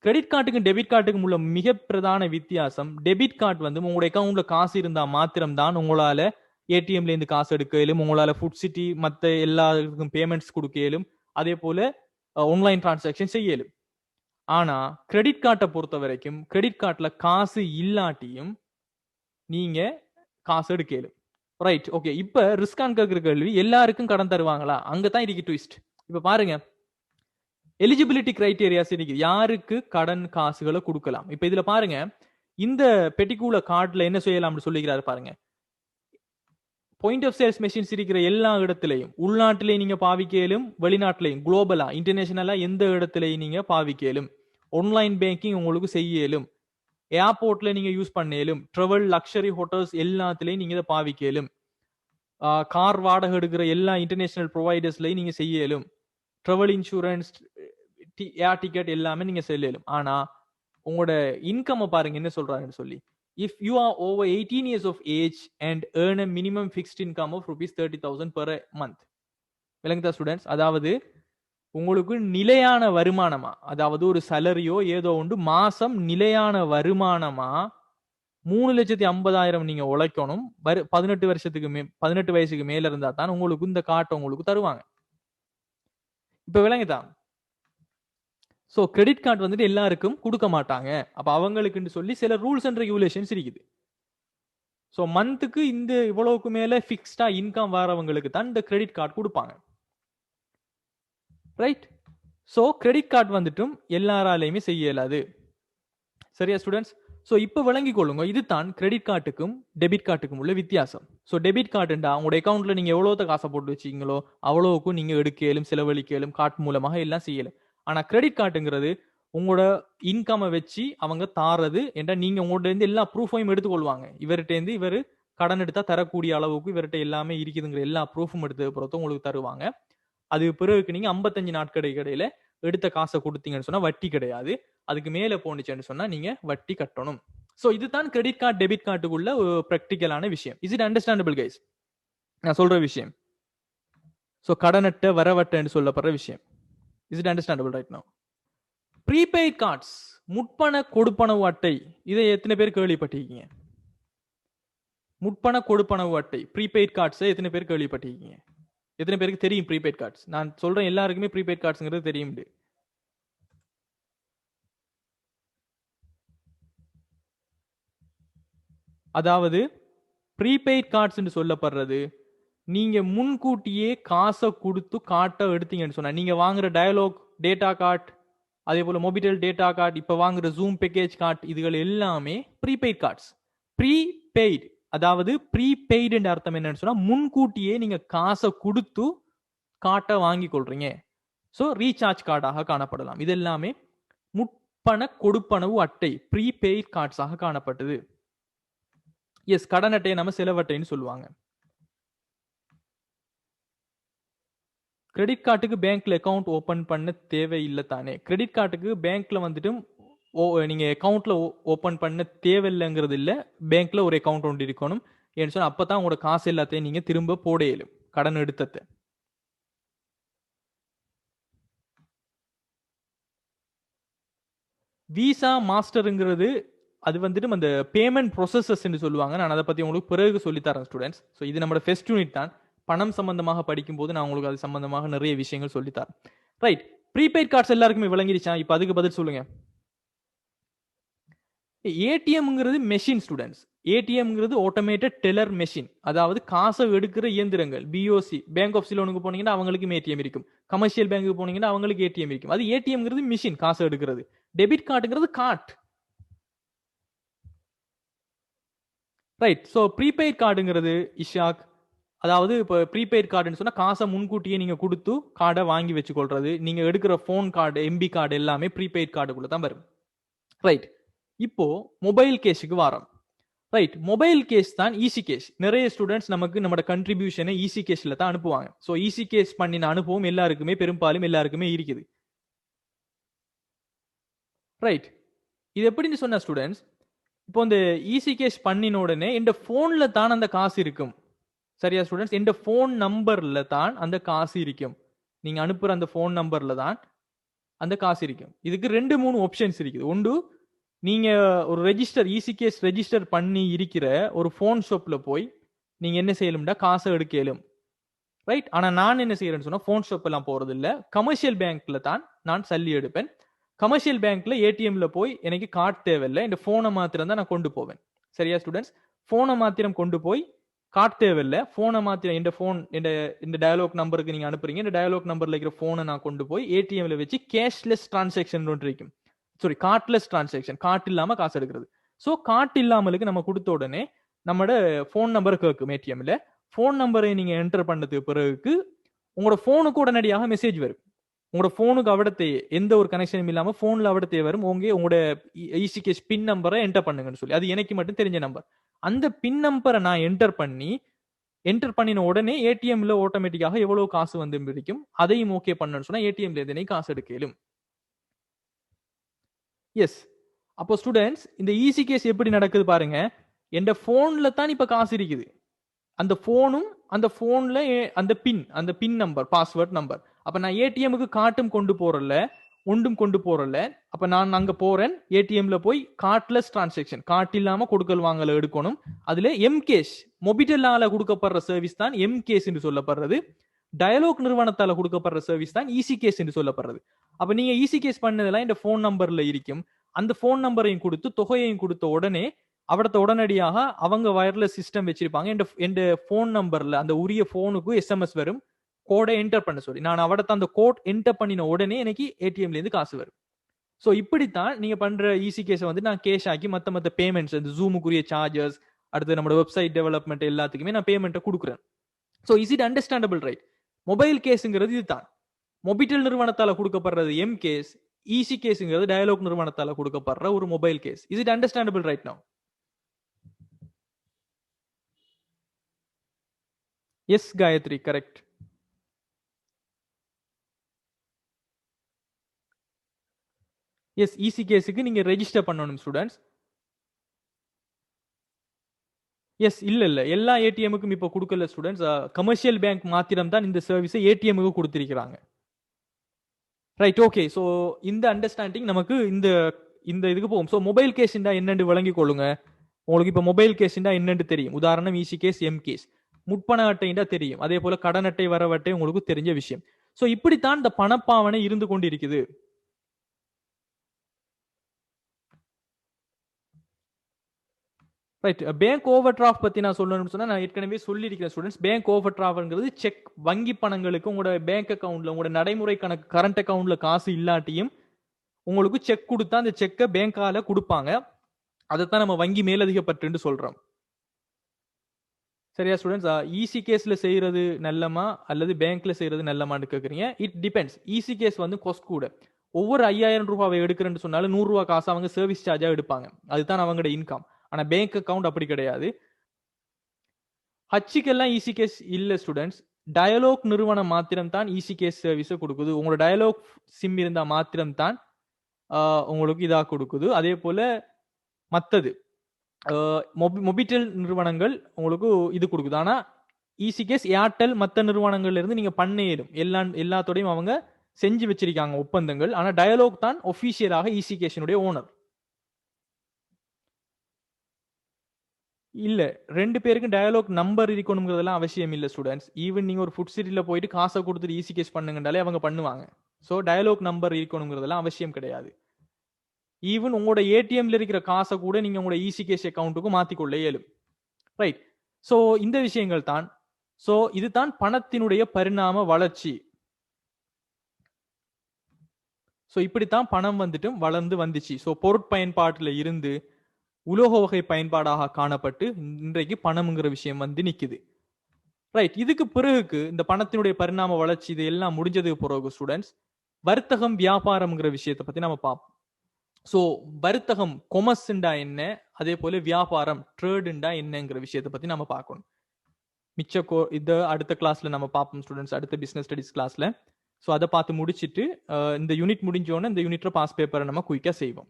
கிரெடிட் கார்டுக்கும் டெபிட் கார்டுக்கும் உள்ள மிக பிரதான வித்தியாசம், டெபிட் கார்டு வந்து உங்களுடைய அக்கௌண்ட்ல காசு இருந்தா மாத்திரம் தான் உங்களால ஏடிஎம்ல இருந்து காசு எடுக்க இயலும், உங்களால ஃபுட் சிட்டி மற்ற எல்லாருக்கும் பேமெண்ட்ஸ் கொடுக்க இயலும், அதே போல ஆன்லைன் டிரான்சாக்ஷன் செய்ய இயலும். ஆனா கிரெடிட் கார்டை பொறுத்த வரைக்கும் கிரெடிட் கார்டுல காசு இல்லாட்டியும் நீங்க காசு எடுக்க இயலும். Right, okay. இப்ப ரிஸ்கான் கேட்கிற கேள்வி, எல்லாருக்கும் கடன் தருவாங்களா? அங்கதான் இருக்கு ட்விஸ்ட். இப்ப பாருங்க, எலிஜிபிலிட்டி கிரைட்டீரியாஸ் இருக்கு, யாருக்கு கடன் காசுகளை கொடுக்கலாம். இப்ப இதுல பாருங்க, இந்த பெட்டிகுலர் கார்டுல என்ன செய்யலாம்னு சொல்லிக்கிறாரு பாருங்க. பாயிண்ட் ஆஃப் சேல்ஸ் மெஷின்ஸ் இருக்கிற எல்லா இடத்துலையும், உள்நாட்டிலையும் நீங்க பாவிக்கலும், வெளிநாட்டிலையும் குளோபலா இன்டர்நேஷனலா எந்த இடத்துலையும் நீங்க பாவிக்கலும், ஆன்லைன் பேங்கிங் உங்களுக்கு செய்யலும், ஏர்போர்ட்ல நீங்க யூஸ் பண்ணலும், ட்ராவல் லக்ஸரி ஹோட்டல்ஸ் எல்லாத்துலயும் நீங்க இதை பாவிக்கலும், கார் வாடகை எடுக்கிற எல்லா இன்டர்நேஷனல் ப்ரொவைடர்ஸ்லயும் நீங்க செய்யலும், ட்ராவல் இன்சூரன்ஸ், ஏர் டிக்கெட் எல்லாமே நீங்க செய்யலும். ஆனா உங்களோட இன்கம் பாருங்க என்ன சொல்றாங்கன்னு சொல்லி, if you are over 18 years of age and earn a minimum fixed income of rupees 30,000 per month. விளங்குதா ஸ்டூடெண்ட்ஸ்? அதாவது உங்களுக்கு நிலையான வருமானமா, அதாவது ஒரு சலரியோ ஏதோ உண்டு, மாசம் நிலையான வருமானமா 3,50,000 நீங்க உழைக்கணும். 18 வயசுக்கு மேல இருந்தா தான் உங்களுக்கு இந்த காட்டை உங்களுக்கு தருவாங்க. இப்ப விளங்குதா? சோ கிரெடிட் கார்டு வந்துட்டு எல்லாருக்கும் கொடுக்க மாட்டாங்க. அப்ப அவங்களுக்குன்னு சொல்லி சில ரூல்ஸ் அண்ட் ரெகுலேஷன்ஸ் இருக்குது. சோ மந்த்துக்கு இந்த இவ்வளவுக்கு மேல பிக்ஸ்டா இன்கம் வரவங்களுக்கு தான் இந்த கிரெடிட் கார்டு கொடுப்பாங்க. ரைட்? சோ கிரெடிட் கார்டு வந்துட்டும் எல்லாராலையுமே செய்ய இயலாது. சரியா ஸ்டூடெண்ட்ஸ்? சோ இப்ப விளங்கிக் கொள்ளுங்க, இதுதான் கிரெடிட் கார்டுக்கும் டெபிட் கார்டுக்கும் உள்ள வித்தியாசம். சோ டெபிட் கார்டுண்டா உங்களோட அக்கௌண்ட்ல நீங்க எவ்வளவு காசை போட்டு வச்சீங்களோ அவ்வளவுக்கும் நீங்க எடுக்கலும், செலவழிக்கலும், கார்டு மூலமாக எல்லாம் செய்யலும். ஆனா கிரெடிட் கார்டுங்கிறது உங்களோட இன்கம் வச்சு அவங்க தாரது என்றா, நீங்க உங்கள்ட்ட இருந்து எல்லா ப்ரூஃபையும் எடுத்துக்கொள்வாங்க. இவர்கிட்ட இருந்து இவர் கடன் எடுத்தா தரக்கூடிய அளவுக்கு இவர்கிட்ட எல்லாமே இருக்குதுங்கிற எல்லா ப்ரூஃபும் எடுத்து பொறுத்து உங்களுக்கு தருவாங்க. அது பிறகு நீங்க 55 நாட்களுக்கு இடையில எடுத்த காசை கொடுத்தீங்கன்னு சொன்னா வட்டி கிடையாது. அதுக்கு மேல போனுச்சுன்னு சொன்னா நீங்க வட்டி கட்டணும். சோ இதுதான் கிரெடிட் கார்டு டெபிட் கார்டுக்குள்ள ஒரு பிராக்டிக்கலான விஷயம். Is it understandable guys? நான் சொல்ற விஷயம். சோ கடனட்ட வரவட்டன்னு சொல்லப்படுற விஷயம். Is it understandable right now? Prepaid cards, முற்பண கொடுப்பனவு அட்டை, இதை எத்தனை பேர் கேள்விப்பட்டிருக்கீங்க? முற்பண கொடுப்பனவு அட்டை ப்ரீபெய்ட் கார்ட்ஸ் எத்தனை பேர் கேள்விப்பட்டிருக்கீங்க? எத்தனை பேருக்கு தெரியும் ப்ரீபெய்ட் கார்ட்ஸ்? நான் சொல்றேன் எல்லாருக்குமே ப்ரீபெய்ட் கார்ட்ஸ்ங்கிறது தெரியும். அதாவது ப்ரீபெய்ட் கார்ட்ஸ் சொல்லப்படுறது, நீங்க முன்கூட்டியே காசை கொடுத்து கார்டை எடுத்தீங்கன்னு சொன்னா, நீங்க வாங்குற டயலாக் டேட்டா கார்டு, அதே போல மொபிட்டல் டேட்டா கார்டு, இப்ப வாங்குற ஜூம் பேக்கேஜ் கார்டு, இதுகள் எல்லாமே ப்ரீபெய்ட் கார்ட்ஸ். ப்ரீபெய்ட் அதாவது ப்ரீபெய்டு அர்த்தம் என்னன்னு சொன்னா, முன்கூட்டியே நீங்க காசை கொடுத்து கார்டை வாங்கி கொள்றீங்க. சோ ரீசார்ஜ் கார்டாக காணப்படலாம். இது எல்லாமே முற்பண கொடுப்பனவு அட்டை ப்ரீபெய்ட் கார்ட்ஸாக காணப்பட்டது. எஸ், கடன் அட்டையை நம்ம செலவட்டைன்னு சொல்லுவாங்க. கிரெடிட் கார்டுக்கு பேங்க்ல அக்கௌண்ட் ஓபன் பண்ண தேவையில்லை தானே? கிரெடிட் கார்டுக்கு பேங்க்ல வந்துட்டு நீங்க அக்கௌண்ட்ல ஓபன் பண்ண தேவையில்லைங்கிறது இல்ல, பேங்க்ல ஒரு அக்கௌண்ட் ஒன்று இருக்கணும். ஏன்னு சொன்னா அப்பதான் உங்களோட காசு எல்லாத்தையும் நீங்க திரும்ப போட இயலும், கடன் எடுத்தது. விசா மாஸ்டருங்கிறது அது வந்துட்டு அந்த பேமெண்ட் ப்ரொசஸஸ் சொல்லுவாங்க. நான் அதை பத்தி உங்களுக்கு பிறகு சொல்லித்தரேன் ஸ்டூடெண்ட்ஸ். ஸோ இது நம்மளோட ஃபர்ஸ்ட் யூனிட் தான். பணம் சம்பந்தமாக படிக்கும் போது நான் உங்களுக்கு அது சம்பந்தமாக நிறைய விஷயங்கள் சொல்லித்தரேன். ரைட், ப்ரீபெய்ட் கார்ட்ஸ் எல்லாருக்குமே விளங்கிடுச்சா? இப்போ அதுக்கு பதில் சொல்லுங்க. ஏடிஎம்ங்கிறது மெஷின் ஸ்டூடெண்ட்ஸ். ஏடிஎம்ங்கிறது ஆட்டோமேட்டட் டெல்லர் மெஷின், அதாவது காசை எடுக்கிற இயந்திரங்கள். பிஓசி பேங்க் ஆஃப் சிலோனுக்கு போனீங்கன்னா அவங்களுக்கும் ஏடிஎம் இருக்கும், கமர்ஷியல் பேங்க்கு போனீங்கன்னா அவங்களுக்கு ஏடிஎம் இருக்கும். அது ஏடிஎம்ங்கிறது மிஷின், காசை எடுக்கிறது. டெபிட் கார்டுங்கிறது கார்டு. ரைட், ஸோ ப்ரீபெய்ட் கார்டுங்கிறது இஷாக், அதாவது இப்போ ப்ரீபெய்ட் கார்டுன்னு சொன்னா காசை முன்கூட்டியே நீங்க கொடுத்து கார்டை வாங்கி வச்சுக்கொள்றது. நீங்க எடுக்கிற போன் கார்டு, எம்பி கார்டு எல்லாமே ப்ரீபெய்ட் கார்டுக்குள்ள தான் வரும். ரைட், இப்போ மொபைல் கேஸுக்கு வரோம். ரைட், மொபைல் கேஸ் தான் ஈஸி கேஸ். நிறைய ஸ்டூடெண்ட்ஸ் நமக்கு நம்ம கண்ட்ரிபியூஷனை ஈஸி கேஸ்ல தான் அனுப்புவாங்க. ஸோ ஈஸி கேஸ் பண்ணின அனுபவம் எல்லாருக்குமே பெரும்பாலும் எல்லாருக்குமே இருக்குது. ரைட், இது எப்படின்னு சொன்ன ஸ்டூடெண்ட்ஸ், இப்போ இந்த ஈஸி கேஷ் பண்ணின உடனே இந்த போன்ல தான் அந்த காசு இருக்கும். சரியா ஸ்டூடெண்ட்ஸ்? இந்த போன் நம்பர்ல தான் அந்த காசு இருக்கும். நீங்க அனுப்புற அந்த போன் நம்பர்ல தான் அந்த காசு இருக்கும். இதுக்கு 2-3 ஆப்ஷன்ஸ் இருக்குது. ஒன்று, நீங்க ஒரு ரெஜிஸ்டர் ஈஸி கேஷ் ரெஜிஸ்டர் பண்ணி இருக்கிற ஒரு போன் ஷாப்ல போய் நீங்க என்ன செய்யலும்டா காசை எடுக்கலும். ரைட்? ஆனா நான் என்ன செய்யறேன்னு சொன்னா போன் ஷாப் எல்லாம் போறது இல்ல, கமர்ஷியல் பேங்க்ல தான் நான் சல்லி எடுப்பேன். கமர்ஷியல் பேங்க்ல ஏடிஎம்ல போய் எனக்கு கார்டு தேவையில்லை, இந்த போனை மாத்திரம் தான் நான் கொண்டு போவேன். சரியா ஸ்டூடெண்ட்ஸ்? போனை மாத்திரம் கொண்டு போய் கார்டு தேவையில்லை, போனை மாத்திரம் இந்த போன் இந்த டயலாக் நம்பருக்கு நீங்க அனுப்புறீங்க, இந்த டயலாக் நம்பர்ல இருக்கிற போனை நான் கொண்டு போய் ஏடிஎம்ல வச்சு கேஷ்லெஸ் டிரான்சாக்ஷன் ஒன்று இருக்கும். சாரி, கார்ட்லெஸ் டிரான்சாக்ஷன், கார்டு இல்லாம காசு எடுக்கிறது. ஸோ கார்டு இல்லாமலுக்கு நம்ம கொடுத்த உடனே நம்மளோட போன் நம்பர் கேட்கும் ஏடிஎம்ல. போன் நம்பரை நீங்க என்டர் பண்ணதுக்கு பிறகு உங்களோட போனுக்கு உடனடியாக மெசேஜ் வரும். உங்களோட போனுக்கு அவடத்தை எந்த ஒரு கனெக்ஷனும் இல்லாம போன்ல அவடத்தை வரும், உங்களோட ஈஸி கேஷ் பின் நம்பரை என்டர் பண்ணுங்கன்னு சொல்லி. அது எனக்கு மட்டும் தெரிஞ்ச நம்பர். அந்த பின் நம்பரை நான் என்டர் பண்ணின உடனே ஏடிஎம்ல ஆட்டோமேட்டிக்காக எவ்வளவு காசு வந்து பிடிக்கும், அதையும் ஓகே பண்ணணும்னு சொன்னா ஏடிஎம்ல இருந்து காசு எடுக்கலும். எஸ். அப்போ ஸ்டூடெண்ட்ஸ், இந்த ஈஸி கேஸ் எப்படி நடக்குது பாருங்க. என் போன்ல தான் இப்ப காசு இருக்குது. அந்த போனும் அந்த போன்ல அந்த பின் நம்பர், பாஸ்வேர்ட் நம்பர். அப்ப நான் ஏடிஎம்க்கு காட்டும் கொண்டு போறல, ஒன்றும் கொண்டு போறல. அப்ப நான் அங்க போறேன், ஏடிஎம்ல போய் கார்ட்லெஸ் டிரான்சாக்ஷன், கார்ட் இல்லாம கொடுக்கல் வாங்கல எடுக்கணும். அதுல எம்கேஷ் மொபிட்டலால கொடுக்கப்படுற சர்வீஸ் தான் எம்கேஷ் என்று சொல்லப்படுறது. டயலாக் நிறுவனத்தால கொடுக்கப்படுற சர்வீஸ் தான் ஈஸி கேஸ் என்று சொல்லப்படுறது. அப்ப நீங்க ஈஸி கேஸ் பண்ணதெல்லாம் இந்த போன் நம்பர்ல இருக்கும். அந்த போன் நம்பரையும் கொடுத்து தொகையையும் கொடுத்த உடனே அவடத்த உடனடியாக அவங்க வயர்லெஸ் சிஸ்டம் வச்சிருப்பாங்க. என் போன் நம்பர்ல அந்த உரிய போனுக்கு எஸ்எம்எஸ் வரும், கோடை என்டர் பண்ண சொல்லி. நான் அவடத்த அந்த கோட் என்டர் பண்ணின உடனே எனக்கு ஏடிஎம்ல இருந்து காசு வரும். ஸோ இப்படித்தான் நீங்க பண்ற ஈஸி கேஸை வந்து நான் கேஷ் ஆக்கி மற்ற பேமெண்ட்ஸ், இந்த ஜூமுக்குரிய சார்ஜஸ், அடுத்து நம்ம வெப்சைட் டெவலப்மெண்ட் எல்லாத்துக்குமே நான் பேமெண்ட்டை கொடுக்குறேன். So is it understandable, right? Mobile கேஸுங்கிறது இதுதான். மொபிட்டல் நிறுவனத்தால கொடுக்கப்படுறது எம் கேஸ், ஈஸி கேஸுங்கிறது டயலாக் நிறுவனத்தால கொடுக்கப்படுற ஒரு mobile cash. Is it understandable right now? Yes Gayathri, correct. Yes, easy கேஸுக்கு நீங்க ரெஜிஸ்டர் பண்ணணும் ஸ்டூடெண்ட்ஸ். எஸ், இல்ல எல்லா ஏடிஎம்முக்கும் இப்ப கொடுக்கல ஸ்டூடெண்ட்ஸ். கமர்ஷியல் பேங்க் மாத்திரம் தான் இந்த சர்வீஸை ஏடிஎம்முக்கு கொடுத்திருக்கிறாங்க. Right, okay. ஸோ இந்த அண்டர்ஸ்டாண்டிங் நமக்கு இந்த இதுக்கு போகும். ஸோ மொபைல் கேஸ்ண்டா என்னென்று விளங்கி கொள்ளுங்க. உங்களுக்கு இப்போ மொபைல் கேஸ்ண்டா என்னென்று தெரியும். உதாரணம் ஈஸி கேஸ், எம் கேஸ். முற்பண அட்டைண்டா தெரியும். அதே போல கடன் அட்டை, வரவட்டை உங்களுக்கு தெரிஞ்ச விஷயம். ஸோ இப்படித்தான் இந்த பணப்பாவனை இருந்து கொண்டிருக்குது. ரைட், பேங்க் ஓவர் டிராஃப்ட் பத்தி நான் சொல்லணும்னு சொன்னா நான் ஏற்கனவே சொல்லியிருக்கிறேன் ஸ்டூடெண்ட்ஸ். பேங்க் ஓவர் டிராஃப்ட்ங்கிறது செக், வங்கி பணங்களுக்கு உங்களோட பேங்க் அக்கவுண்ட்ல, உங்களோட நடைமுறை கணக்கு கரண்ட் அக்கவுண்ட்ல காசு இல்லாட்டியும் உங்களுக்கு செக் கொடுத்தா அந்த செக்கை பேங்கால கொடுப்பாங்க. அதைத்தான் நம்ம வங்கி மேலதிகப்பற்றுன்னு சொல்றோம். சரியா ஸ்டூடெண்ட்ஸ்? ஈஸி கேஸ்ல செய்யறது நல்லமா அல்லது பேங்க்ல செய்யறது நல்லமான்னு கேக்குறீங்க. It depends. ஈஸி கேஸ் வந்து காஸ்ட் கூட. ஒவ்வொரு 5000 ரூபாவை எடுக்கிறேன்னு சொன்னாலும் 100 ரூபாய் காசு அவங்க சர்வீஸ் சார்ஜா எடுப்பாங்க. அதுதான் அவங்களோட இன்கம். ஆனா பேங்க் அக்கவுண்ட் அப்படி கிடையாது. ஹச்சுக்கெல்லாம் ஈஸி கேஸ் இல்ல ஸ்டூடெண்ட்ஸ். டயலாக் நிறுவனம் மாத்திரம் தான் ஈஸி கேஸ் சர்வீஸை கொடுக்குது. உங்களோட டயலாக் சிம் இருந்தா மாத்திரம் தான் உங்களுக்கு இதா கொடுக்குது. அதே போல மத்தது மொபிட்டல் நிறுவனங்கள் உங்களுக்கு இது கொடுக்குது. ஆனா ஈஸி கேஸ், ஏர்டெல், மற்ற நிறுவனங்கள்ல இருந்து நீங்க பண்ணேரும் எல்லாத்தோடையும் அவங்க செஞ்சு வச்சிருக்காங்க ஒப்பந்தங்கள். ஆனா டயலாக் தான் ஒபிஷியலாக ஈஸி கேஷனுடைய ஓனர். இல்ல, 2 பேருக்கும் டயலாக் நம்பர் இருக்கணுங்கிறதெல்லாம் அவசியம் இல்ல ஸ்டூடெண்ட்ஸ். ஈவன் நீங்க ஒரு ஃபுட் சிட்டில போயிட்டு காசை கொடுத்துட்டு ஈஸி கேஸ் பண்ணுங்கனாலே அவங்க பண்ணுவாங்க. ஸோ டயலாக் நம்பர் இருக்கணுங்கிறதெல்லாம் அவசியம் கிடையாது. ஈவன் உங்களோட ஏடிஎம்ல இருக்கிற காசை கூட நீங்க உங்களோட ஈஸி கேஸ் அக்கௌண்ட்டுக்கு மாத்திக்கொள்ள இயலும். ரைட். ஸோ இந்த விஷயங்கள் தான். ஸோ இதுதான் பணத்தினுடைய பரிணாம வளர்ச்சி. ஸோ இப்படித்தான் பணம் வந்துட்டு வளர்ந்து வந்துச்சு. ஸோ பொருட்பயன்பாட்டுல இருந்து உலோக வகை பயன்பாடாக காணப்பட்டு இன்றைக்கு பணம்ங்கிற விஷயம் வந்து நிக்குது. ரைட். இதுக்கு பிறகு இந்த பணத்தினுடைய பரிணாம வளர்ச்சி இது எல்லாம் முடிஞ்சதுக்கு பிறகு ஸ்டூடெண்ட்ஸ் வர்த்தகம், வியாபாரம்ங்கிற விஷயத்தை பத்தி நம்ம பார்ப்போம். ஸோ வர்த்தகம், கொமர்ஸ்ண்டா என்ன, அதே போல வியாபாரம், ட்ரேடுண்டா என்னங்கிற விஷயத்தை பத்தி நம்ம பார்க்கணும். மிச்ச இதை அடுத்த கிளாஸ்ல நம்ம பார்ப்போம் ஸ்டூடெண்ட்ஸ், அடுத்த பிசினஸ் ஸ்டடிஸ் கிளாஸ்ல. ஸோ அதை பார்த்து முடிச்சுட்டு இந்த யூனிட் முடிஞ்சோன்னு இந்த யூனிட்ல பாஸ் பேப்பரை நம்ம குயிக்கா செய்வோம்.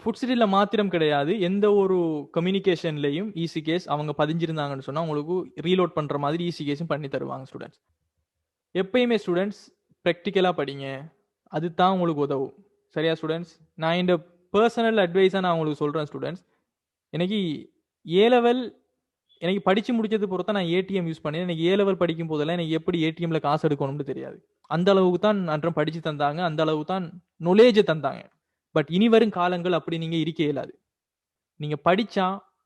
ஃபுட் சிட்டியில் மாத்திரம் கிடையாது, எந்த ஒரு கம்யூனிகேஷன்லையும் ஈஸி கேஸ் அவங்க பதிஞ்சிருந்தாங்கன்னு சொன்னால் உங்களுக்கு ரீலோட் பண்ணுற மாதிரி ஈஸி கேஸும் பண்ணி தருவாங்க ஸ்டூடெண்ட்ஸ். எப்பயுமே ஸ்டூடெண்ட்ஸ் ப்ராக்டிக்கலாக படிங்க, அது தான் உங்களுக்கு உதவும். சரியா ஸ்டூடெண்ட்ஸ்? நான் இந்த பர்சனல் அட்வைஸாக நான் உங்களுக்கு சொல்கிறேன் ஸ்டூடெண்ட்ஸ். எனக்கு ஏ லெவல் எனக்கு படித்து முடிச்சது பொறுத்தா நான் ஏடிஎம் யூஸ் பண்ணேன். எனக்கு ஏ லெவல் படிக்கும் போதெல்லாம் எனக்கு எப்படி ஏடிஎம்ல காசு எடுக்கணும்னு தெரியாது. அந்த அளவுக்கு தான் அன்றம் படித்து தந்தாங்க, அந்த அளவுக்கு தான் நொலேஜை தந்தாங்க. பட் இனி வரும் காலங்கள் அப்படி நீங்கள் இருக்க இயலாது. நீங்கள்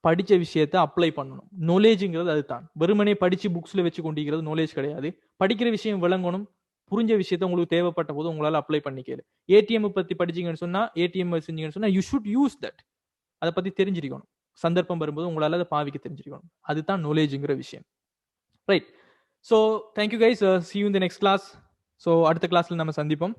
படித்த விஷயத்தை அப்ளை பண்ணணும். நாலேஜுங்கிறது அதுதான். வெறுமனே படித்து புக்ஸில் வச்சு கொண்டிருக்கிறது நாலேஜ் கிடையாது. படிக்கிற விஷயம் விளங்கணும், புரிஞ்ச விஷயத்தை உங்களுக்கு தேவைப்பட்ட போது உங்களால் அப்ளை பண்ணிக்கல. ஏடிஎம் பற்றி படிச்சிங்கன்னு சொன்னால், ஏடிஎம் செஞ்சீங்கன்னு சொன்னால் யூ ஷுட் யூஸ் தட். அதை பற்றி தெரிஞ்சிருக்கணும். சந்தர்ப்பம் வரும்போது உங்களால் அதை பாவிக்க தெரிஞ்சிருக்கணும். அதுதான் நாலேஜுங்கிற விஷயம். Right. So thank you guys. see you in the next class. So அடுத்த கிளாஸில் நம்ம சந்திப்போம்.